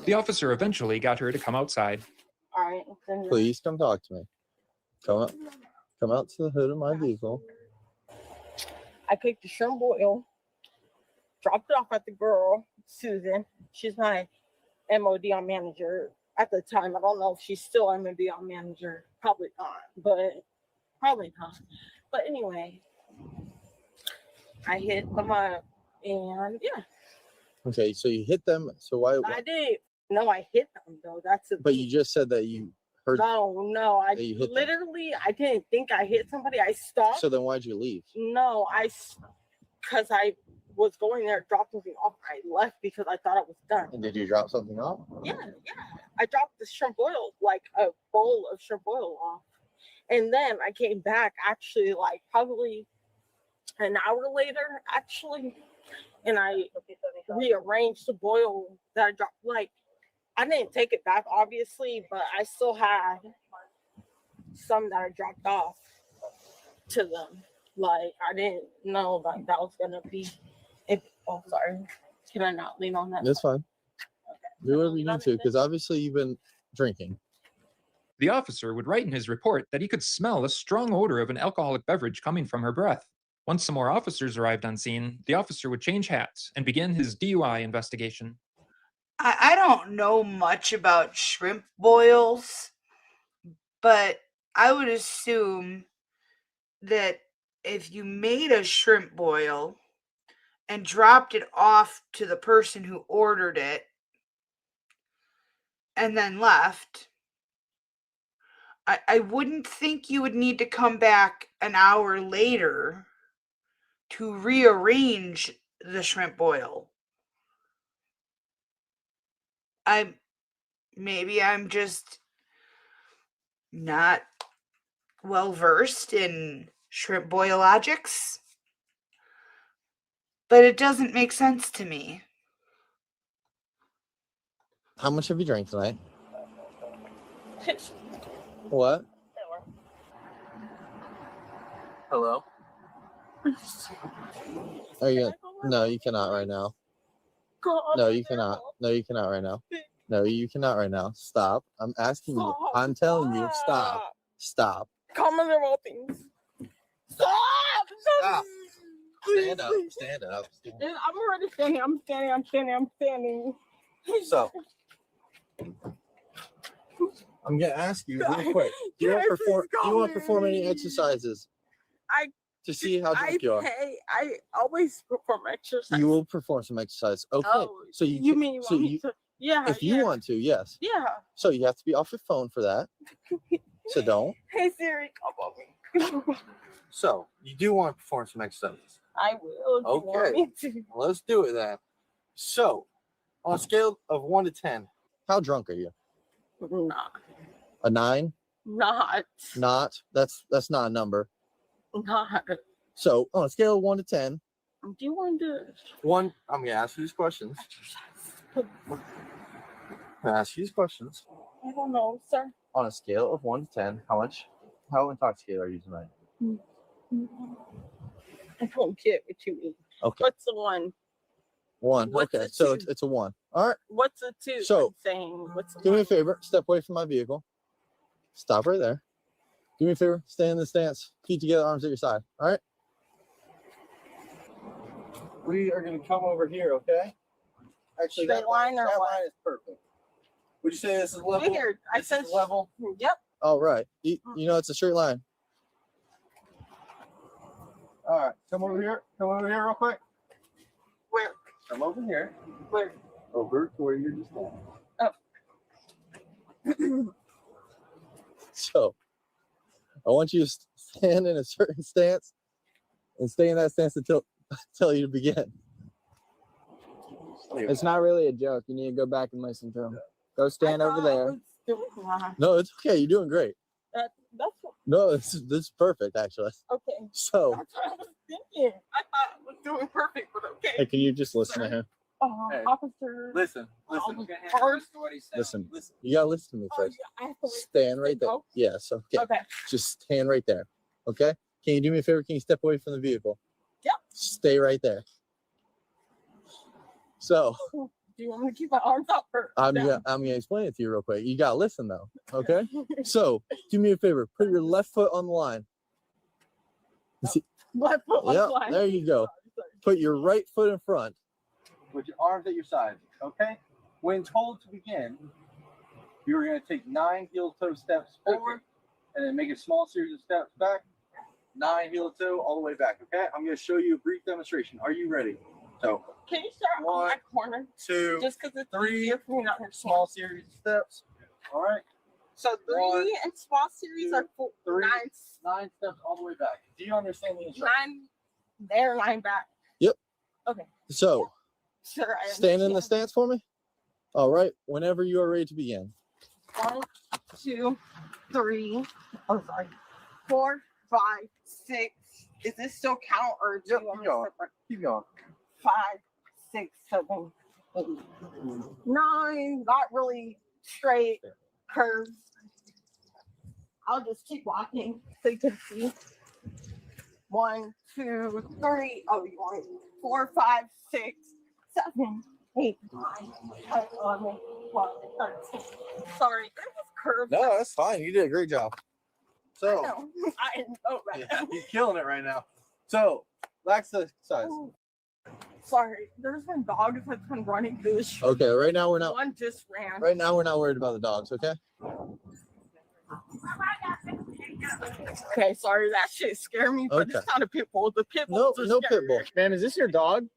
[SPEAKER 19] The officer eventually got her to come outside.
[SPEAKER 20] All right.
[SPEAKER 18] Please come talk to me. Come out to the hood of my vehicle.
[SPEAKER 20] I cooked the shrimp boil, dropped it off at the girl, Susan. She's my MODL manager at the time. I don't know if she's still MODL manager. Probably not, but probably not. But anyway, I hit them up and yeah.
[SPEAKER 18] Okay, so you hit them. So why?
[SPEAKER 20] I did. No, I hit them though. That's a.
[SPEAKER 18] But you just said that you heard.
[SPEAKER 20] No. I
[SPEAKER 18] hit
[SPEAKER 20] literally, I didn't think I hit somebody. I stopped.
[SPEAKER 18] So then why'd you leave?
[SPEAKER 20] No, because I was going there, dropped something off. I left because I thought it was done.
[SPEAKER 18] And did you drop something off?
[SPEAKER 20] Yeah. I dropped the shrimp oil, like a bowl of shrimp oil off. And then I came back actually like probably an hour later, actually. And I rearranged the boil that I dropped. Like, I didn't take it back, obviously, but I still had some that I dropped off to them. Like, I didn't know like that was gonna be. Oh, sorry. Can I not lean on that?
[SPEAKER 18] That's fine. Do whatever you need to, because obviously you've been drinking.
[SPEAKER 19] The officer would write in his report that he could smell a strong odor of an alcoholic beverage coming from her breath. Once some more officers arrived on scene, the officer would change hats and begin his DUI investigation.
[SPEAKER 1] I don't know much about shrimp boils, but I would assume that if you made a shrimp boil and dropped it off to the person who ordered it and then left, I wouldn't think you would need to come back an hour later to rearrange the shrimp boil. Maybe I'm just not well versed in shrimp boil logics, but it doesn't make sense to me.
[SPEAKER 18] How much have you drank tonight? What? Hello? Are you gonna... No, you cannot right now. No, you cannot. No, you cannot right now. No, you cannot right now. Stop. I'm asking you. I'm telling you. Stop. Stop.
[SPEAKER 20] Comment about things. Stop!
[SPEAKER 18] Stop. Stand up. Stand up.
[SPEAKER 20] I'm already standing. I'm standing.
[SPEAKER 18] So, I'm gonna ask you real quick. Do you want to perform any exercises? To see how drunk you are.
[SPEAKER 20] I always perform exercise.
[SPEAKER 18] You will perform some exercise. Okay.
[SPEAKER 20] Oh,
[SPEAKER 18] so
[SPEAKER 20] you mean you want me to? Yeah.
[SPEAKER 18] If you want to, yes.
[SPEAKER 20] Yeah.
[SPEAKER 18] So you have to be off your phone for that. So don't.
[SPEAKER 20] Hey Siri, come on me.
[SPEAKER 18] So you do want to perform some exercises.
[SPEAKER 20] I will. If you want me to.
[SPEAKER 18] Well, let's do it then. So, on a scale of 1 to 10, how drunk are you?
[SPEAKER 20] Not.
[SPEAKER 18] A 9?
[SPEAKER 20] Not.
[SPEAKER 18] Not. That's not a number.
[SPEAKER 20] Not.
[SPEAKER 18] So on a scale of 1 to 10.
[SPEAKER 20] Do you want to?
[SPEAKER 18] 1. I'm gonna ask you these questions. I'm gonna ask you these questions.
[SPEAKER 20] I don't know, sir.
[SPEAKER 18] On a scale of 1 to 10, how intoxicated are you tonight?
[SPEAKER 20] I don't get what you mean.
[SPEAKER 18] Okay.
[SPEAKER 20] What's the 1?
[SPEAKER 18] 1.
[SPEAKER 20] What's
[SPEAKER 18] okay,
[SPEAKER 20] a
[SPEAKER 18] so
[SPEAKER 20] 2?
[SPEAKER 18] it's a 1. All right.
[SPEAKER 20] What's a 2?
[SPEAKER 18] So
[SPEAKER 20] I'm saying what's
[SPEAKER 18] do me a favor. Step away from my vehicle. Stop right there. Do me a favor. Stay in the stance. Feet together, arms at your side. All right. We are going to come over here, okay? Actually,
[SPEAKER 20] straight line or
[SPEAKER 18] that
[SPEAKER 20] what?
[SPEAKER 18] line is perfect. Would you say this is level?
[SPEAKER 20] Weird. I said
[SPEAKER 18] level.
[SPEAKER 20] Yep.
[SPEAKER 18] All right. You know it's a straight line. All right. Come over here. Come over here real quick.
[SPEAKER 20] Where?
[SPEAKER 18] Come over here.
[SPEAKER 20] Where?
[SPEAKER 18] Over to where you're just standing.
[SPEAKER 20] Oh.
[SPEAKER 18] So, I want you to stand in a certain stance and stay in that stance until I tell you to begin.
[SPEAKER 21] It's not really a joke. You need to go back and listen to him. Go stand over there.
[SPEAKER 18] No, it's okay. You're doing great.
[SPEAKER 20] That's what,
[SPEAKER 18] No, this is perfect, actually.
[SPEAKER 20] okay.
[SPEAKER 18] So,
[SPEAKER 20] That's what I was thinking. I thought it was doing perfect, but okay.
[SPEAKER 18] hey, can you just listen to him?
[SPEAKER 20] Hey, officer.
[SPEAKER 18] Listen.
[SPEAKER 20] First.
[SPEAKER 18] Listen. You gotta listen to me first.
[SPEAKER 20] I have to wait.
[SPEAKER 18] Stand right there. Yes. Okay.
[SPEAKER 20] Okay.
[SPEAKER 18] Just stand right there. Okay. Can you do me a favor? Can you step away from the vehicle?
[SPEAKER 20] Yep.
[SPEAKER 18] Stay right there. So.
[SPEAKER 20] Do you want me to keep my arms up?
[SPEAKER 18] I'm gonna explain it to you real quick. You gotta listen though. Okay. So do me a favor. Put your left foot on the line.
[SPEAKER 20] Left foot on the line.
[SPEAKER 18] There you go. Put your right foot in front. With your arms at your side. Okay. When told to begin, you're gonna take 9 heel-toe steps forward, and then make a small series of steps back. 9 heel-toe all the way back. Okay. I'm gonna show you a brief demonstration. Are you ready? So.
[SPEAKER 20] Can you start on my corner?
[SPEAKER 18] 2,
[SPEAKER 20] just because it's
[SPEAKER 18] 3,
[SPEAKER 20] easier for me not to
[SPEAKER 18] small series of steps. All right.
[SPEAKER 20] So 3
[SPEAKER 18] 1,
[SPEAKER 20] and small series
[SPEAKER 18] 2,
[SPEAKER 20] are
[SPEAKER 18] 3,
[SPEAKER 20] 9
[SPEAKER 18] steps all the way back. Do you understand the instructions?
[SPEAKER 20] 9 there, 9 back.
[SPEAKER 18] Yep.
[SPEAKER 20] Okay.
[SPEAKER 18] So,
[SPEAKER 20] Sure. I
[SPEAKER 18] stand in the
[SPEAKER 20] understand.
[SPEAKER 18] stance for me. All right. Whenever you are ready to begin.
[SPEAKER 20] 1, 2, 3. Oh, sorry. 4, 5, 6. Is this still count or do you want me to separate?
[SPEAKER 18] Keep going.
[SPEAKER 20] 5, 6, 7, 8, 9. Not really straight curves. I'll just keep walking so you can see. 1, 2, 3. Oh, you want 4, 5, 6, 7, 8, 9, 10, 11, 12, 13. Sorry, there was curves.
[SPEAKER 18] No, that's fine. You did a great job. So
[SPEAKER 20] No, I know right now.
[SPEAKER 18] you're killing it right now. So lax the size.
[SPEAKER 20] Sorry, there's been dogs that's been running through the street.
[SPEAKER 18] Okay, right now we're not.
[SPEAKER 20] One just ran.
[SPEAKER 18] Right now we're not worried about the dogs. Okay.
[SPEAKER 20] Okay, sorry, that shit scared me, but
[SPEAKER 18] Okay.
[SPEAKER 20] it's not a pit bull. The pit bull.
[SPEAKER 18] No pit bull. Man, is this your dog?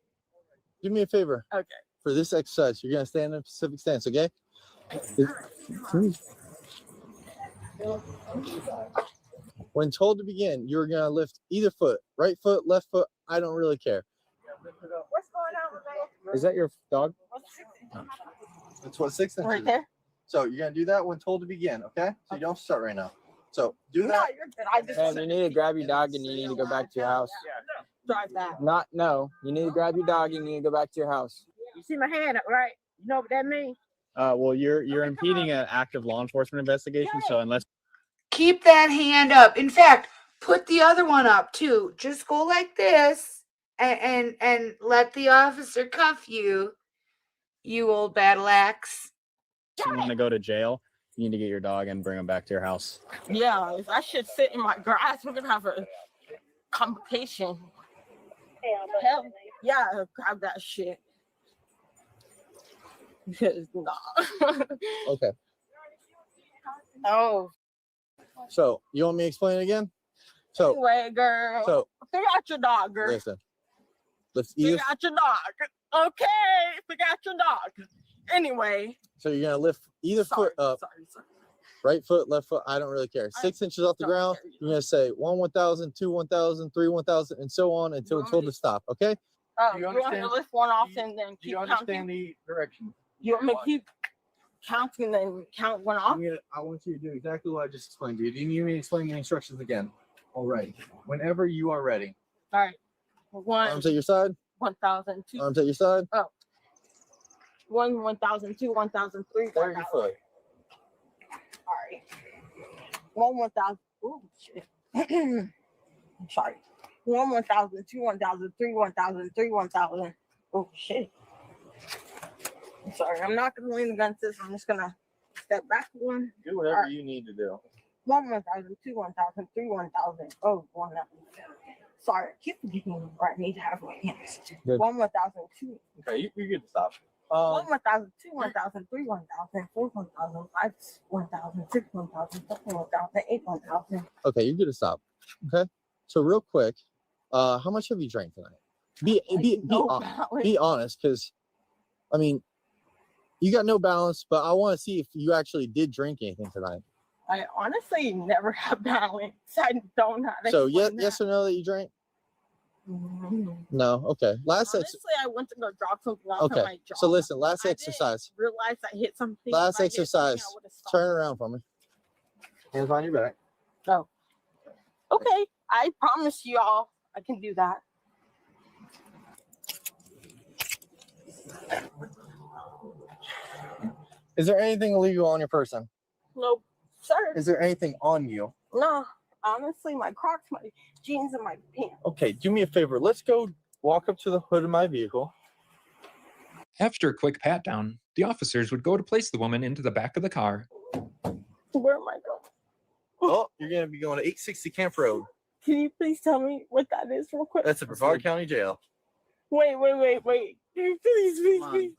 [SPEAKER 18] Do me a favor.
[SPEAKER 20] Okay.
[SPEAKER 18] For this exercise, you're gonna stand in a specific stance. Okay. When told to begin, you're gonna lift either foot, right foot, left foot. I don't really care.
[SPEAKER 20] What's going on with that?
[SPEAKER 18] Is that your dog? That's what 6 inches.
[SPEAKER 20] Right there.
[SPEAKER 18] So you're gonna do that when told to begin, okay? So you don't start right now. So do that.
[SPEAKER 20] No, you're good. I just
[SPEAKER 21] And you need to grab your dog and you need to go back to your house.
[SPEAKER 20] drive that.
[SPEAKER 21] No. You need to grab your dog and you need to go back to your house.
[SPEAKER 20] You see my hand up, right? You know what that means?
[SPEAKER 6] Well, you're impeding an active law enforcement investigation. So unless
[SPEAKER 1] Keep that hand up. In fact, put the other one up too. Just go like this and let the officer cuff you, you old battle axe.
[SPEAKER 21] you want to go to jail, you need to get your dog and bring him back to your house.
[SPEAKER 20] Yeah, if I should sit in my grass, we're gonna have a complication. Hell, yeah, grab that shit. Because nah.
[SPEAKER 18] Okay.
[SPEAKER 20] Oh.
[SPEAKER 18] So you want me to explain it again? So
[SPEAKER 20] Anyway, girl.
[SPEAKER 18] so-
[SPEAKER 20] figure out your dog, girl.
[SPEAKER 18] listen. Let's either.
[SPEAKER 20] Figure out your dog. Okay, figure out your dog. Anyway.
[SPEAKER 18] So you're gonna lift either foot up.
[SPEAKER 20] Sorry.
[SPEAKER 18] Right foot, left foot. I don't really care. 6 inches off the ground. You're gonna say 1, 1,000, 2, 1,000, 3, 1,000, and so on until told to stop. Okay.
[SPEAKER 20] You want me to lift one off and then keep counting?
[SPEAKER 18] the direction?
[SPEAKER 20] You want me to keep counting and then count one off?
[SPEAKER 18] I want you to do exactly what I just explained to you. Do you need me to explain the instructions again? All right. Whenever you are ready.
[SPEAKER 20] All right. 1,
[SPEAKER 18] Arms at your side.
[SPEAKER 20] 1,000, 2.
[SPEAKER 18] Arms at your side.
[SPEAKER 20] 1, 1,000, 2, 1,000, 3,
[SPEAKER 18] There your foot.
[SPEAKER 20] All right. 1, 1,000. Oh shit. I'm sorry. 1, 1,000, 2, 1,000, 3, 1,000, 3, 1,000. Oh shit. I'm sorry. I'm not gonna lean against this. I'm just gonna step back one.
[SPEAKER 18] Do whatever you need to do.
[SPEAKER 20] 1, 1,000, 2, 1,000, 3, 1,000. Oh, 1,000. Sorry, I keep forgetting where I need to have my hands.
[SPEAKER 18] Good.
[SPEAKER 20] 1, 1,000, 2.
[SPEAKER 18] Okay, you're good to stop.
[SPEAKER 20] 1, 1,000, 2, 1,000, 3, 1,000, 4, 1,000, 5, 1,000, 6, 1,000, 7, 1,000, 8, 1,000.
[SPEAKER 18] Okay, you're good to stop. Okay. So real quick, how much have you drank tonight? Be honest, because I mean, you got no balance, but I want to see if you actually did drink anything tonight.
[SPEAKER 20] I honestly never have balance. I don't have.
[SPEAKER 18] So yes or no that you drank? No. Okay.
[SPEAKER 20] Honestly, I went to go drop something off
[SPEAKER 18] Okay.
[SPEAKER 20] at my job.
[SPEAKER 18] So listen, last exercise.
[SPEAKER 20] Realized I hit something.
[SPEAKER 18] Last
[SPEAKER 20] If I hit something,
[SPEAKER 18] exercise.
[SPEAKER 20] I would've stopped.
[SPEAKER 18] Turn around for me. Hands on your back.
[SPEAKER 20] Oh. Okay. I promise you all I can do that.
[SPEAKER 18] Is there anything illegal on your person?
[SPEAKER 20] Nope. Sir.
[SPEAKER 18] Is there anything on you?
[SPEAKER 20] No. Honestly, my Crocs, my jeans, and my pants.
[SPEAKER 18] Okay, do me a favor. Let's go walk up to the hood of my vehicle.
[SPEAKER 19] After a quick pat down, the officers would go to place the woman into the back of the car.
[SPEAKER 20] Where am I going?
[SPEAKER 18] Oh, you're going to be going to 860 Camp Road.
[SPEAKER 20] Can you please tell me what that is real quick?
[SPEAKER 18] That's the Brevard County Jail.
[SPEAKER 20] Wait. Can you please. Wait.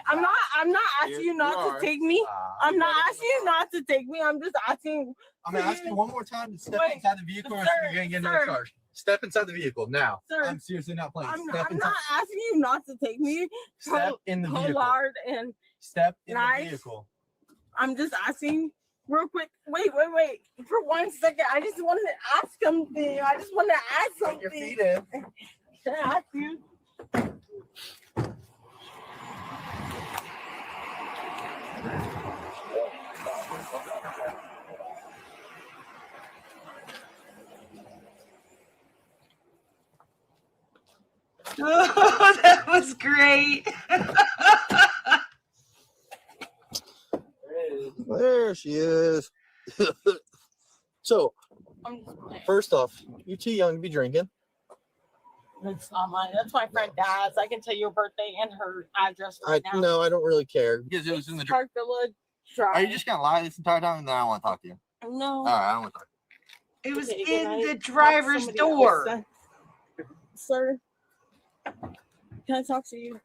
[SPEAKER 20] I'm not asking you not to take me. I'm not asking you not to take me. I'm just asking.
[SPEAKER 18] I'm going to ask you one more time to step inside the vehicle or you're going to get another charge. Step inside the vehicle now.
[SPEAKER 20] Sir,
[SPEAKER 18] I'm seriously not playing.
[SPEAKER 20] I'm not asking you not to take me.
[SPEAKER 18] Step in the vehicle.
[SPEAKER 20] Hard and
[SPEAKER 18] step in
[SPEAKER 20] nice.
[SPEAKER 18] the vehicle.
[SPEAKER 20] I'm just asking real quick. Wait. For 1 second, I just wanted to ask something.
[SPEAKER 18] Put your feet in.
[SPEAKER 20] Can I ask you?
[SPEAKER 1] Oh, that was great.
[SPEAKER 18] There she is. So, first off, you're too young to be drinking.
[SPEAKER 20] It's not mine. That's my friend Dad's. I can tell you her birthday and her address right now.
[SPEAKER 18] No, I don't really care because it was in the
[SPEAKER 20] Park Villa Drive.
[SPEAKER 18] Are you just gonna lie this entire time? And then I want to talk to you.
[SPEAKER 20] No.
[SPEAKER 18] All right, I don't want to talk to
[SPEAKER 1] It was
[SPEAKER 20] Okay, good
[SPEAKER 1] in
[SPEAKER 20] night.
[SPEAKER 1] the
[SPEAKER 20] Talk to
[SPEAKER 1] driver's
[SPEAKER 20] somebody
[SPEAKER 1] door.
[SPEAKER 20] else, sir, can I talk to you?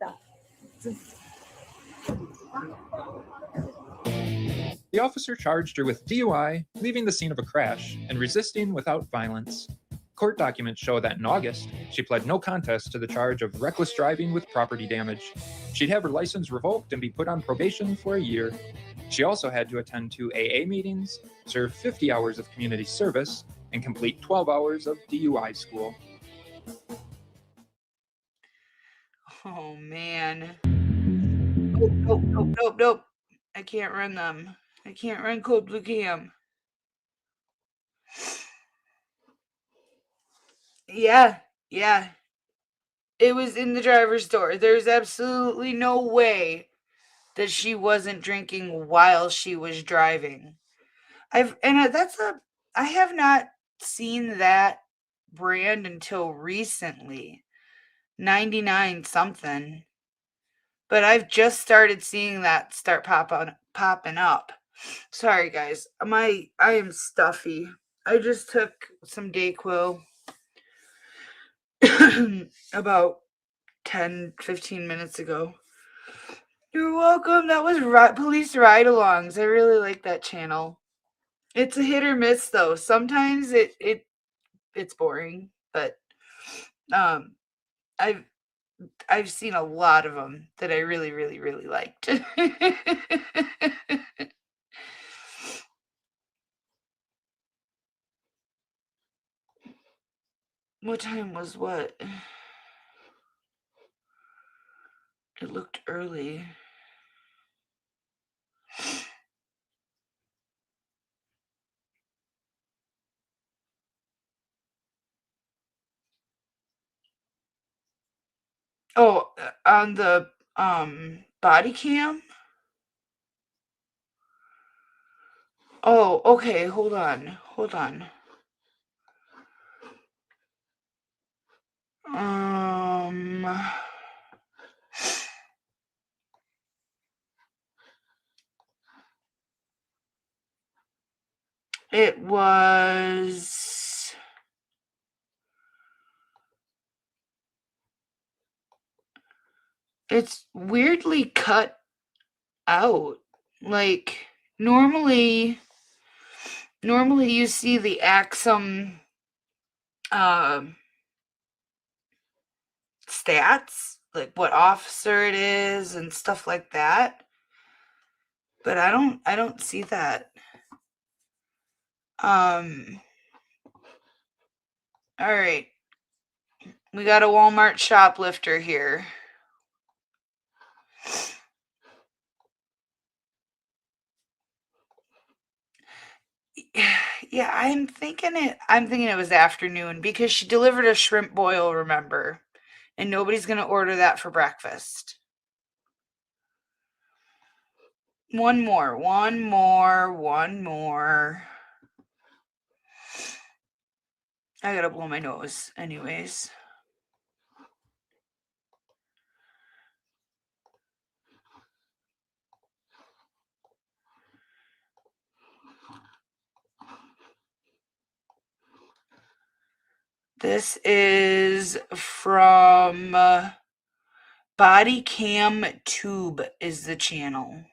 [SPEAKER 19] The officer charged her with DUI, leaving the scene of a crash, and resisting without violence. Court documents show that in August, she pled no contest to the charge of reckless driving with property damage. She'd have her license revoked and be put on probation for a year. She also had to attend 2 AA meetings, serve 50 hours of community service, and complete 12 hours of DUI school.
[SPEAKER 1] Oh, man. Nope. I can't run them. I can't run Cold Blue Cam. Yeah. It was in the driver's door. There's absolutely no way that she wasn't drinking while she was driving. I have not seen that brand until recently. 99 something. But I've just started seeing that start popping up. Sorry guys. I am stuffy. I just took some Dayquil about 10-15 minutes ago. You're welcome. That was police ride-alongs. I really like that channel. It's a hit or miss though. Sometimes it's boring, but I've seen a lot of them that I really liked. What time was what? It looked early. Oh, on the body cam? Oh, okay, hold on. It was it's weirdly cut out. Like normally you see the Axum stats, like what officer it is and stuff like that. But I don't see that. All right. We got a Walmart shoplifter here. Yeah, I'm thinking it was afternoon because she delivered a shrimp boil, remember? And nobody's going to order that for breakfast. One more. I got to blow my nose anyways. This is from Body Cam Tube is the channel.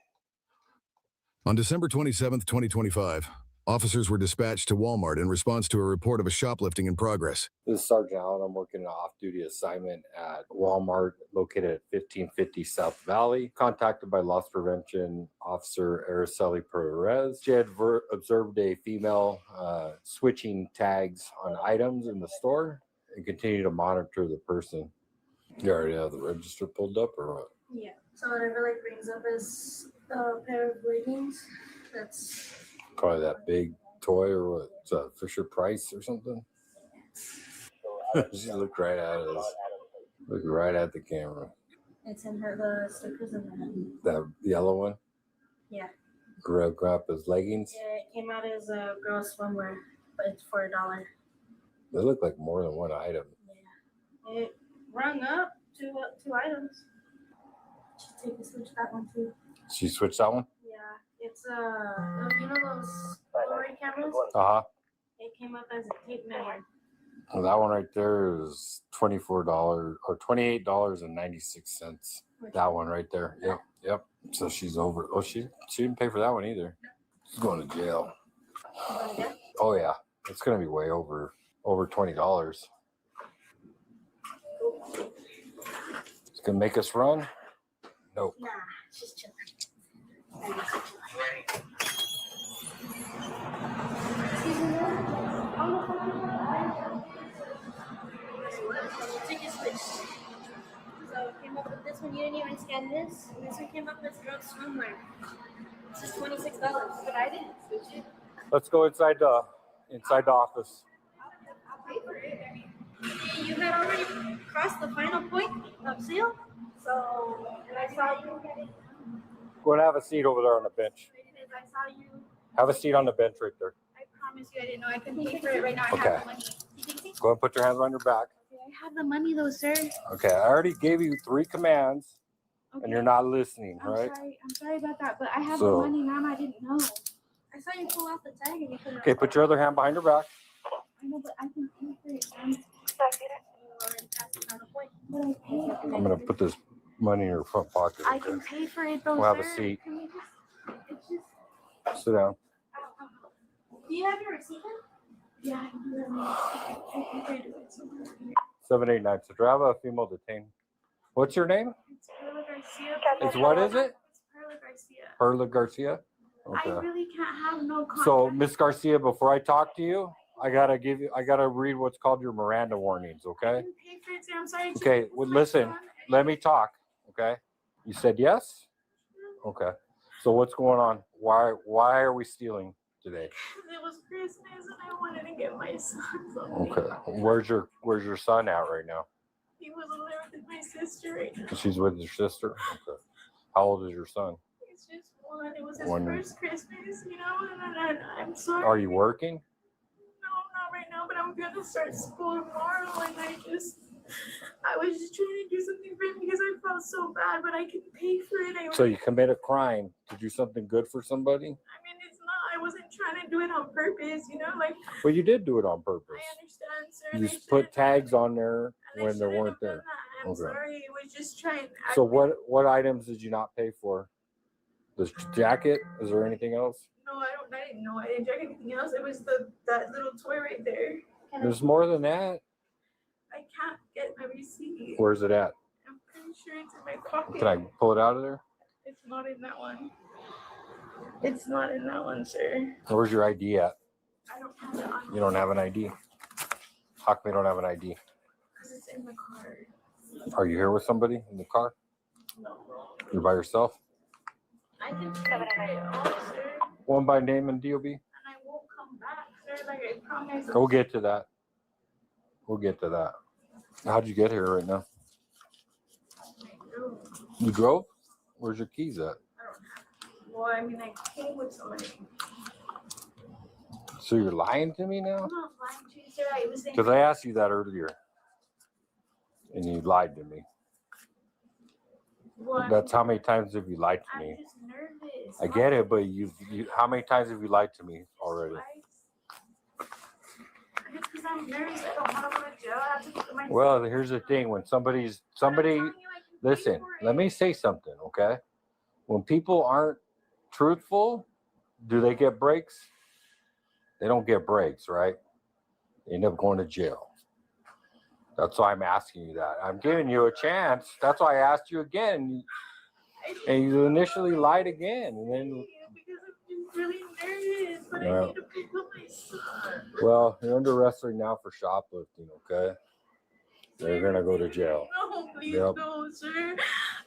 [SPEAKER 2] On December 27th, 2025, officers were dispatched to Walmart in response to a report of a shoplifting in progress.
[SPEAKER 22] This is Sergeant Allen. I'm working an off-duty assignment at Walmart located at 1550 South Valley. Contacted by Loss Prevention Officer Araceli Perez. She had observed a female switching tags on items in the store and continued to monitor the person. You already have the register pulled up or what?
[SPEAKER 23] Yeah. So whatever like brings up is a pair of leggings. That's
[SPEAKER 22] Probably that big toy or what? Is that Fisher Price or something? She looked right at us. Looked right at the camera.
[SPEAKER 23] it's in her the stickers in her hand.
[SPEAKER 22] That yellow one?
[SPEAKER 23] Yeah.
[SPEAKER 22] Grab his leggings?
[SPEAKER 23] Yeah, it came out as a girl's swimwear, but it's for $1.
[SPEAKER 22] They look like more than one item.
[SPEAKER 23] It rung up two items. Take the switch that one too.
[SPEAKER 22] She switched that one?
[SPEAKER 23] Yeah, it's you know those Polaroid cameras?
[SPEAKER 22] Uh-huh.
[SPEAKER 23] It came up as a tape measure.
[SPEAKER 22] Well, that one right there is $24 or $28.96. That one right there. Yep, yep. So she's over. Oh, she didn't pay for that one either. She's going to jail. Oh yeah, it's gonna be way over $20. It's gonna make us run. Nope.
[SPEAKER 23] Nah, it's just chilling. Ticket switch. So it came up with this one. You didn't even scan this. And this one came up as drug swimwear. This is $26, but I didn't switch it.
[SPEAKER 22] Let's go inside the office.
[SPEAKER 23] I'll pay for it. I mean, you had already crossed the final point of sale. So, and I saw you.
[SPEAKER 22] Go and have a seat over there on the bench.
[SPEAKER 23] I saw you.
[SPEAKER 22] Have a seat on the bench right there.
[SPEAKER 23] I promise you, I didn't know I couldn't pay for it right now. I
[SPEAKER 22] Okay.
[SPEAKER 23] have the money.
[SPEAKER 22] Go and put your hands on your back.
[SPEAKER 23] Okay, I have the money though, sir.
[SPEAKER 22] Okay, I already gave you 3 commands,
[SPEAKER 23] Okay.
[SPEAKER 22] and you're not listening,
[SPEAKER 23] I'm
[SPEAKER 22] right?
[SPEAKER 23] sorry. I'm sorry about that, but I have
[SPEAKER 22] So-
[SPEAKER 23] the money now and I didn't know. I saw you pull out the tag and you put it
[SPEAKER 22] Okay, put your other hand behind your back.
[SPEAKER 23] I know, but I can pay for it.
[SPEAKER 22] I'm gonna put this money in your front pocket.
[SPEAKER 23] I can pay for it though,
[SPEAKER 22] We'll have a
[SPEAKER 23] sir.
[SPEAKER 22] seat.
[SPEAKER 23] Can we it's just...
[SPEAKER 22] Sit down.
[SPEAKER 23] Do you have your receipt? Yeah, I do have my receipt.
[SPEAKER 22] 789. So do I have a female detained? What's your name?
[SPEAKER 23] It's Perla Garcia.
[SPEAKER 22] It's what is it?
[SPEAKER 23] It's Perla Garcia.
[SPEAKER 22] Perla Garcia.
[SPEAKER 23] I
[SPEAKER 22] Okay.
[SPEAKER 23] really can't have no contact.
[SPEAKER 22] So Miss Garcia, before I talk to you, I gotta read what's called your Miranda warnings. Okay.
[SPEAKER 23] I can pay for it, sir. I'm sorry.
[SPEAKER 22] Okay. Well, listen. Let me talk. Okay. You said yes. Okay. So what's going on? Why are we stealing today?
[SPEAKER 23] It was Christmas and I wanted to get my son something.
[SPEAKER 22] Okay. Where's your son at right now?
[SPEAKER 23] He was over there with my sister right now.
[SPEAKER 22] She's with your sister. Okay. How old is your son?
[SPEAKER 23] It's just one. It was his
[SPEAKER 22] One.
[SPEAKER 23] first Christmas, you know, and I'm sorry.
[SPEAKER 22] Are you working?
[SPEAKER 23] No, not right now, but I'm gonna start school tomorrow, and I was just trying to do something for him because I felt so bad, but I can pay for it.
[SPEAKER 22] So you commit a crime to do something good for somebody?
[SPEAKER 23] I mean, it's not. I wasn't trying to do it on purpose, you know, like.
[SPEAKER 22] Well, you did do it on purpose.
[SPEAKER 23] I understand, sir.
[SPEAKER 22] You just put tags on there when there weren't there.
[SPEAKER 23] I'm
[SPEAKER 22] Okay.
[SPEAKER 23] sorry. It was just trying.
[SPEAKER 22] So what items did you not pay for? The jacket? Is there anything else?
[SPEAKER 23] No, I didn't know. I didn't check anything else. It was that little toy right there.
[SPEAKER 22] There's more than that.
[SPEAKER 23] I can't get my receipt.
[SPEAKER 22] Where's it at?
[SPEAKER 23] I'm pretty sure it's in my pocket.
[SPEAKER 22] Can I pull it out of there?
[SPEAKER 23] It's not in that one. It's not in that one, sir.
[SPEAKER 22] Where's your ID at?
[SPEAKER 23] I don't have it on.
[SPEAKER 22] You don't have an ID. How come you don't have an ID?
[SPEAKER 23] Because it's in the car.
[SPEAKER 22] Are you here with somebody in the car?
[SPEAKER 23] No.
[SPEAKER 22] You're by yourself?
[SPEAKER 23] I can pay it all, sir.
[SPEAKER 22] One by name and DOB?
[SPEAKER 23] And I won't come back, sir. Like I promise.
[SPEAKER 22] We'll get to that. We'll get to that. How'd you get here right now? You drove? Where's your keys at?
[SPEAKER 23] Well, I mean, I came with somebody.
[SPEAKER 22] So you're lying to me now?
[SPEAKER 23] I'm not lying to you, sir. I was saying.
[SPEAKER 22] Because I asked you that earlier. And you lied to me.
[SPEAKER 23] Well,
[SPEAKER 22] That's how many times have you lied to me?
[SPEAKER 23] I'm just nervous.
[SPEAKER 22] I get it, but how many times have you lied to me already?
[SPEAKER 23] It's because I'm nervous. I don't want to go to jail. I have to put my.
[SPEAKER 22] Well, here's the thing. When somebody, listen, let me say something, okay? When people aren't truthful, do they get breaks? They don't get breaks, right? They end up going to jail. That's why I'm asking you that. I'm giving you a chance. That's why I asked you again. And you initially lied again. And then,
[SPEAKER 23] Because I'm just really nervous, but I
[SPEAKER 22] Yeah.
[SPEAKER 23] need to pick up my son.
[SPEAKER 22] well, you're under arrest right now for shoplifting, okay? You're going to go to jail.
[SPEAKER 23] No, please
[SPEAKER 22] Yep.
[SPEAKER 23] no, sir.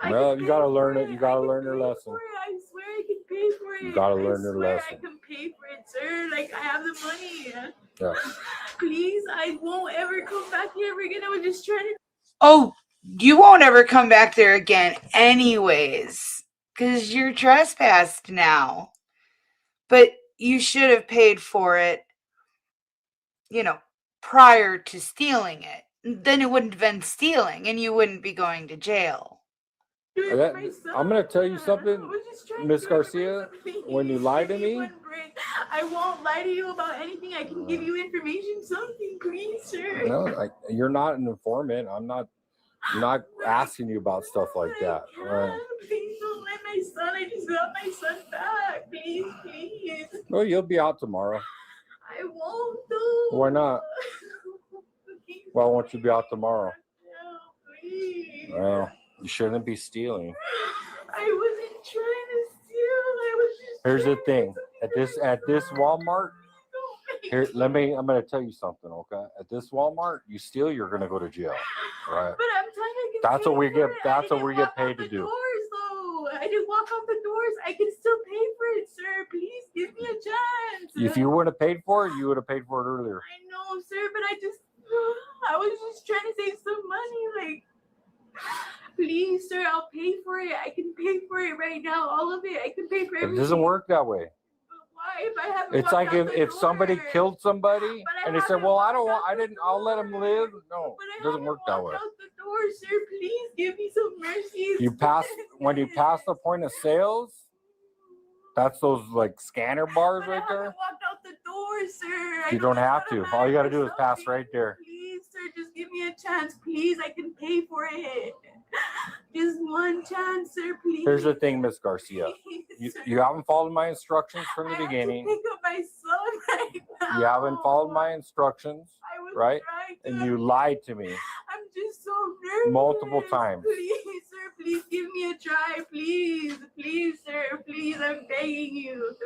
[SPEAKER 22] Well, you got to learn it. You got to learn your lesson.
[SPEAKER 23] I swear I can pay for it.
[SPEAKER 22] You got to
[SPEAKER 23] I
[SPEAKER 22] learn your
[SPEAKER 23] swear
[SPEAKER 22] lesson.
[SPEAKER 23] I can pay for it, sir. Like, I have the money.
[SPEAKER 22] Yeah.
[SPEAKER 23] Please, I won't ever come back here ever again. I was just trying to.
[SPEAKER 1] Oh, you won't ever come back there again anyways, because you're trespassed now. But you should have paid for it, prior to stealing it. then it wouldn't have been stealing and you wouldn't be going to jail.
[SPEAKER 22] I'm going to tell you something, Miss Garcia, when you lie to me.
[SPEAKER 23] I won't lie to you about anything. I can give you information, something, please, sir.
[SPEAKER 22] No, you're not an informant. I'm not asking you about stuff like that. All right.
[SPEAKER 23] Please don't let my son. I just got my son back. Please, please.
[SPEAKER 22] Well, you'll be out tomorrow.
[SPEAKER 23] I won't though.
[SPEAKER 22] Why not? Why won't you be out tomorrow?
[SPEAKER 23] No, please.
[SPEAKER 22] Well, you shouldn't be stealing.
[SPEAKER 23] I wasn't trying to steal. I was just.
[SPEAKER 22] Here's the thing. At this Walmart, I'm gonna tell you something, okay? At this Walmart, you steal, you're gonna go to jail. Right?
[SPEAKER 23] But I'm trying to get
[SPEAKER 22] That's what we get paid to do.
[SPEAKER 23] I didn't walk out the doors. I can still pay for it, sir. Please give me a chance.
[SPEAKER 22] If you wouldn't have paid for it, you would have paid for it earlier.
[SPEAKER 23] I know, sir, but I was just trying to save some money. Like, please, sir, I'll pay for it. I can pay for it right now. All of it. I can pay for everything.
[SPEAKER 22] It doesn't work that way.
[SPEAKER 23] Why? If I haven't
[SPEAKER 22] It's like if somebody killed somebody and they said, "Well, I'll let him live." No, it doesn't work that way.
[SPEAKER 23] Out the door, sir. Please give me some mercy.
[SPEAKER 22] When you pass the point of sales, that's those like scanner bars right there.
[SPEAKER 23] Walked out the door, sir.
[SPEAKER 22] You don't have to. All you got to do is pass right there.
[SPEAKER 23] Please, sir, just give me a chance, please. I can pay for it. Just one chance, sir, please.
[SPEAKER 22] Here's the thing, Miss Garcia. You haven't followed my instructions from the beginning.
[SPEAKER 23] Pick up my son right now.
[SPEAKER 22] You haven't followed my instructions, right? And you lied to me.
[SPEAKER 23] I'm just so nervous.
[SPEAKER 22] Multiple times.
[SPEAKER 23] Please, sir, please give me a try. Please, please, sir, please. I'm begging you.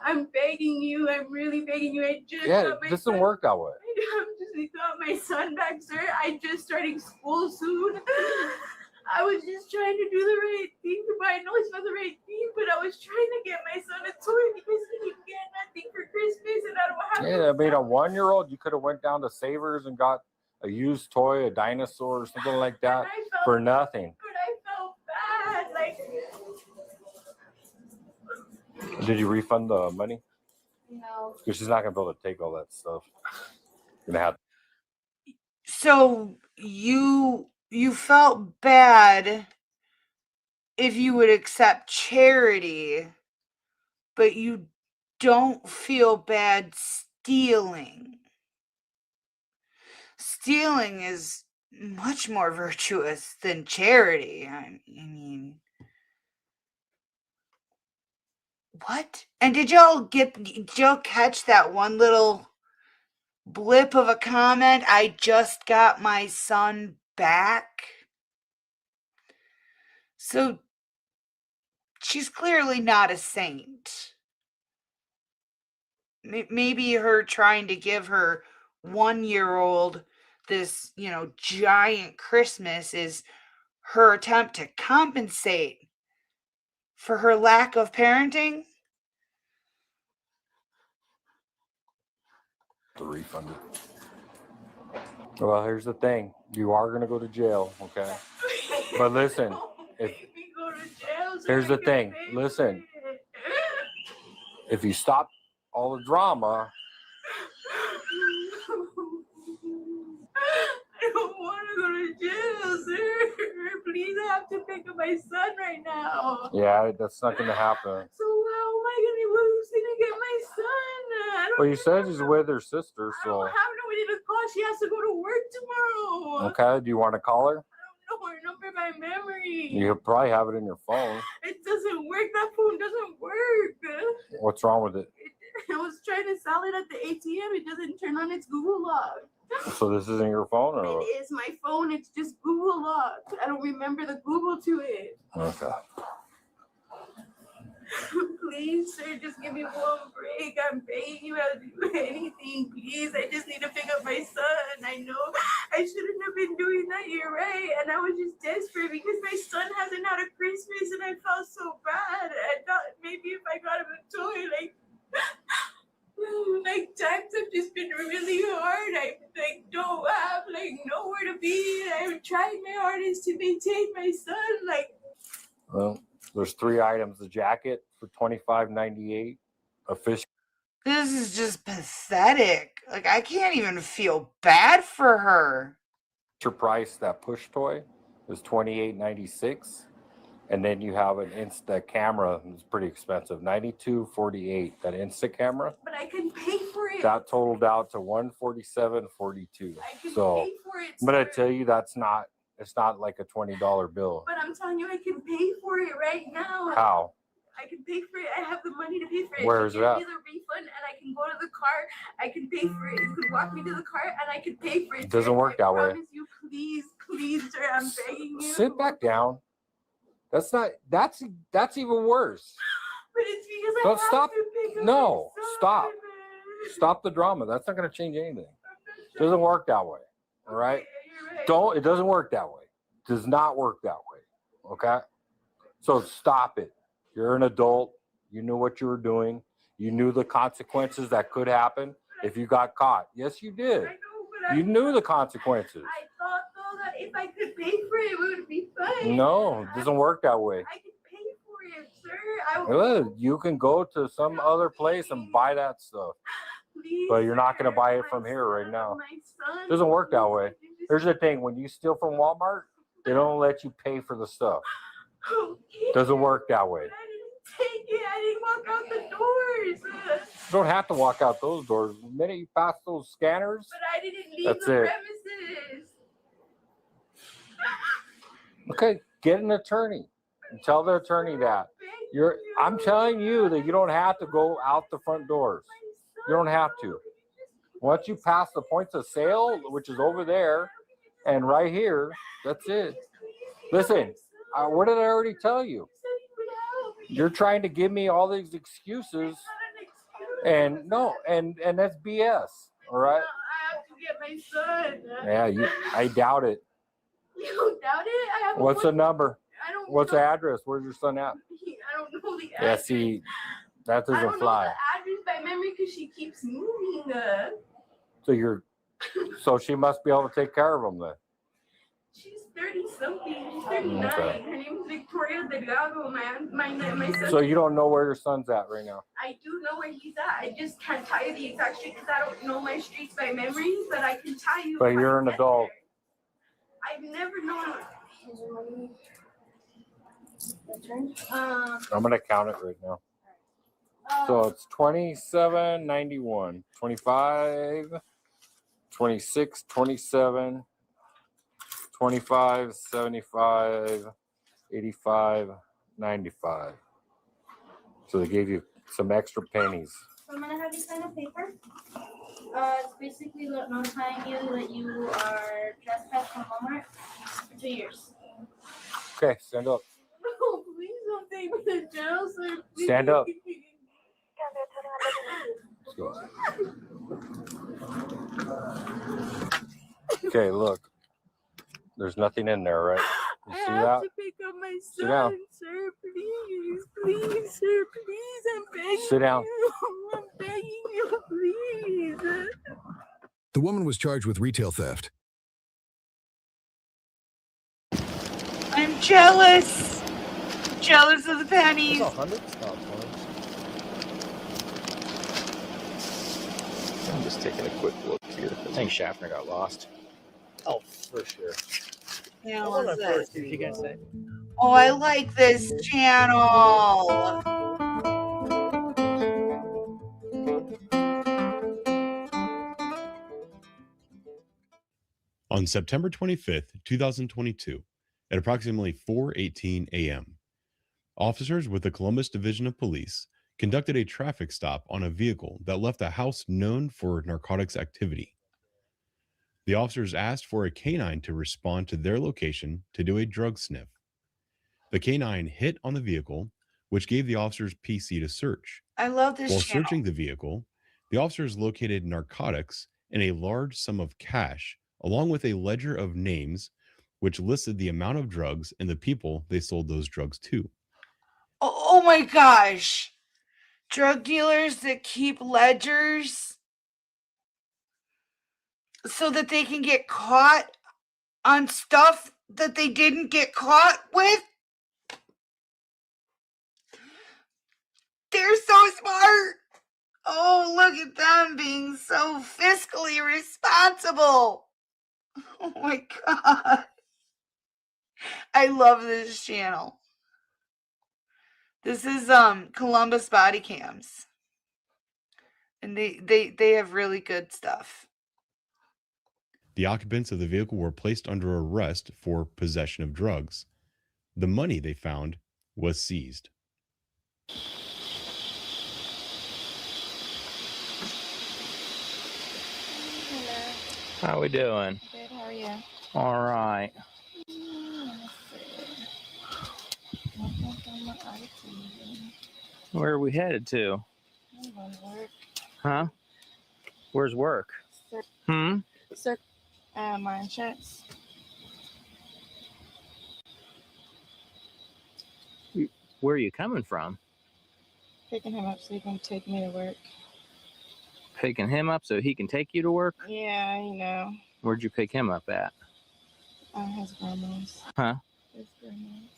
[SPEAKER 23] I'm begging you. I'm really begging you. I just got my
[SPEAKER 22] It doesn't work that way.
[SPEAKER 23] I got my son back, sir. I just starting school soon. I was just trying to do the right thing. I know it's not the right thing, but I was trying to get my son a toy because he didn't get nothing for Christmas, and I don't have.
[SPEAKER 22] Yeah, I mean, a 1-year-old, you could have went down to Savers and got a used toy, a dinosaur or something like that for nothing.
[SPEAKER 23] But I felt bad. Like.
[SPEAKER 22] Did you refund the money?
[SPEAKER 23] No.
[SPEAKER 22] Because she's not gonna be able to take all that stuff. You're gonna have.
[SPEAKER 1] So you felt bad if you would accept charity, but you don't feel bad stealing. Stealing is much more virtuous than charity. I mean, what? And did y'all catch that one little blip of a comment? I just got my son back. So she's clearly not a saint. Maybe her trying to give her 1-year-old this, giant Christmas is her attempt to compensate for her lack of parenting.
[SPEAKER 22] To refund it. Well, here's the thing. You are going to go to jail, okay? But listen, here's the thing. Listen, if you stop all the drama.
[SPEAKER 23] I don't want to go to jail, sir. Please, I have to pick up my son right now.
[SPEAKER 22] Yeah, that's not going to happen.
[SPEAKER 23] So how am I going to, who's going to get my son?
[SPEAKER 22] Well, you said he's with her sister, so.
[SPEAKER 23] I don't have nobody to call. She has to go to work tomorrow.
[SPEAKER 22] Okay, do you want to call her?
[SPEAKER 23] I don't know her number by memory.
[SPEAKER 22] You probably have it in your phone.
[SPEAKER 23] It doesn't work. That phone doesn't work.
[SPEAKER 22] What's wrong with it?
[SPEAKER 23] I was trying to sell it at the ATM. It doesn't turn on its Google lock.
[SPEAKER 22] So this isn't your phone, or what?
[SPEAKER 23] It is my phone. It's just Google lock. I don't remember the Google to it.
[SPEAKER 22] Okay.
[SPEAKER 23] Please, sir, just give me one break. I'm begging you. I'll do anything. Please, I just need to pick up my son. I know I shouldn't have been doing that. You're right. And I was just desperate because my son hasn't had a Christmas and I felt so bad. I thought maybe if I got him a toy, like times have just been really hard. I don't have nowhere to be. I've tried my hardest to maintain my son.
[SPEAKER 22] Well, there's 3 items: the jacket for $25.98, a fish.
[SPEAKER 1] This is just pathetic. I can't even feel bad for her.
[SPEAKER 22] price, that push toy is $28.96. And then you have an Insta camera. It's pretty expensive, $92.48. That Insta camera.
[SPEAKER 23] But I can pay for it.
[SPEAKER 22] That totaled out to $147.42.
[SPEAKER 23] I can
[SPEAKER 22] So
[SPEAKER 23] pay for it.
[SPEAKER 22] I'm gonna
[SPEAKER 23] sir.
[SPEAKER 22] tell you it's not like a $20 bill.
[SPEAKER 23] But I'm telling you, I can pay for it right now.
[SPEAKER 22] How?
[SPEAKER 23] I can pay for it. I have the money to pay for it.
[SPEAKER 22] Where
[SPEAKER 23] If
[SPEAKER 22] is
[SPEAKER 23] you
[SPEAKER 22] it
[SPEAKER 23] give
[SPEAKER 22] at?
[SPEAKER 23] me the refund and I can go to the car, I can pay for it. You could walk me to the car and I can pay for it.
[SPEAKER 22] It doesn't
[SPEAKER 23] sir.
[SPEAKER 22] work that way.
[SPEAKER 23] I promise you, please, sir, I'm begging you.
[SPEAKER 22] Sit back down. That's even worse.
[SPEAKER 23] But it's because I
[SPEAKER 22] Don't
[SPEAKER 23] have
[SPEAKER 22] stop.
[SPEAKER 23] to pick up
[SPEAKER 22] No,
[SPEAKER 23] my son.
[SPEAKER 22] stop. Stop the drama. That's not going to change anything. It doesn't work that way. All right? It doesn't work that way. It does not work that way. Okay? So stop it. You're an adult. You knew what you were doing. You knew the consequences that could happen if you got caught. Yes, you did. You knew the consequences.
[SPEAKER 23] I thought though that if I could pay for it, it would be fine.
[SPEAKER 22] No, it doesn't work that way.
[SPEAKER 23] I can pay for it, sir.
[SPEAKER 22] You can go to some other place and buy that stuff.
[SPEAKER 23] Please,
[SPEAKER 22] But you're not going to buy it from here right now. It doesn't work that way. Here's the thing. When you steal from Walmart, they don't let you pay for the stuff. It doesn't work that way.
[SPEAKER 23] Take it. I didn't walk out the doors.
[SPEAKER 22] You don't have to walk out those doors. The minute you pass those scanners,
[SPEAKER 23] But I didn't leave
[SPEAKER 22] that's
[SPEAKER 23] the
[SPEAKER 22] it.
[SPEAKER 23] premises.
[SPEAKER 22] Okay, get an attorney. And tell the attorney that. I'm telling you that you don't have to go out the front doors. You don't have to. Once you pass the points of sale, which is over there and right here, that's it. Listen, what did I already tell you? You're trying to give me all these excuses, and no, and that's BS. All right?
[SPEAKER 23] I have to get my son.
[SPEAKER 22] Yeah, I doubt it.
[SPEAKER 23] You doubt it? I have
[SPEAKER 22] What's the number?
[SPEAKER 23] I don't
[SPEAKER 22] What's
[SPEAKER 23] know.
[SPEAKER 22] the address? Where's your son at?
[SPEAKER 23] I don't know the
[SPEAKER 22] Yeah,
[SPEAKER 23] address.
[SPEAKER 22] see, that
[SPEAKER 23] I
[SPEAKER 22] doesn't
[SPEAKER 23] don't know
[SPEAKER 22] fly.
[SPEAKER 23] the address by memory because she keeps moving.
[SPEAKER 22] So she must be able to take care of him then.
[SPEAKER 23] She's 30-something. She's 39.
[SPEAKER 22] Okay.
[SPEAKER 23] Her name is Victoria Delgado. My son.
[SPEAKER 22] So you don't know where your son's at right now.
[SPEAKER 23] I do know where he's at. I just can't tell you the exact street because I don't know my streets by memory, but I can tell you.
[SPEAKER 22] But
[SPEAKER 23] if I
[SPEAKER 22] you're an
[SPEAKER 23] get
[SPEAKER 22] adult.
[SPEAKER 23] there. I've never known.
[SPEAKER 22] I'm gonna count it right now. So it's 27.91, 25, 26, 27, 25, 75, 85, 95. So they gave you some extra pennies.
[SPEAKER 3] So I'm gonna have you sign a paper. It's basically notifying you that you are trespassed from Walmart for 2 years.
[SPEAKER 22] Okay, stand up.
[SPEAKER 23] No, please don't take me to jail, sir. Please.
[SPEAKER 22] Stand up. Let's go. Okay, look. There's nothing in there, right? You see
[SPEAKER 23] I have
[SPEAKER 22] that?
[SPEAKER 23] to pick up my
[SPEAKER 22] Sit down.
[SPEAKER 23] son, sir. Please, sir. Please, I'm begging
[SPEAKER 22] Sit down.
[SPEAKER 23] you. I'm begging you, please.
[SPEAKER 2] The woman was charged with retail theft.
[SPEAKER 1] I'm jealous. Jealous of the pennies.
[SPEAKER 6] That's 100? Oh, 20. I'm just taking a quick look here. I think Schaffner got lost. Oh, for sure.
[SPEAKER 1] Yeah,
[SPEAKER 6] What
[SPEAKER 1] what's
[SPEAKER 6] was
[SPEAKER 1] that?
[SPEAKER 6] that? You guys say?
[SPEAKER 1] Oh, I like this channel.
[SPEAKER 4] On September 25th, 2022, at approximately 4:18 a.m., officers with the Columbus Division of Police conducted a traffic stop on a vehicle that left a house known for narcotics activity. The officers asked for a canine to respond to their location to do a drug sniff. The canine hit on the vehicle, which gave the officers PC to search.
[SPEAKER 1] I love this
[SPEAKER 4] While
[SPEAKER 1] channel.
[SPEAKER 4] searching the vehicle, the officers located narcotics and a large sum of cash, along with a ledger of names, which listed the amount of drugs and the people they sold those drugs to.
[SPEAKER 1] Oh my gosh. Drug dealers that keep ledgers so that they can get caught on stuff that they didn't get caught with. They're so smart. Oh, look at them being so fiscally responsible. Oh my God. I love this channel. This is Columbus Body Cams. And they have really good stuff.
[SPEAKER 4] The occupants of the vehicle were placed under arrest for possession of drugs. The money they found was seized.
[SPEAKER 6] How we doing?
[SPEAKER 5] Good, how are you?
[SPEAKER 6] All right. Where are we headed to? Huh? Where's work?
[SPEAKER 5] Sir, my insurance.
[SPEAKER 6] Where are you coming from?
[SPEAKER 5] Picking him up so he can take me to work.
[SPEAKER 6] Picking him up so he can take you to work?
[SPEAKER 5] Yeah, you know.
[SPEAKER 6] Where'd you pick him up at?
[SPEAKER 5] His grandma's.
[SPEAKER 6] Huh?
[SPEAKER 5] His grandma's.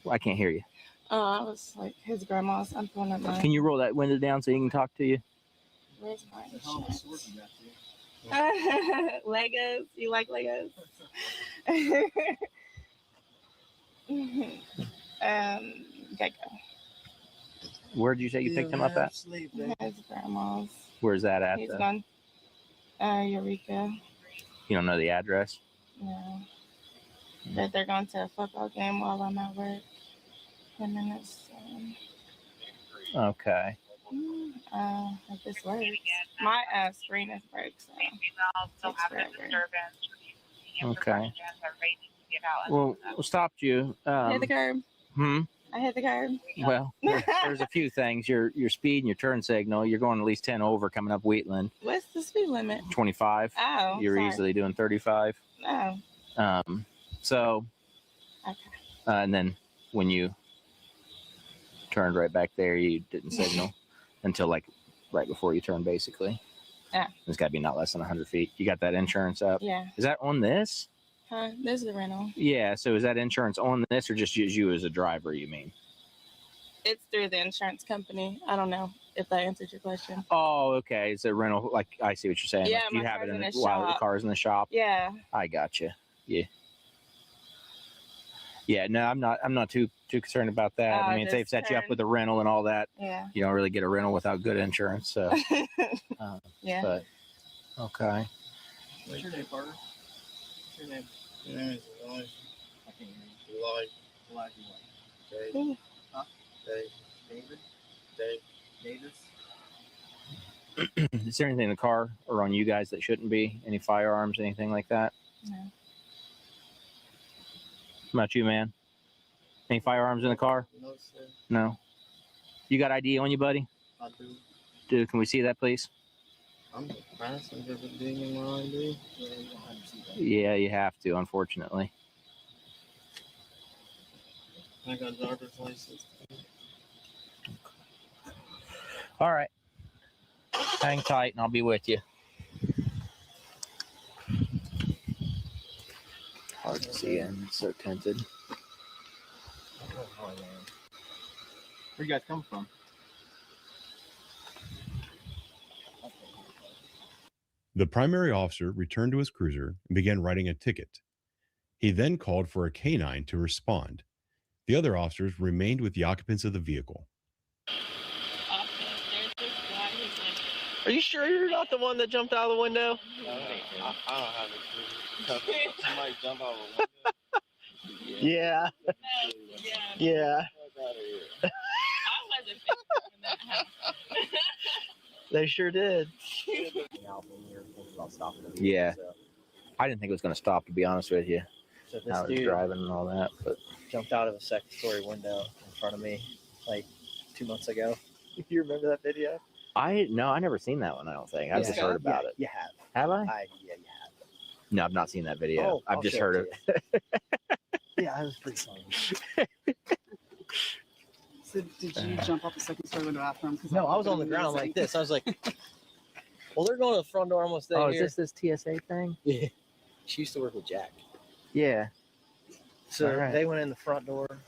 [SPEAKER 6] Well, I can't hear you.
[SPEAKER 5] I was like, his grandma's. I'm pulling up mine.
[SPEAKER 6] Can you roll that window down so he can talk to you?
[SPEAKER 5] Where's my insurance? Legos? You like Legos? Geico.
[SPEAKER 6] Where'd you say you picked him up at?
[SPEAKER 5] His grandma's.
[SPEAKER 6] Where's that at?
[SPEAKER 5] He's
[SPEAKER 6] though?
[SPEAKER 5] gone. Eureka.
[SPEAKER 6] You don't know the address?
[SPEAKER 5] No. But they're going to a football game while I'm at work. Him and his son.
[SPEAKER 6] Okay.
[SPEAKER 5] If this works. My screen is broke, so takes forever.
[SPEAKER 6] Okay. Well, what stopped you?
[SPEAKER 5] I hit the curb. I hit the curb.
[SPEAKER 6] Well, there's a few things. Your speed and your turn signal. You're going at least 10 over coming up Wheatland.
[SPEAKER 5] What's the speed limit?
[SPEAKER 6] 25.
[SPEAKER 5] Oh,
[SPEAKER 6] You're
[SPEAKER 5] sorry.
[SPEAKER 6] easily doing 35.
[SPEAKER 5] Oh.
[SPEAKER 6] So.
[SPEAKER 5] Okay.
[SPEAKER 6] And then when you turned right back there, you didn't signal until like right before you turned, basically.
[SPEAKER 5] Yeah.
[SPEAKER 6] It's got to be not less than 100 feet. You got that insurance up?
[SPEAKER 5] Yeah.
[SPEAKER 6] Is that on this?
[SPEAKER 5] Huh? This is the rental.
[SPEAKER 6] Yeah. So is that insurance on this, or just you as a driver? You mean?
[SPEAKER 5] It's through the insurance company. I don't know if that answers your question.
[SPEAKER 6] Oh, okay. It's a rental. Like I see what you're saying.
[SPEAKER 5] Yeah,
[SPEAKER 6] like, you
[SPEAKER 5] my
[SPEAKER 6] have it
[SPEAKER 5] car's
[SPEAKER 6] in
[SPEAKER 5] in
[SPEAKER 6] the
[SPEAKER 5] the
[SPEAKER 6] while the
[SPEAKER 5] shop.
[SPEAKER 6] car's in the shop.
[SPEAKER 5] Yeah.
[SPEAKER 6] I got you. Yeah. Yeah. No, I'm not too concerned about that. I mean, if they've set you up with a rental and all that,
[SPEAKER 5] Yeah.
[SPEAKER 6] you don't really get a rental without good insurance. So.
[SPEAKER 5] Yeah.
[SPEAKER 6] But okay.
[SPEAKER 18] What's your name, partner? What's your name? Your name is Elijah. I can't hear you. Elijah. Dave. Huh? David. Davis.
[SPEAKER 6] Is there anything in the car or on you guys that shouldn't be? Any firearms, anything like that?
[SPEAKER 5] No.
[SPEAKER 6] How about you, man? Any firearms in the car?
[SPEAKER 18] No, sir.
[SPEAKER 6] No. You got ID on you, buddy?
[SPEAKER 18] I do.
[SPEAKER 6] Dude, can we see that, please?
[SPEAKER 18] I'm the passenger for being in my ID. Yeah, you don't have to see that.
[SPEAKER 6] Yeah, you have to, unfortunately.
[SPEAKER 18] I got a driver's license.
[SPEAKER 6] All right. Hang tight and I'll be with you. Hard to see in. It's so tinted.
[SPEAKER 18] Where you guys come from?
[SPEAKER 4] The primary officer returned to his cruiser and began writing a ticket. He then called for a canine to respond. The other officers remained with the occupants of the vehicle.
[SPEAKER 9] Are you sure you're not the one that jumped out of the window?
[SPEAKER 18] I don't have a clue. Somebody jump out of a window.
[SPEAKER 9] Yeah. Yeah. They sure did.
[SPEAKER 6] Yeah. I didn't think it was going to stop, to be honest with you.
[SPEAKER 9] So this
[SPEAKER 6] I was
[SPEAKER 9] dude
[SPEAKER 6] driving and all that, but
[SPEAKER 9] jumped out of a second-story window in front of me like 2 months ago. You remember that video?
[SPEAKER 6] I never seen that one. I don't think. I've just heard about it.
[SPEAKER 9] You have.
[SPEAKER 6] Have I?
[SPEAKER 9] Yeah, you have.
[SPEAKER 6] No, I've not seen that video.
[SPEAKER 9] Oh,
[SPEAKER 6] I've
[SPEAKER 9] I'll
[SPEAKER 6] just
[SPEAKER 9] show
[SPEAKER 6] heard
[SPEAKER 9] it
[SPEAKER 6] it.
[SPEAKER 9] Yeah, it was pretty funny.
[SPEAKER 10] So did you jump off the second story window after him?
[SPEAKER 9] No, I was on the ground like this. I was like, well, they're going to the front door almost there.
[SPEAKER 6] Oh, is this TSA thing?
[SPEAKER 9] Yeah. She used to work with Jack.
[SPEAKER 6] Yeah.
[SPEAKER 9] So
[SPEAKER 6] All right.
[SPEAKER 9] they went in the front door.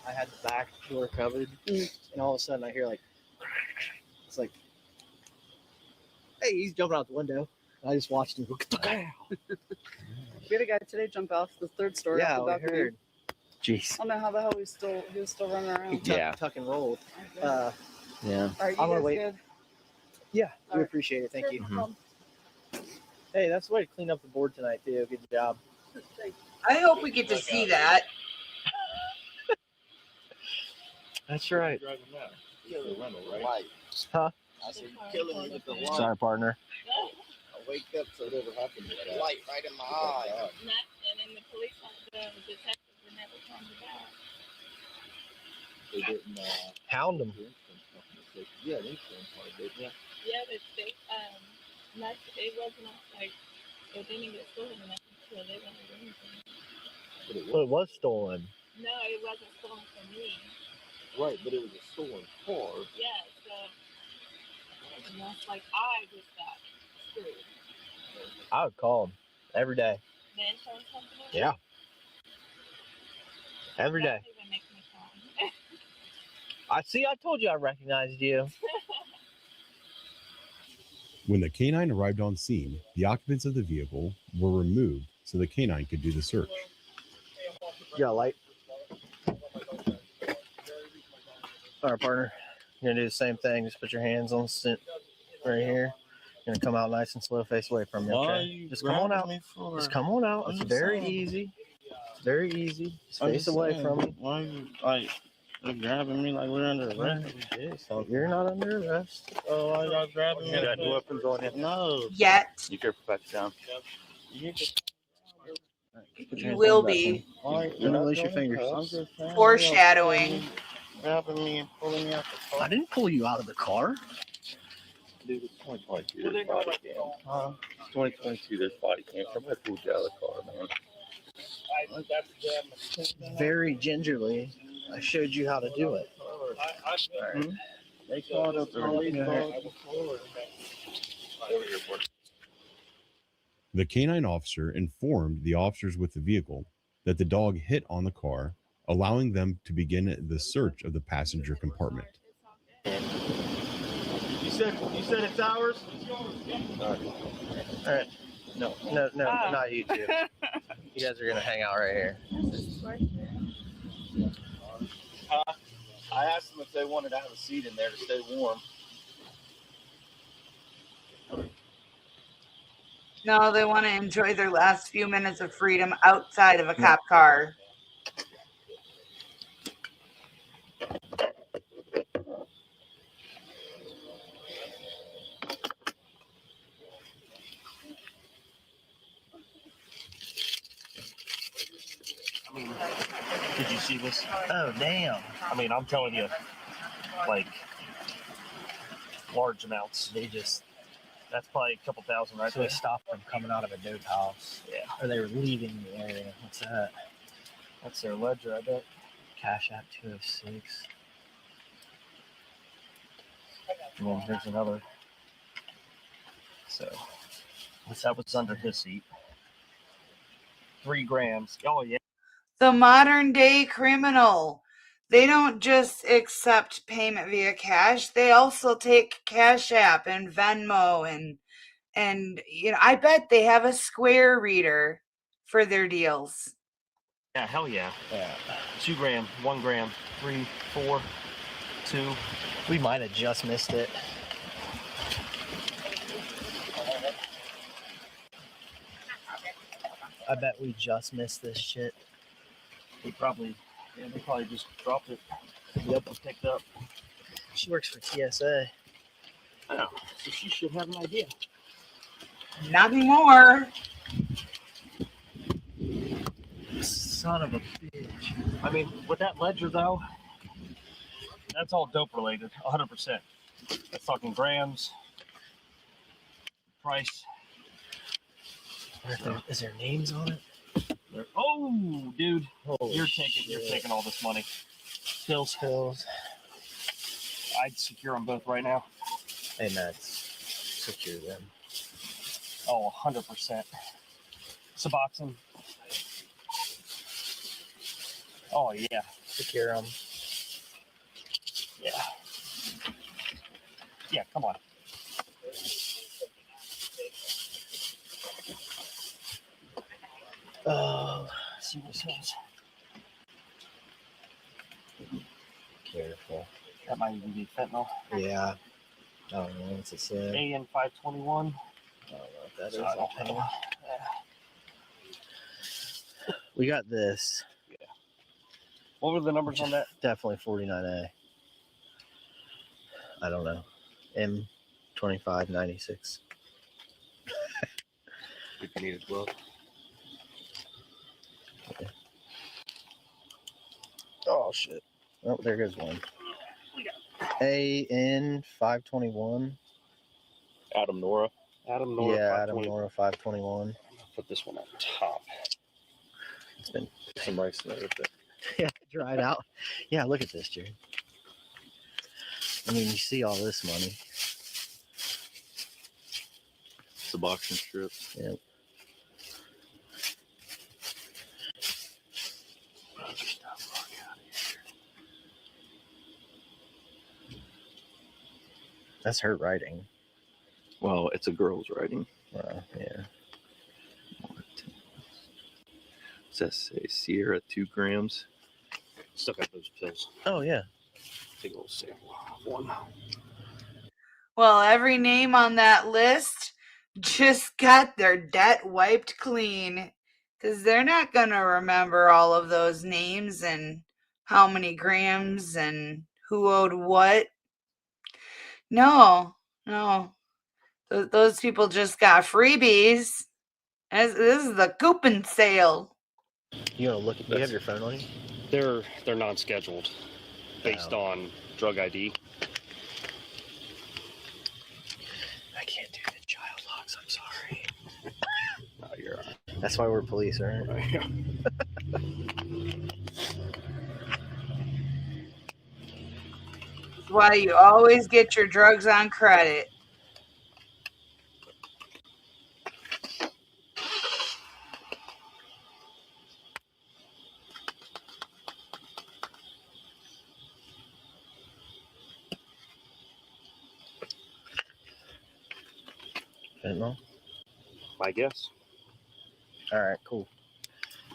[SPEAKER 9] I had the back door covered. And all of a sudden I hear like, it's like, hey, he's jumping out the window. I just watched him go,
[SPEAKER 10] We had a guy today jump off the third story.
[SPEAKER 9] Yeah,
[SPEAKER 10] off the
[SPEAKER 9] we
[SPEAKER 10] balcony.
[SPEAKER 9] heard. Jeez.
[SPEAKER 10] I don't know how the hell he was still running around.
[SPEAKER 9] Tuck and rolled.
[SPEAKER 6] Yeah.
[SPEAKER 10] Are you
[SPEAKER 9] I'm gonna
[SPEAKER 10] guys
[SPEAKER 9] wait.
[SPEAKER 10] good?
[SPEAKER 9] Yeah, we
[SPEAKER 10] Alright.
[SPEAKER 9] appreciate it. Thank you.
[SPEAKER 6] Mhm.
[SPEAKER 9] Hey, that's the way to clean up the board tonight, too. Good job.
[SPEAKER 1] I hope we get to see that.
[SPEAKER 9] That's right. Huh?
[SPEAKER 11] I said, you're killing me with the light.
[SPEAKER 9] Sorry, partner.
[SPEAKER 11] I wake up so it never happens. Light right in my eye.
[SPEAKER 5] And then the police, the detectives would never come back.
[SPEAKER 11] They didn't.
[SPEAKER 9] Hound them.
[SPEAKER 11] Yeah, they insurance part, didn't they?
[SPEAKER 5] Yeah, but they, it wasn't like, it didn't get stolen or nothing, so they wouldn't do anything.
[SPEAKER 9] Well, it was stolen.
[SPEAKER 5] No, it wasn't stolen from me.
[SPEAKER 11] Right, but it was a stolen car.
[SPEAKER 5] Yeah, so, and that's like, I just got screwed.
[SPEAKER 9] I would call them every day.
[SPEAKER 5] The insurance company?
[SPEAKER 9] Yeah. Every day.
[SPEAKER 5] That even makes me cry.
[SPEAKER 9] I told you I recognized you.
[SPEAKER 4] When the canine arrived on scene, the occupants of the vehicle were removed so the canine could do the search.
[SPEAKER 9] You got a light? All right, partner. You're gonna do the same thing. Just put your hands on the stint right here. You're gonna come out nice and slow, face away from me. Okay? Just come on out. Just come on out. It's very easy. It's very easy. Just face away from me.
[SPEAKER 11] Why are you like you're grabbing me like we're under arrest?
[SPEAKER 9] You're not under arrest.
[SPEAKER 11] Oh, why y'all grabbing me?
[SPEAKER 6] You got any weapons on you?
[SPEAKER 11] No.
[SPEAKER 1] Yet.
[SPEAKER 6] You careful back down.
[SPEAKER 1] You will be.
[SPEAKER 9] Let me release your fingers.
[SPEAKER 1] Foreshadowing.
[SPEAKER 11] Grabbing me and pulling me out the car.
[SPEAKER 9] I didn't pull you out of the car.
[SPEAKER 6] Dude, it's 2022. There's body cam. Huh? It's 2022. There's body cam. Somebody pulled you out of the car, man.
[SPEAKER 9] Very gingerly, I showed you how to do it.
[SPEAKER 11] Hmm? They called up the police.
[SPEAKER 4] The canine officer informed the officers with the vehicle that the dog hit on the car, allowing them to begin the search of the passenger compartment.
[SPEAKER 11] You said it's ours?
[SPEAKER 9] All right. No, not you two. You guys are gonna hang out right here.
[SPEAKER 11] I asked them if they wanted to have a seat in there to stay warm.
[SPEAKER 1] No, they want to enjoy their last few minutes of freedom outside of a cop car.
[SPEAKER 11] Did you see this?
[SPEAKER 9] Oh damn!
[SPEAKER 11] I mean, I'm telling you, like large amounts. That's probably a couple thousand right
[SPEAKER 9] So
[SPEAKER 11] there.
[SPEAKER 9] they stopped them coming out of a dope house.
[SPEAKER 11] Yeah.
[SPEAKER 9] Or they were leaving the area. What's that?
[SPEAKER 11] That's their ledger, I bet.
[SPEAKER 9] Cash App 206.
[SPEAKER 11] And then here's another. So that was under his seat. 3 grams. Oh yeah.
[SPEAKER 1] The modern day criminal. They don't just accept payment via cash. They also take Cash App and Venmo and you know, I bet they have a Square reader for their deals.
[SPEAKER 11] Yeah, hell yeah. 2 gram, 1 gram, 3, 4, 2.
[SPEAKER 9] We might have just missed it. I bet we just missed this shit.
[SPEAKER 11] They probably just dropped it. Yep, we picked up.
[SPEAKER 9] She works for TSA.
[SPEAKER 11] I know. So she should have an idea.
[SPEAKER 1] Not anymore.
[SPEAKER 9] Son of a bitch.
[SPEAKER 11] I mean, with that ledger though, that's all dope related, 100%. That's talking grams, price.
[SPEAKER 9] Is there names on it?
[SPEAKER 11] Oh, dude,
[SPEAKER 9] Holy
[SPEAKER 11] you're taking all this money.
[SPEAKER 9] Pills.
[SPEAKER 11] I'd secure them both right now.
[SPEAKER 9] Hey, Max, secure them.
[SPEAKER 11] Oh, 100%. Suboxone. Oh yeah,
[SPEAKER 9] secure them.
[SPEAKER 11] Yeah. Yeah, come on.
[SPEAKER 9] says. Careful.
[SPEAKER 11] That might even be fentanyl.
[SPEAKER 9] Yeah. I don't know what's it say.
[SPEAKER 11] AN 521.
[SPEAKER 9] I don't know what that
[SPEAKER 11] So
[SPEAKER 9] is.
[SPEAKER 11] I don't know.
[SPEAKER 9] We got this.
[SPEAKER 11] Yeah. What were the numbers on that?
[SPEAKER 9] Definitely 49A. I don't know. M2596.
[SPEAKER 11] If you need a glove.
[SPEAKER 9] Okay. Oh shit. Oh, there goes one. AN 521.
[SPEAKER 11] Adam Nora. Adam Nora.
[SPEAKER 9] Yeah,
[SPEAKER 11] 521.
[SPEAKER 9] Adam Nora 521.
[SPEAKER 11] Put this one on top.
[SPEAKER 9] It's been
[SPEAKER 11] some rice and everything.
[SPEAKER 9] yeah, dried out. Yeah, look at this, Jared. I mean, you see all this money.
[SPEAKER 11] It's a boxing strip.
[SPEAKER 9] Yep. That's her writing.
[SPEAKER 11] Well, it's a girl's writing.
[SPEAKER 9] Yeah.
[SPEAKER 11] Does that say Sierra 2 grams? Still got those pills.
[SPEAKER 9] Oh, yeah.
[SPEAKER 11] Take a little sample of one.
[SPEAKER 1] Well, every name on that list just got their debt wiped clean because they're not going to remember all of those names and how many grams and who owed what. No. Those people just got freebies. This is the coupon sale.
[SPEAKER 9] You want to look at? Do you have your phone on you?
[SPEAKER 11] They're non-scheduled, based on drug ID.
[SPEAKER 9] I can't do the child locks. I'm sorry.
[SPEAKER 11] No, you're all right.
[SPEAKER 9] That's why we're police, right?
[SPEAKER 1] That's why you always get your drugs on credit.
[SPEAKER 9] Fentanyl?
[SPEAKER 11] My guess.
[SPEAKER 9] All right, cool.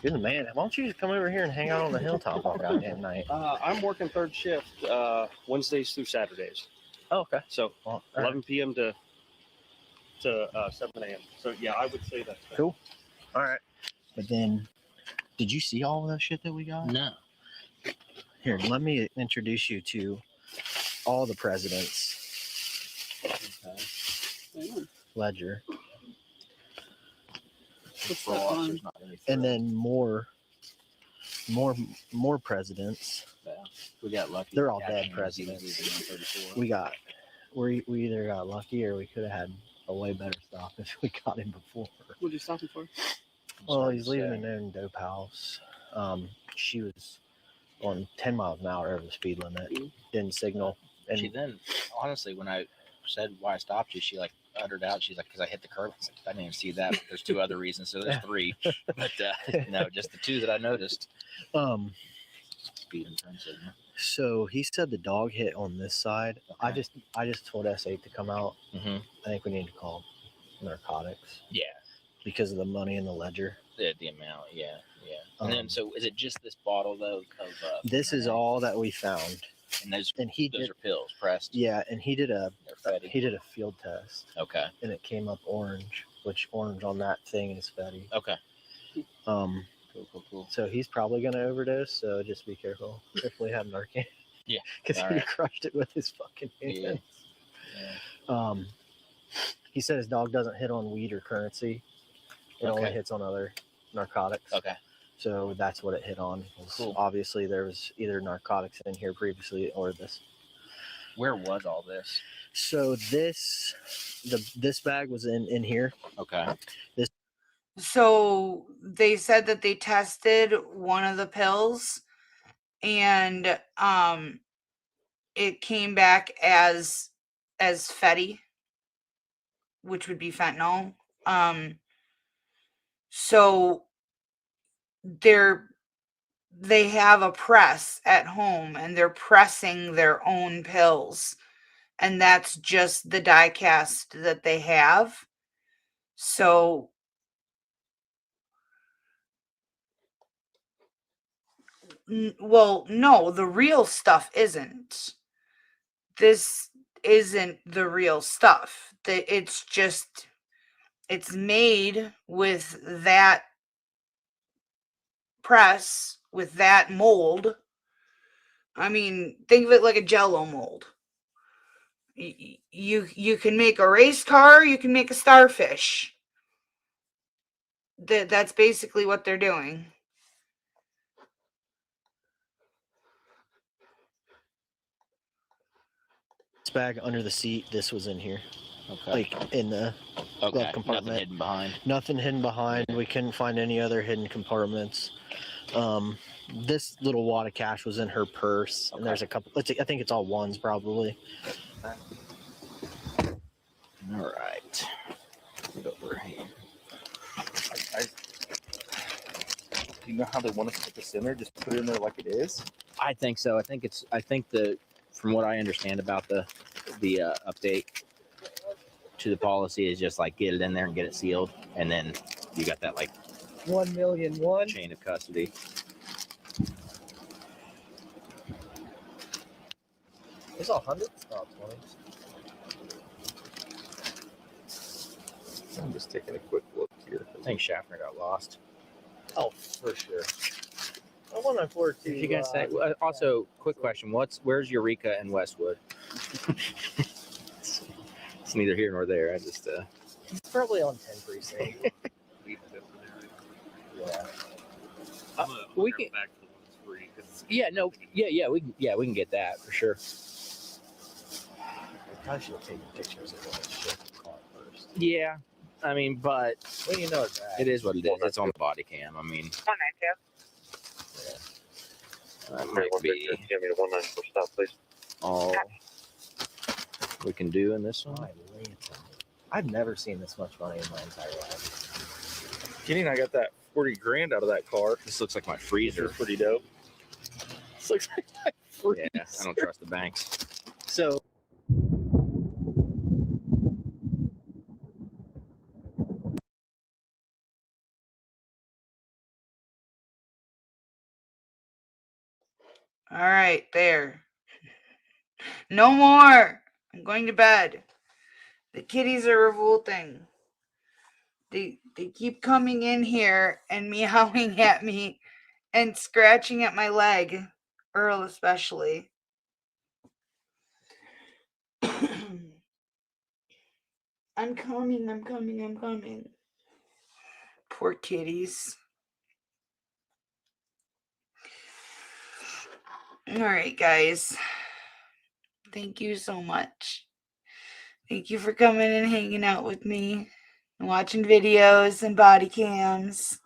[SPEAKER 9] You're the man. Why don't you just come over here and hang out on the hilltop all goddamn night?
[SPEAKER 11] I'm working third shift Wednesdays through Saturdays.
[SPEAKER 9] Oh, okay.
[SPEAKER 11] So
[SPEAKER 9] Well,
[SPEAKER 11] 11 p.m. to 7 a.m. So yeah, I would say that's fair.
[SPEAKER 9] Cool. All right. But then, did you see all of that shit that we got?
[SPEAKER 7] No.
[SPEAKER 9] Here, let me introduce you to all the presidents. Ledger.
[SPEAKER 10] What's that on?
[SPEAKER 9] And then more presidents.
[SPEAKER 7] Yeah. We got lucky.
[SPEAKER 9] They're all dead presidents. We either got lucky or we could have had a way better stop if we got him before.
[SPEAKER 10] What'd you stop him for?
[SPEAKER 9] Well, he's leaving a known dope house. She was going 10 miles an hour over the speed limit. Didn't signal. And
[SPEAKER 7] She then, honestly, when I said why I stopped you, she like uttered out. She's like, because I hit the curb. I was like, I didn't even see that. But there's two other reasons, so there's three. But no, just the two that I noticed. Speed and turn signal.
[SPEAKER 9] So he said the dog hit on this side. Okay. I just told S8 to come out.
[SPEAKER 7] Mm-hmm.
[SPEAKER 9] I think we need to call narcotics.
[SPEAKER 7] Yeah.
[SPEAKER 9] Because of the money in the ledger.
[SPEAKER 7] The amount, yeah. And then, so is it just this bottle though? Of
[SPEAKER 9] this is all that we found.
[SPEAKER 7] And those
[SPEAKER 9] did,
[SPEAKER 7] are pills pressed.
[SPEAKER 9] Yeah, and he did a field test.
[SPEAKER 7] Okay.
[SPEAKER 9] And it came up orange, which orange on that thing is fatty.
[SPEAKER 7] Okay.
[SPEAKER 9] Cool. So he's probably gonna overdose. So just be careful if we have Narcan.
[SPEAKER 7] Yeah.
[SPEAKER 9] Because he crushed it with his fucking hands. Yeah. He said his dog doesn't hit on weed or currency. It only hits on other narcotics.
[SPEAKER 7] Okay.
[SPEAKER 9] So that's what it hit on.
[SPEAKER 7] Cool.
[SPEAKER 9] Obviously, there was either narcotics in here previously or this.
[SPEAKER 7] Where was all this?
[SPEAKER 9] So this bag was in here.
[SPEAKER 7] Okay.
[SPEAKER 1] So they said that they tested one of the pills and it came back as fetty, which would be fentanyl. So they have a press at home and they're pressing their own pills, and that's just the die cast that they have. So Well, no, the real stuff isn't. This isn't the real stuff. It's just, it's made with that press, with that mold. I mean, think of it like a Jello mold. You can make a race car, you can make a starfish. That's basically what they're doing.
[SPEAKER 9] This bag under the seat, this was in here.
[SPEAKER 7] Okay.
[SPEAKER 9] Like in the glove compartment.
[SPEAKER 7] Nothing hidden behind.
[SPEAKER 9] Nothing hidden behind. We couldn't find any other hidden compartments. This little wad of cash was in her purse, and there's a couple. I think it's all ones probably.
[SPEAKER 7] All right. Get over here.
[SPEAKER 6] Do you know how they want us to put this in there? Just put it in there like it is?
[SPEAKER 7] I think so. I think from what I understand about the update to the policy is just like get it in there and get it sealed, and then you got that like
[SPEAKER 9] 1,000,001
[SPEAKER 7] chain of custody.
[SPEAKER 9] It's all hundreds, not 20s.
[SPEAKER 6] I'm just taking a quick look here.
[SPEAKER 7] I think Schaffner got lost.
[SPEAKER 9] Oh, for sure. I want to forward to
[SPEAKER 7] you guys say. Also, quick question: where's Eureka and Westwood? It's neither here nor there. I just
[SPEAKER 9] It's probably on 10 precinct. Yeah.
[SPEAKER 7] We can. Yeah, no, we can get that for sure.
[SPEAKER 9] I probably should have taken pictures of that shit car first.
[SPEAKER 7] Yeah, I mean, but
[SPEAKER 9] Well, you know that.
[SPEAKER 7] it is what it is. It's on the body cam. I mean, that might be
[SPEAKER 6] Give me the 194 stop, please.
[SPEAKER 7] all we can do in this one.
[SPEAKER 9] I've never seen this much money in my entire life.
[SPEAKER 6] Kenny and I got that 40 grand out of that car.
[SPEAKER 7] This looks like my freezer.
[SPEAKER 6] Pretty dope. This looks like my freezer.
[SPEAKER 7] Yeah, I don't trust the banks.
[SPEAKER 9] So.
[SPEAKER 1] All right, there. No more. I'm going to bed. The kitties are revolting. They keep coming in here and meowing at me and scratching at my leg, Earl especially. I'm coming. Poor kitties. All right, guys. Thank you so much. Thank you for coming and hanging out with me and watching videos and body cams.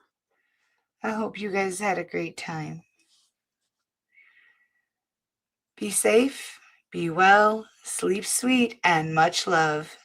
[SPEAKER 1] I hope you guys had a great time. Be safe, be well, sleep sweet, and much love.